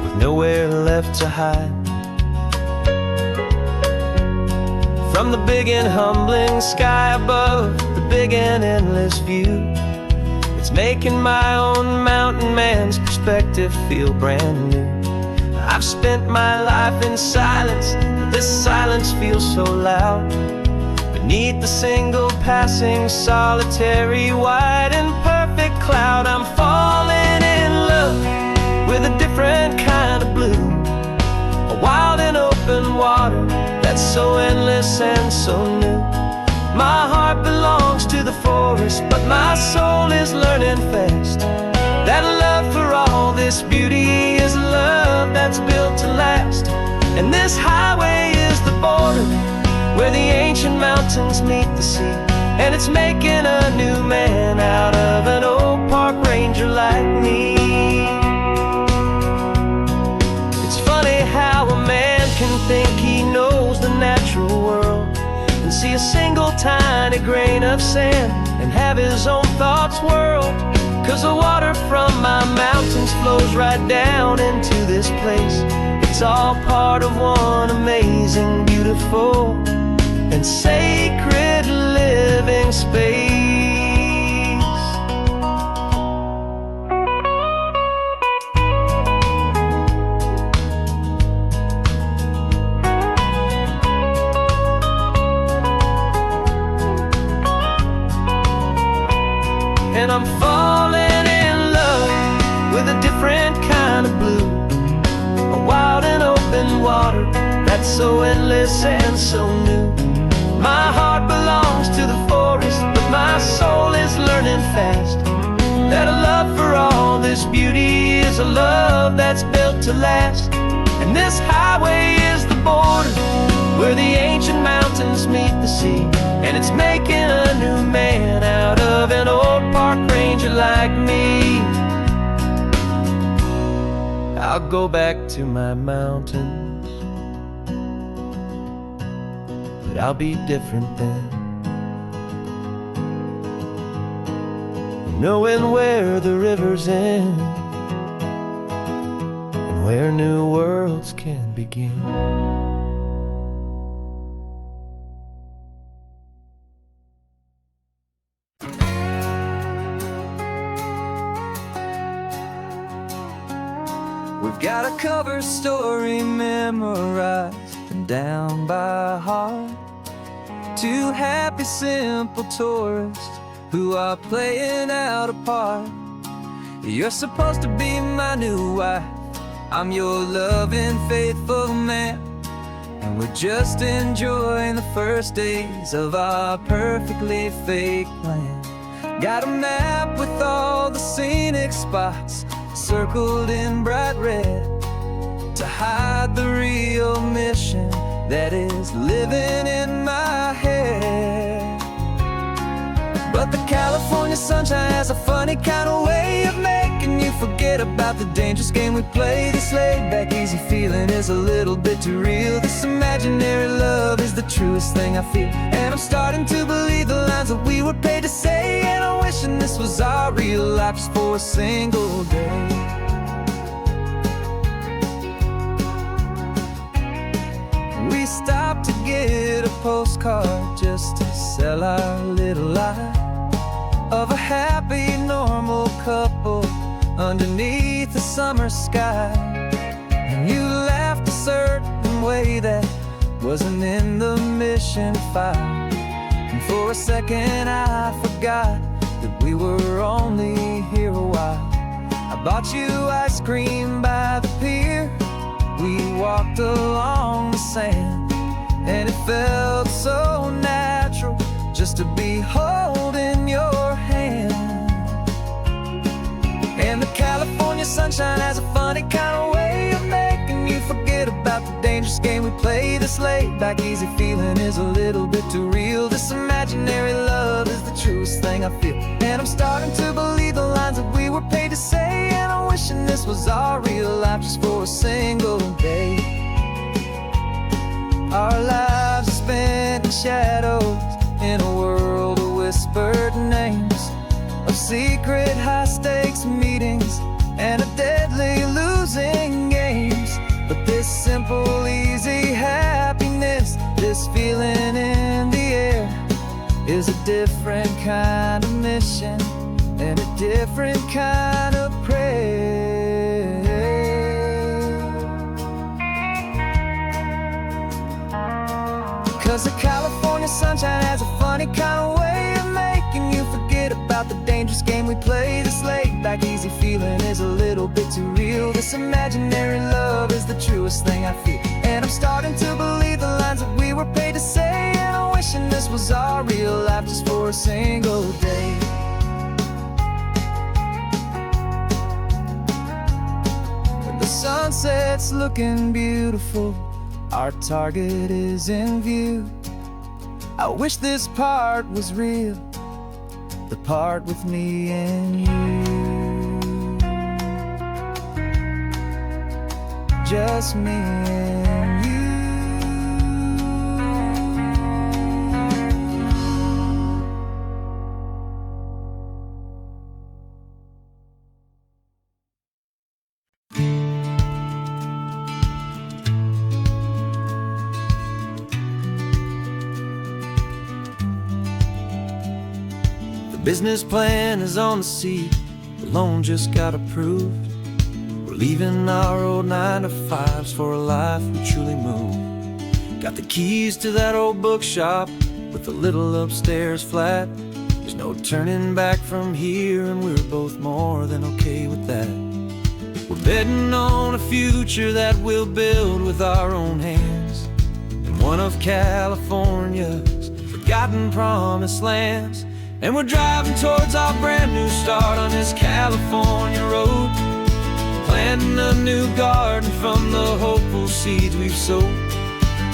with nowhere left to hide. From the big and humbling sky above, the big and endless view, it's making my own mountain man's perspective feel brand new. I've spent my life in silence, but this silence feels so loud. Beneath the single passing solitary white and perfect cloud, I'm falling in love with a different kind of blue, a wild and open water that's so endless and so new. My heart belongs to the forest, but my soul is learning fast that love for all this beauty is a love that's built to last. And this highway is the border where the ancient mountains meet the sea, and it's making a new man out of an old park ranger like me. It's funny how a man can think he knows the natural world and see a single tiny grain of sand and have his own thoughts whirl. 'Cause the water from my mountains flows right down into this place. It's all part of one amazing, beautiful and sacred living space. And I'm falling in love with a different kind of blue, a wild and open water that's so endless and so new. My heart belongs to the forest, but my soul is learning fast that a love for all this beauty is a love that's built to last. And this highway is the border where the ancient mountains meet the sea, and it's making a new man out of an old park ranger like me. I'll go back to my mountains, but I'll be different then, knowing where the rivers end and where new worlds can begin. We've got a cover story memorized and down by heart. Two happy, simple tourists who are playing out a part. You're supposed to be my new wife, I'm your loving, faithful man, and we're just enjoying the first days of our perfectly fake plan. Got a map with all the scenic spots circled in bright red to hide the real mission that is living in my head. But the California sunshine has a funny kind of way of making you forget forget about the dangerous game we play. This laid back easy feeling is a little bit too real. This imaginary love is the truest thing I feel, and I'm starting to believe the lines that we were paid to say. And I'm wishing this was our real life just for a single day. We stopped to get a postcard just to sell our little lie of a happy, normal couple underneath the summer sky. And you laughed a certain way that wasn't in the mission file. And for a second I forgot that we were only here a while. I bought you ice cream by the pier. We walked along the sand, and it felt so natural just to be holding your hand. And the California sunshine has a funny kind of way of making you forget about the dangerous game we play. This laid back easy feeling is a little bit too real. This imaginary love is the truest thing I feel, and I'm starting to believe the lines that we were paid to say. And I'm wishing this was our real life just for a single day. Our lives are spent in shadows, in a world of whispered names, of secret high-stakes meetings and of deadly losing games. But this simple, easy happiness, this feeling in the air, is a different kind of mission and a different kind of prayer. 'Cause the California sunshine has a funny kind of way of making you forget about the dangerous game we play. This laid back easy feeling is a little bit too real. This imaginary love is the truest thing I feel, and I'm starting to believe the lines that we were paid to say. And I'm wishing this was our real life just for a single day. When the sunset's looking beautiful, our target is in view. I wish this part was real, the part with me and you. Just me and you. Business plan is on the seat, the loan just got approved. We're leaving our old 9-to-5s for a life we truly move. Got the keys to that old bookshop with the little upstairs flat. There's no turning back from here, and we're both more than okay with that. We're betting on a future that we'll build with our own hands, in one of California's forgotten promised lands. And we're driving towards our brand new start on this California road, planting a new garden from the hopeful seeds we've sowed.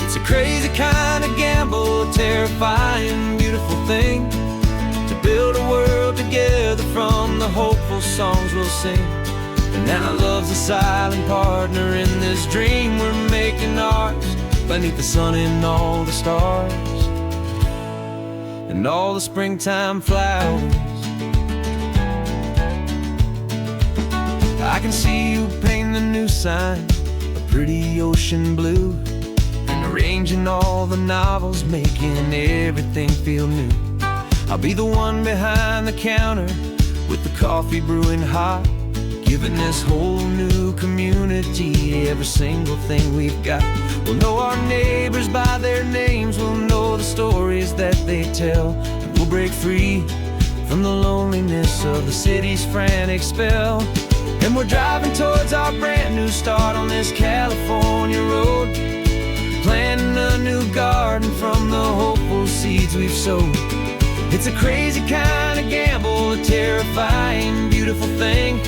It's a crazy kind of gamble, a terrifying, beautiful thing, to build a world together from the hopeful songs we'll sing. And now love's a silent partner in this dream we're making ours, beneath the sun and all the stars and all the springtime flowers. I can see you painting the new sign a pretty ocean blue, and arranging all the novels, making everything feel new. I'll be the one behind the counter with the coffee brewing hot, giving this whole new community every single thing we've got. We'll know our neighbors by their names, we'll know the stories that they tell, and we'll break free from the loneliness of the city's frantic spell. And we're driving towards our brand new start on this California road, planting a new garden from the hopeful seeds we've sowed. It's a crazy kind of gamble, a terrifying, beautiful thing,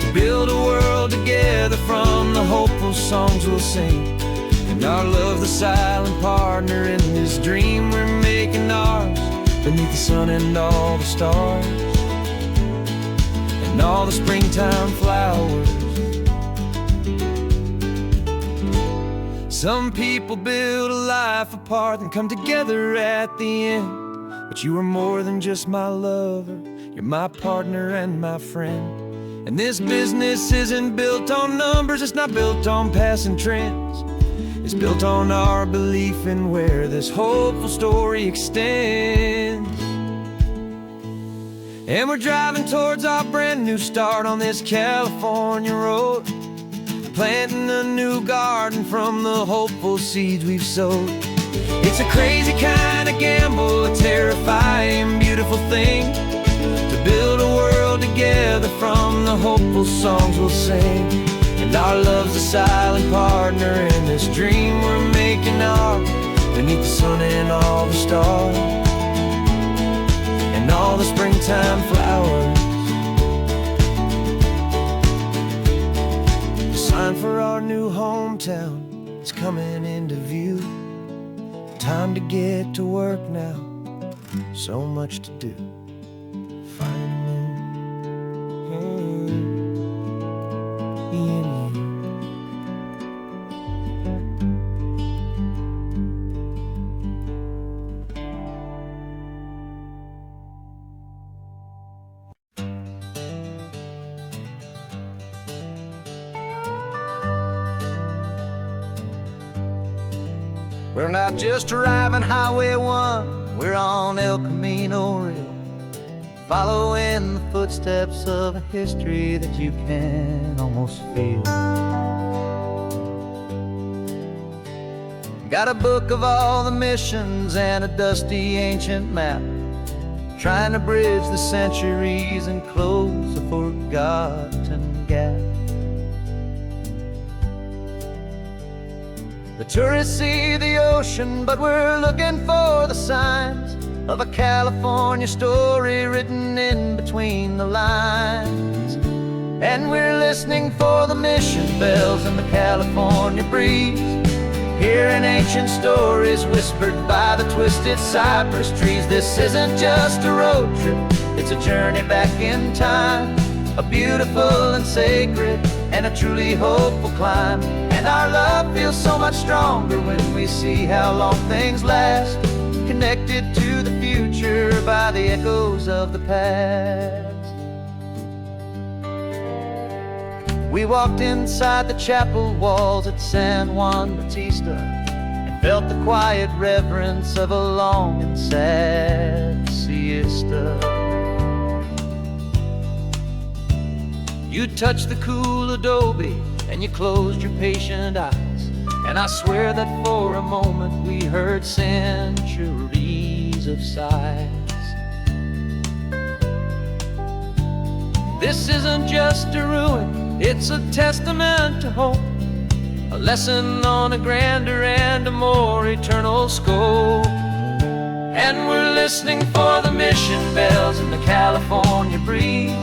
to build a world together from the hopeful songs we'll sing. And our love's the silent partner in this dream we're making ours, beneath the sun and all the stars and all the springtime flowers. Some people build a life apart and come together at the end, but you are more than just my lover, you're my partner and my friend. And this business isn't built on numbers, it's not built on passing trends. It's built on our belief in where this hopeful story extends. And we're driving towards our brand new start on this California road, planting a new garden from the hopeful seeds we've sowed. It's a crazy kind of gamble, a terrifying, beautiful thing, to build a world together from the hopeful songs we'll sing. And our love's a silent partner in this dream we're making ours, beneath the sun and all the stars, and all the springtime flowers. The sign for our new hometown is coming into view. Time to get to work now, so much to do. Finding me and you. We're not just driving Highway 1, we're on El Camino Real, following the footsteps of a history that you can almost feel. Got a book of all the missions and a dusty ancient map, trying to bridge the centuries and close a forgotten gap. The tourists see the ocean, but we're looking for the signs of a California story written in between the lines. And we're listening for the mission bells in the California breeze, hearing ancient stories whispered by the twisted cypress trees. This isn't just a road trip, it's a journey back in time, a beautiful and sacred and a truly hopeful climb. And our love feels so much stronger when we see how long things last, connected to the future by the echoes of the past. We walked inside the chapel walls at San Juan Bautista and felt the quiet reverence of a long and sad siesta. You touched the cool adobe and you closed your patient eyes, and I swear that for a moment we heard centuries of sighs. This isn't just a ruin, it's a testament to hope, a lesson on a grander and a more eternal scope. And we're listening for the mission bells in the California breeze,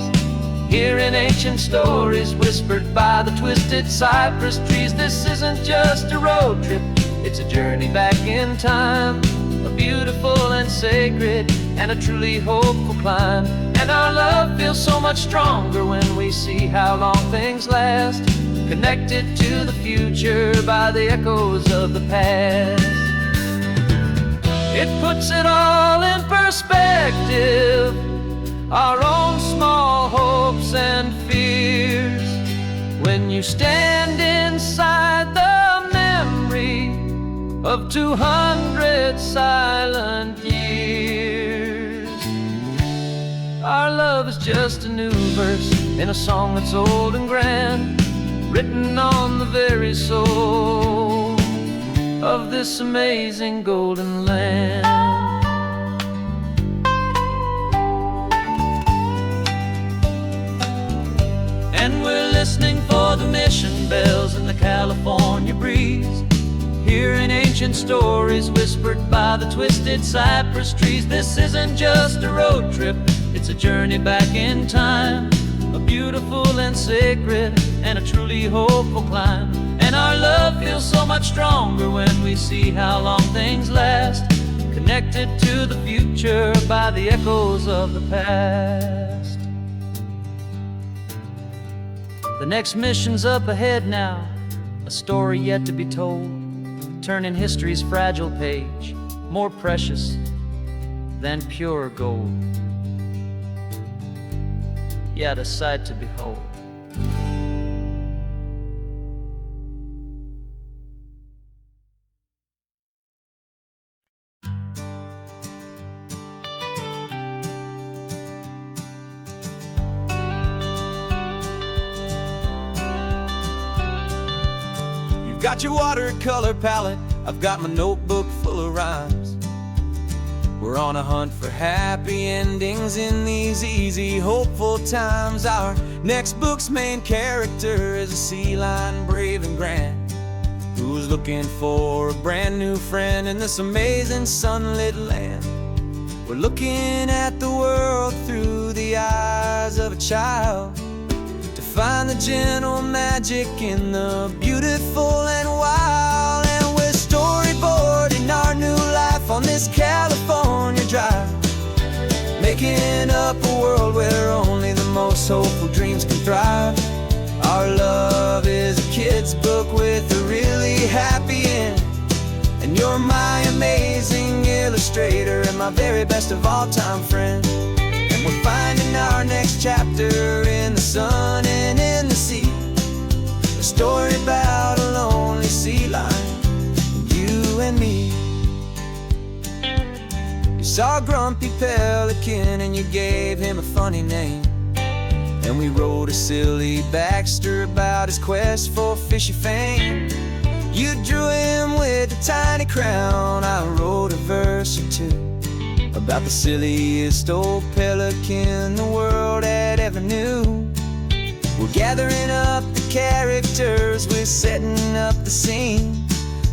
hearing ancient stories whispered by the twisted cypress trees. This isn't just a road trip, it's a journey back in time, a beautiful and sacred and a truly hopeful climb. And our love feels so much stronger when we see how long things last, connected to the future by the echoes of the past. It puts it all in perspective, our own small hopes and fears, when you stand inside the memory of 200 silent years. Our love is just a new verse in a song that's old and grand, written on the very soul of this amazing golden land. And we're listening for the mission bells in the California breeze, hearing ancient stories whispered by the twisted cypress trees. This isn't just a road trip, it's a journey back in time, a beautiful and sacred and a truly hopeful climb. And our love feels so much stronger when we see how long things last, connected to the future by the echoes of the past. The next mission's up ahead now, a story yet to be told, turning history's fragile page more precious than pure gold. Yet a sight to behold. You've got your watercolor palette, I've got my notebook full of rhymes. We're on a hunt for happy endings in these easy, hopeful times. Our next book's main character is a sea lion, brave and grand, who's looking for a brand new friend in this amazing sunlit land. We're looking at the world through the eyes of a child, to find the gentle magic in the beautiful and wild. And we're storyboarding our new life on this California drive, making up a world where only the most hopeful dreams can thrive. Our love is a kid's book with a really happy end, and you're my amazing illustrator and my very best of all time friend. And we're finding our next chapter in the sun and in the sea, a story about a lonely sea lion, you and me. You saw a grumpy pelican and you gave him a funny name, and we wrote a silly Baxter about his quest for fishy fame. You drew him with a tiny crown, I wrote a verse or two about the silliest old pelican the world had ever knew. We're gathering up the characters, we're setting up the scene,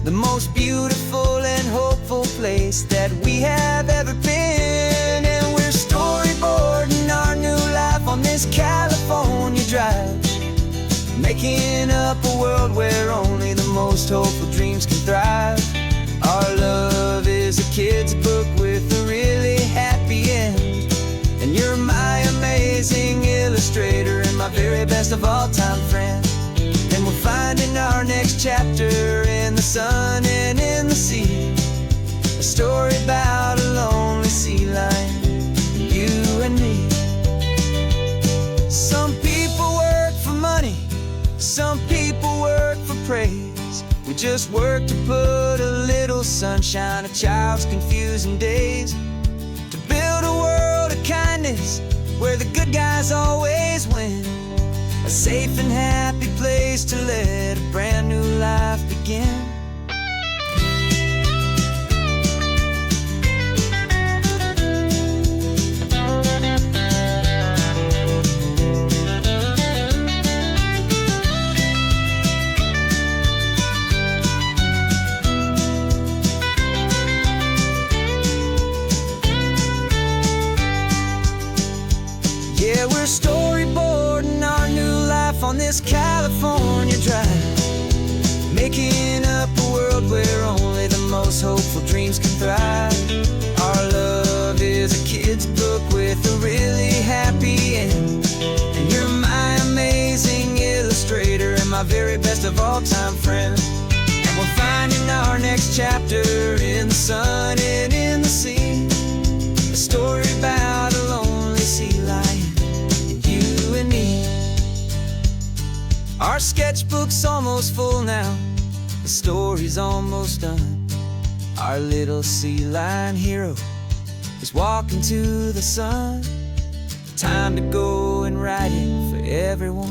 the most beautiful and hopeful place that we have ever been. And we're storyboarding our new life on this California drive, making up a world where only the most hopeful dreams can thrive. Our love is a kid's book with a really happy end, and you're my amazing illustrator and my very best of all time friend. And we're finding our next chapter in the sun and in the sea, a story about a lonely sea lion, you and me. Some people work for money, some people work for praise. We just work to put a little sunshine in a child's confusing days, to build a world of kindness where the good guys always win, a safe and happy place to let a brand new life begin. Yeah, we're storyboarding our new life on this California drive, making up a world where only the most hopeful dreams can thrive. Our love is a kid's book with a really happy end, and you're my amazing illustrator and my very best of all time friend. And we're finding our next chapter in the sun and in the sea, a story about a lonely sea lion, you and me. Our sketchbook's almost full now, the story's almost done. Our little sea lion hero is walking to the sun. Time to go and write it for everyone.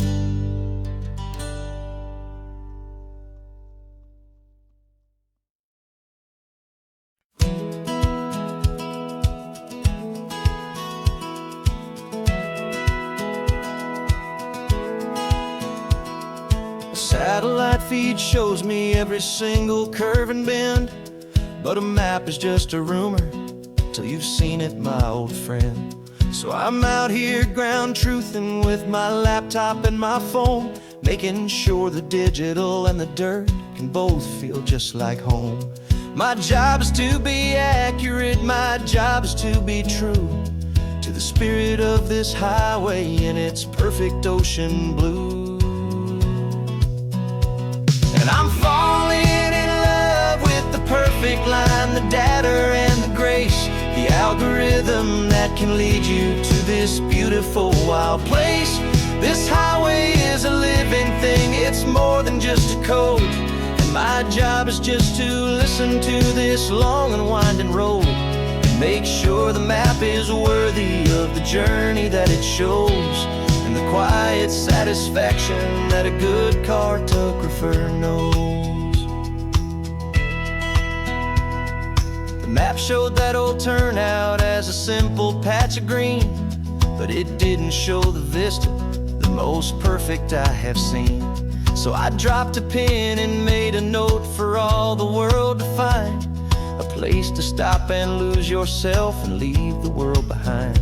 Satellite feed shows me every single curve and bend, but a map is just a rumor till you've seen it, my old friend. So I'm out here ground truthing with my laptop and my phone, making sure the digital and the dirt can both feel just like home. My job is to be accurate, my job is to be true to the spirit of this highway in its perfect ocean blue. perfect line, the data and the grace, the algorithm that can lead you to this beautiful wild place. This highway is a living thing, it's more than just a code. And my job is just to listen to this long and winding road and make sure the map is worthy of the journey that it shows, and the quiet satisfaction that a good cartographer knows. The map showed that old turnout as a simple patch of green, but it didn't show the vista, the most perfect I have seen. So I dropped a pin and made a note for all the world to find, a place to stop and lose yourself and leave the world behind.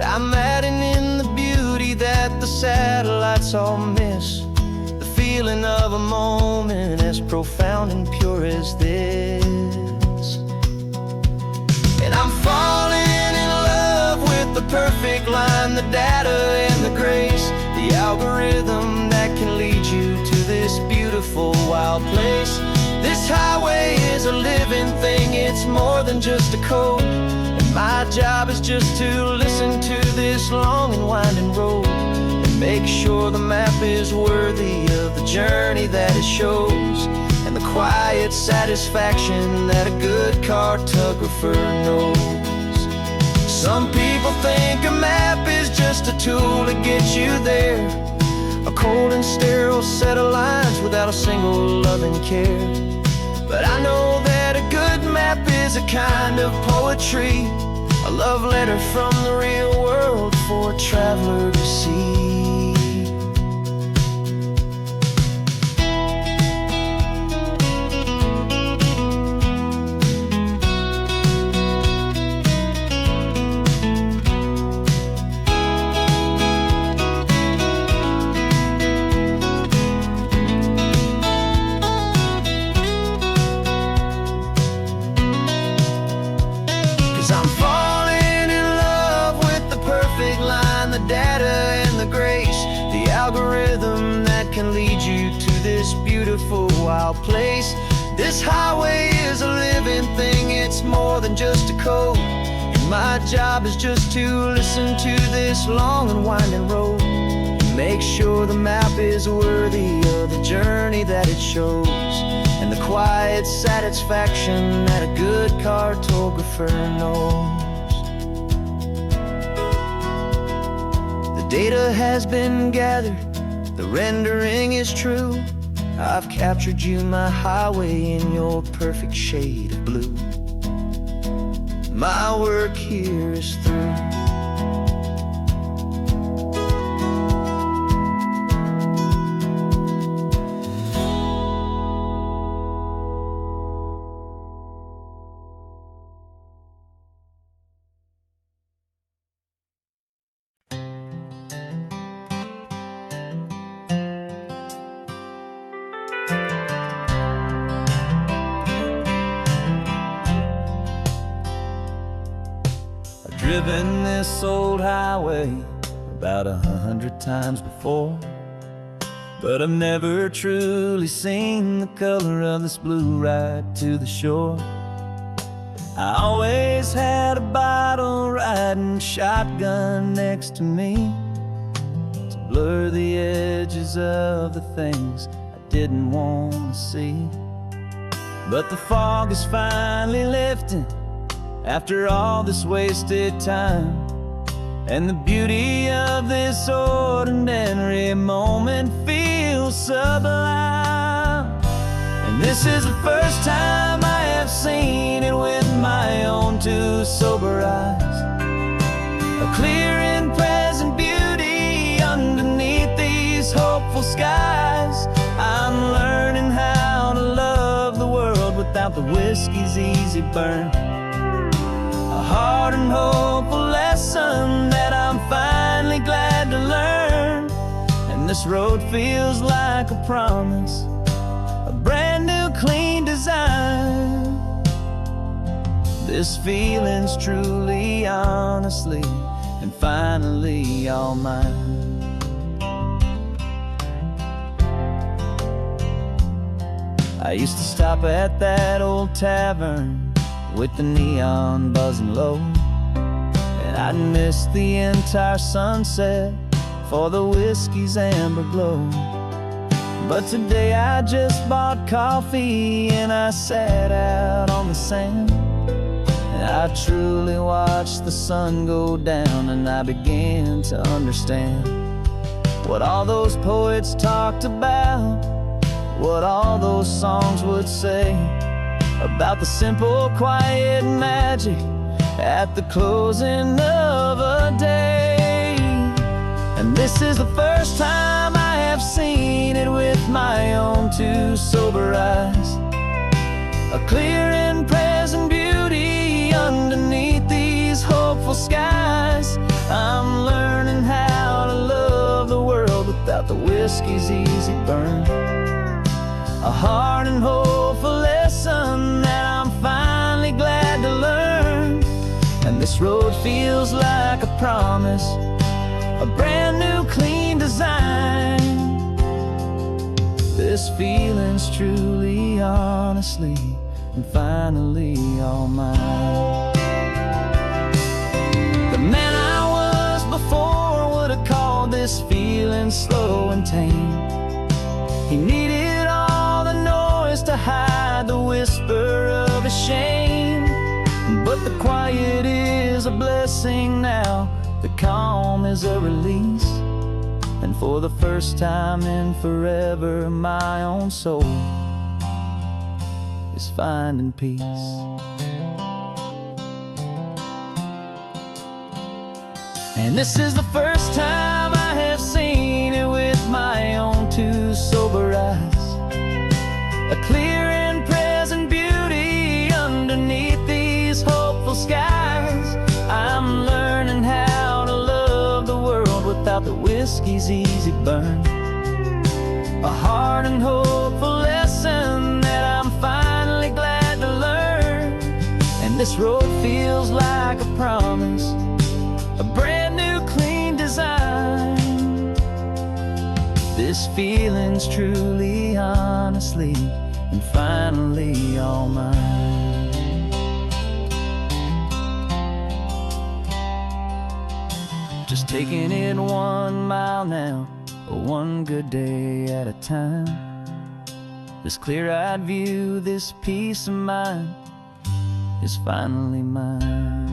I'm adding in the beauty that the satellites all miss, the feeling of a moment as profound and pure as this. And I'm falling in love with the perfect line, the data and the grace, the algorithm that can lead you to this beautiful wild place. This highway is a living thing, it's more than just a code. And my job is just to listen to this long and winding road and make sure the map is worthy of the journey that it shows, and the quiet satisfaction that a good cartographer knows. Some people think a map is just a tool to get you there, a cold and sterile set of lines without a single loving care. But I know that a good map is a kind of poetry, a love letter from the real world for a traveler to see. Algorithm that can lead you to this beautiful wild place. This highway is a living thing, it's more than just a code. And my job is just to listen to this long and winding road and make sure the map is worthy of the journey that it shows, and the quiet satisfaction that a good cartographer knows. The data has been gathered, the rendering is true. I've captured you, my highway, in your perfect shade of blue. My work here is through. Driven this old highway about 100 times before, but I've never truly seen the color of this blue right to the shore. I always had a bottle riding shotgun next to me to blur the edges of the things I didn't want to see. But the fog is finally lifting after all this wasted time, and the beauty of this ordinary moment feels sublime. And this is the first time I have seen it with my own two sober eyes, a clear and present beauty underneath these hopeful skies. I'm learning how to love the world without the whiskey's easy burn, a hard and hopeful lesson that I'm finally glad to learn. And this road feels like a promise, a brand new clean design. This feeling's truly, honestly, and finally all mine. I used to stop at that old tavern with the neon buzzing low, and I'd miss the entire sunset for the whiskey's amber glow. But today I just bought coffee and I sat out on the sand, and I truly watched the sun go down, and I began to understand what all those poets talked about, what all those songs would say about the simple, quiet magic at the closing of a day. And this is the first time I have seen it with my own two sober eyes, a clear and present beauty underneath these hopeful skies. I'm learning how to love the world without the whiskey's easy burn, a hard and hopeful lesson that I'm finally glad to learn. And this road feels like a promise, a brand new clean design. This feeling's truly, honestly, and finally all mine. The man I was before would have called this feeling slow and tame. He needed all the noise to hide the whisper of his shame. But the quiet is a blessing now, the calm is a release, and for the first time in forever my own soul is finding peace. And this is the first time I have seen it with my own two sober eyes, a clear and present beauty underneath these hopeful skies. I'm learning how to love the world without the whiskey's easy burn, a hard and hopeful lesson that I'm finally glad to learn. And this road feels like a promise, a brand new clean design. This feeling's truly, honestly, and finally all mine. Just taking it 1 mile now, one good day at a time. This clear-eyed view, this peace of mind is finally mine.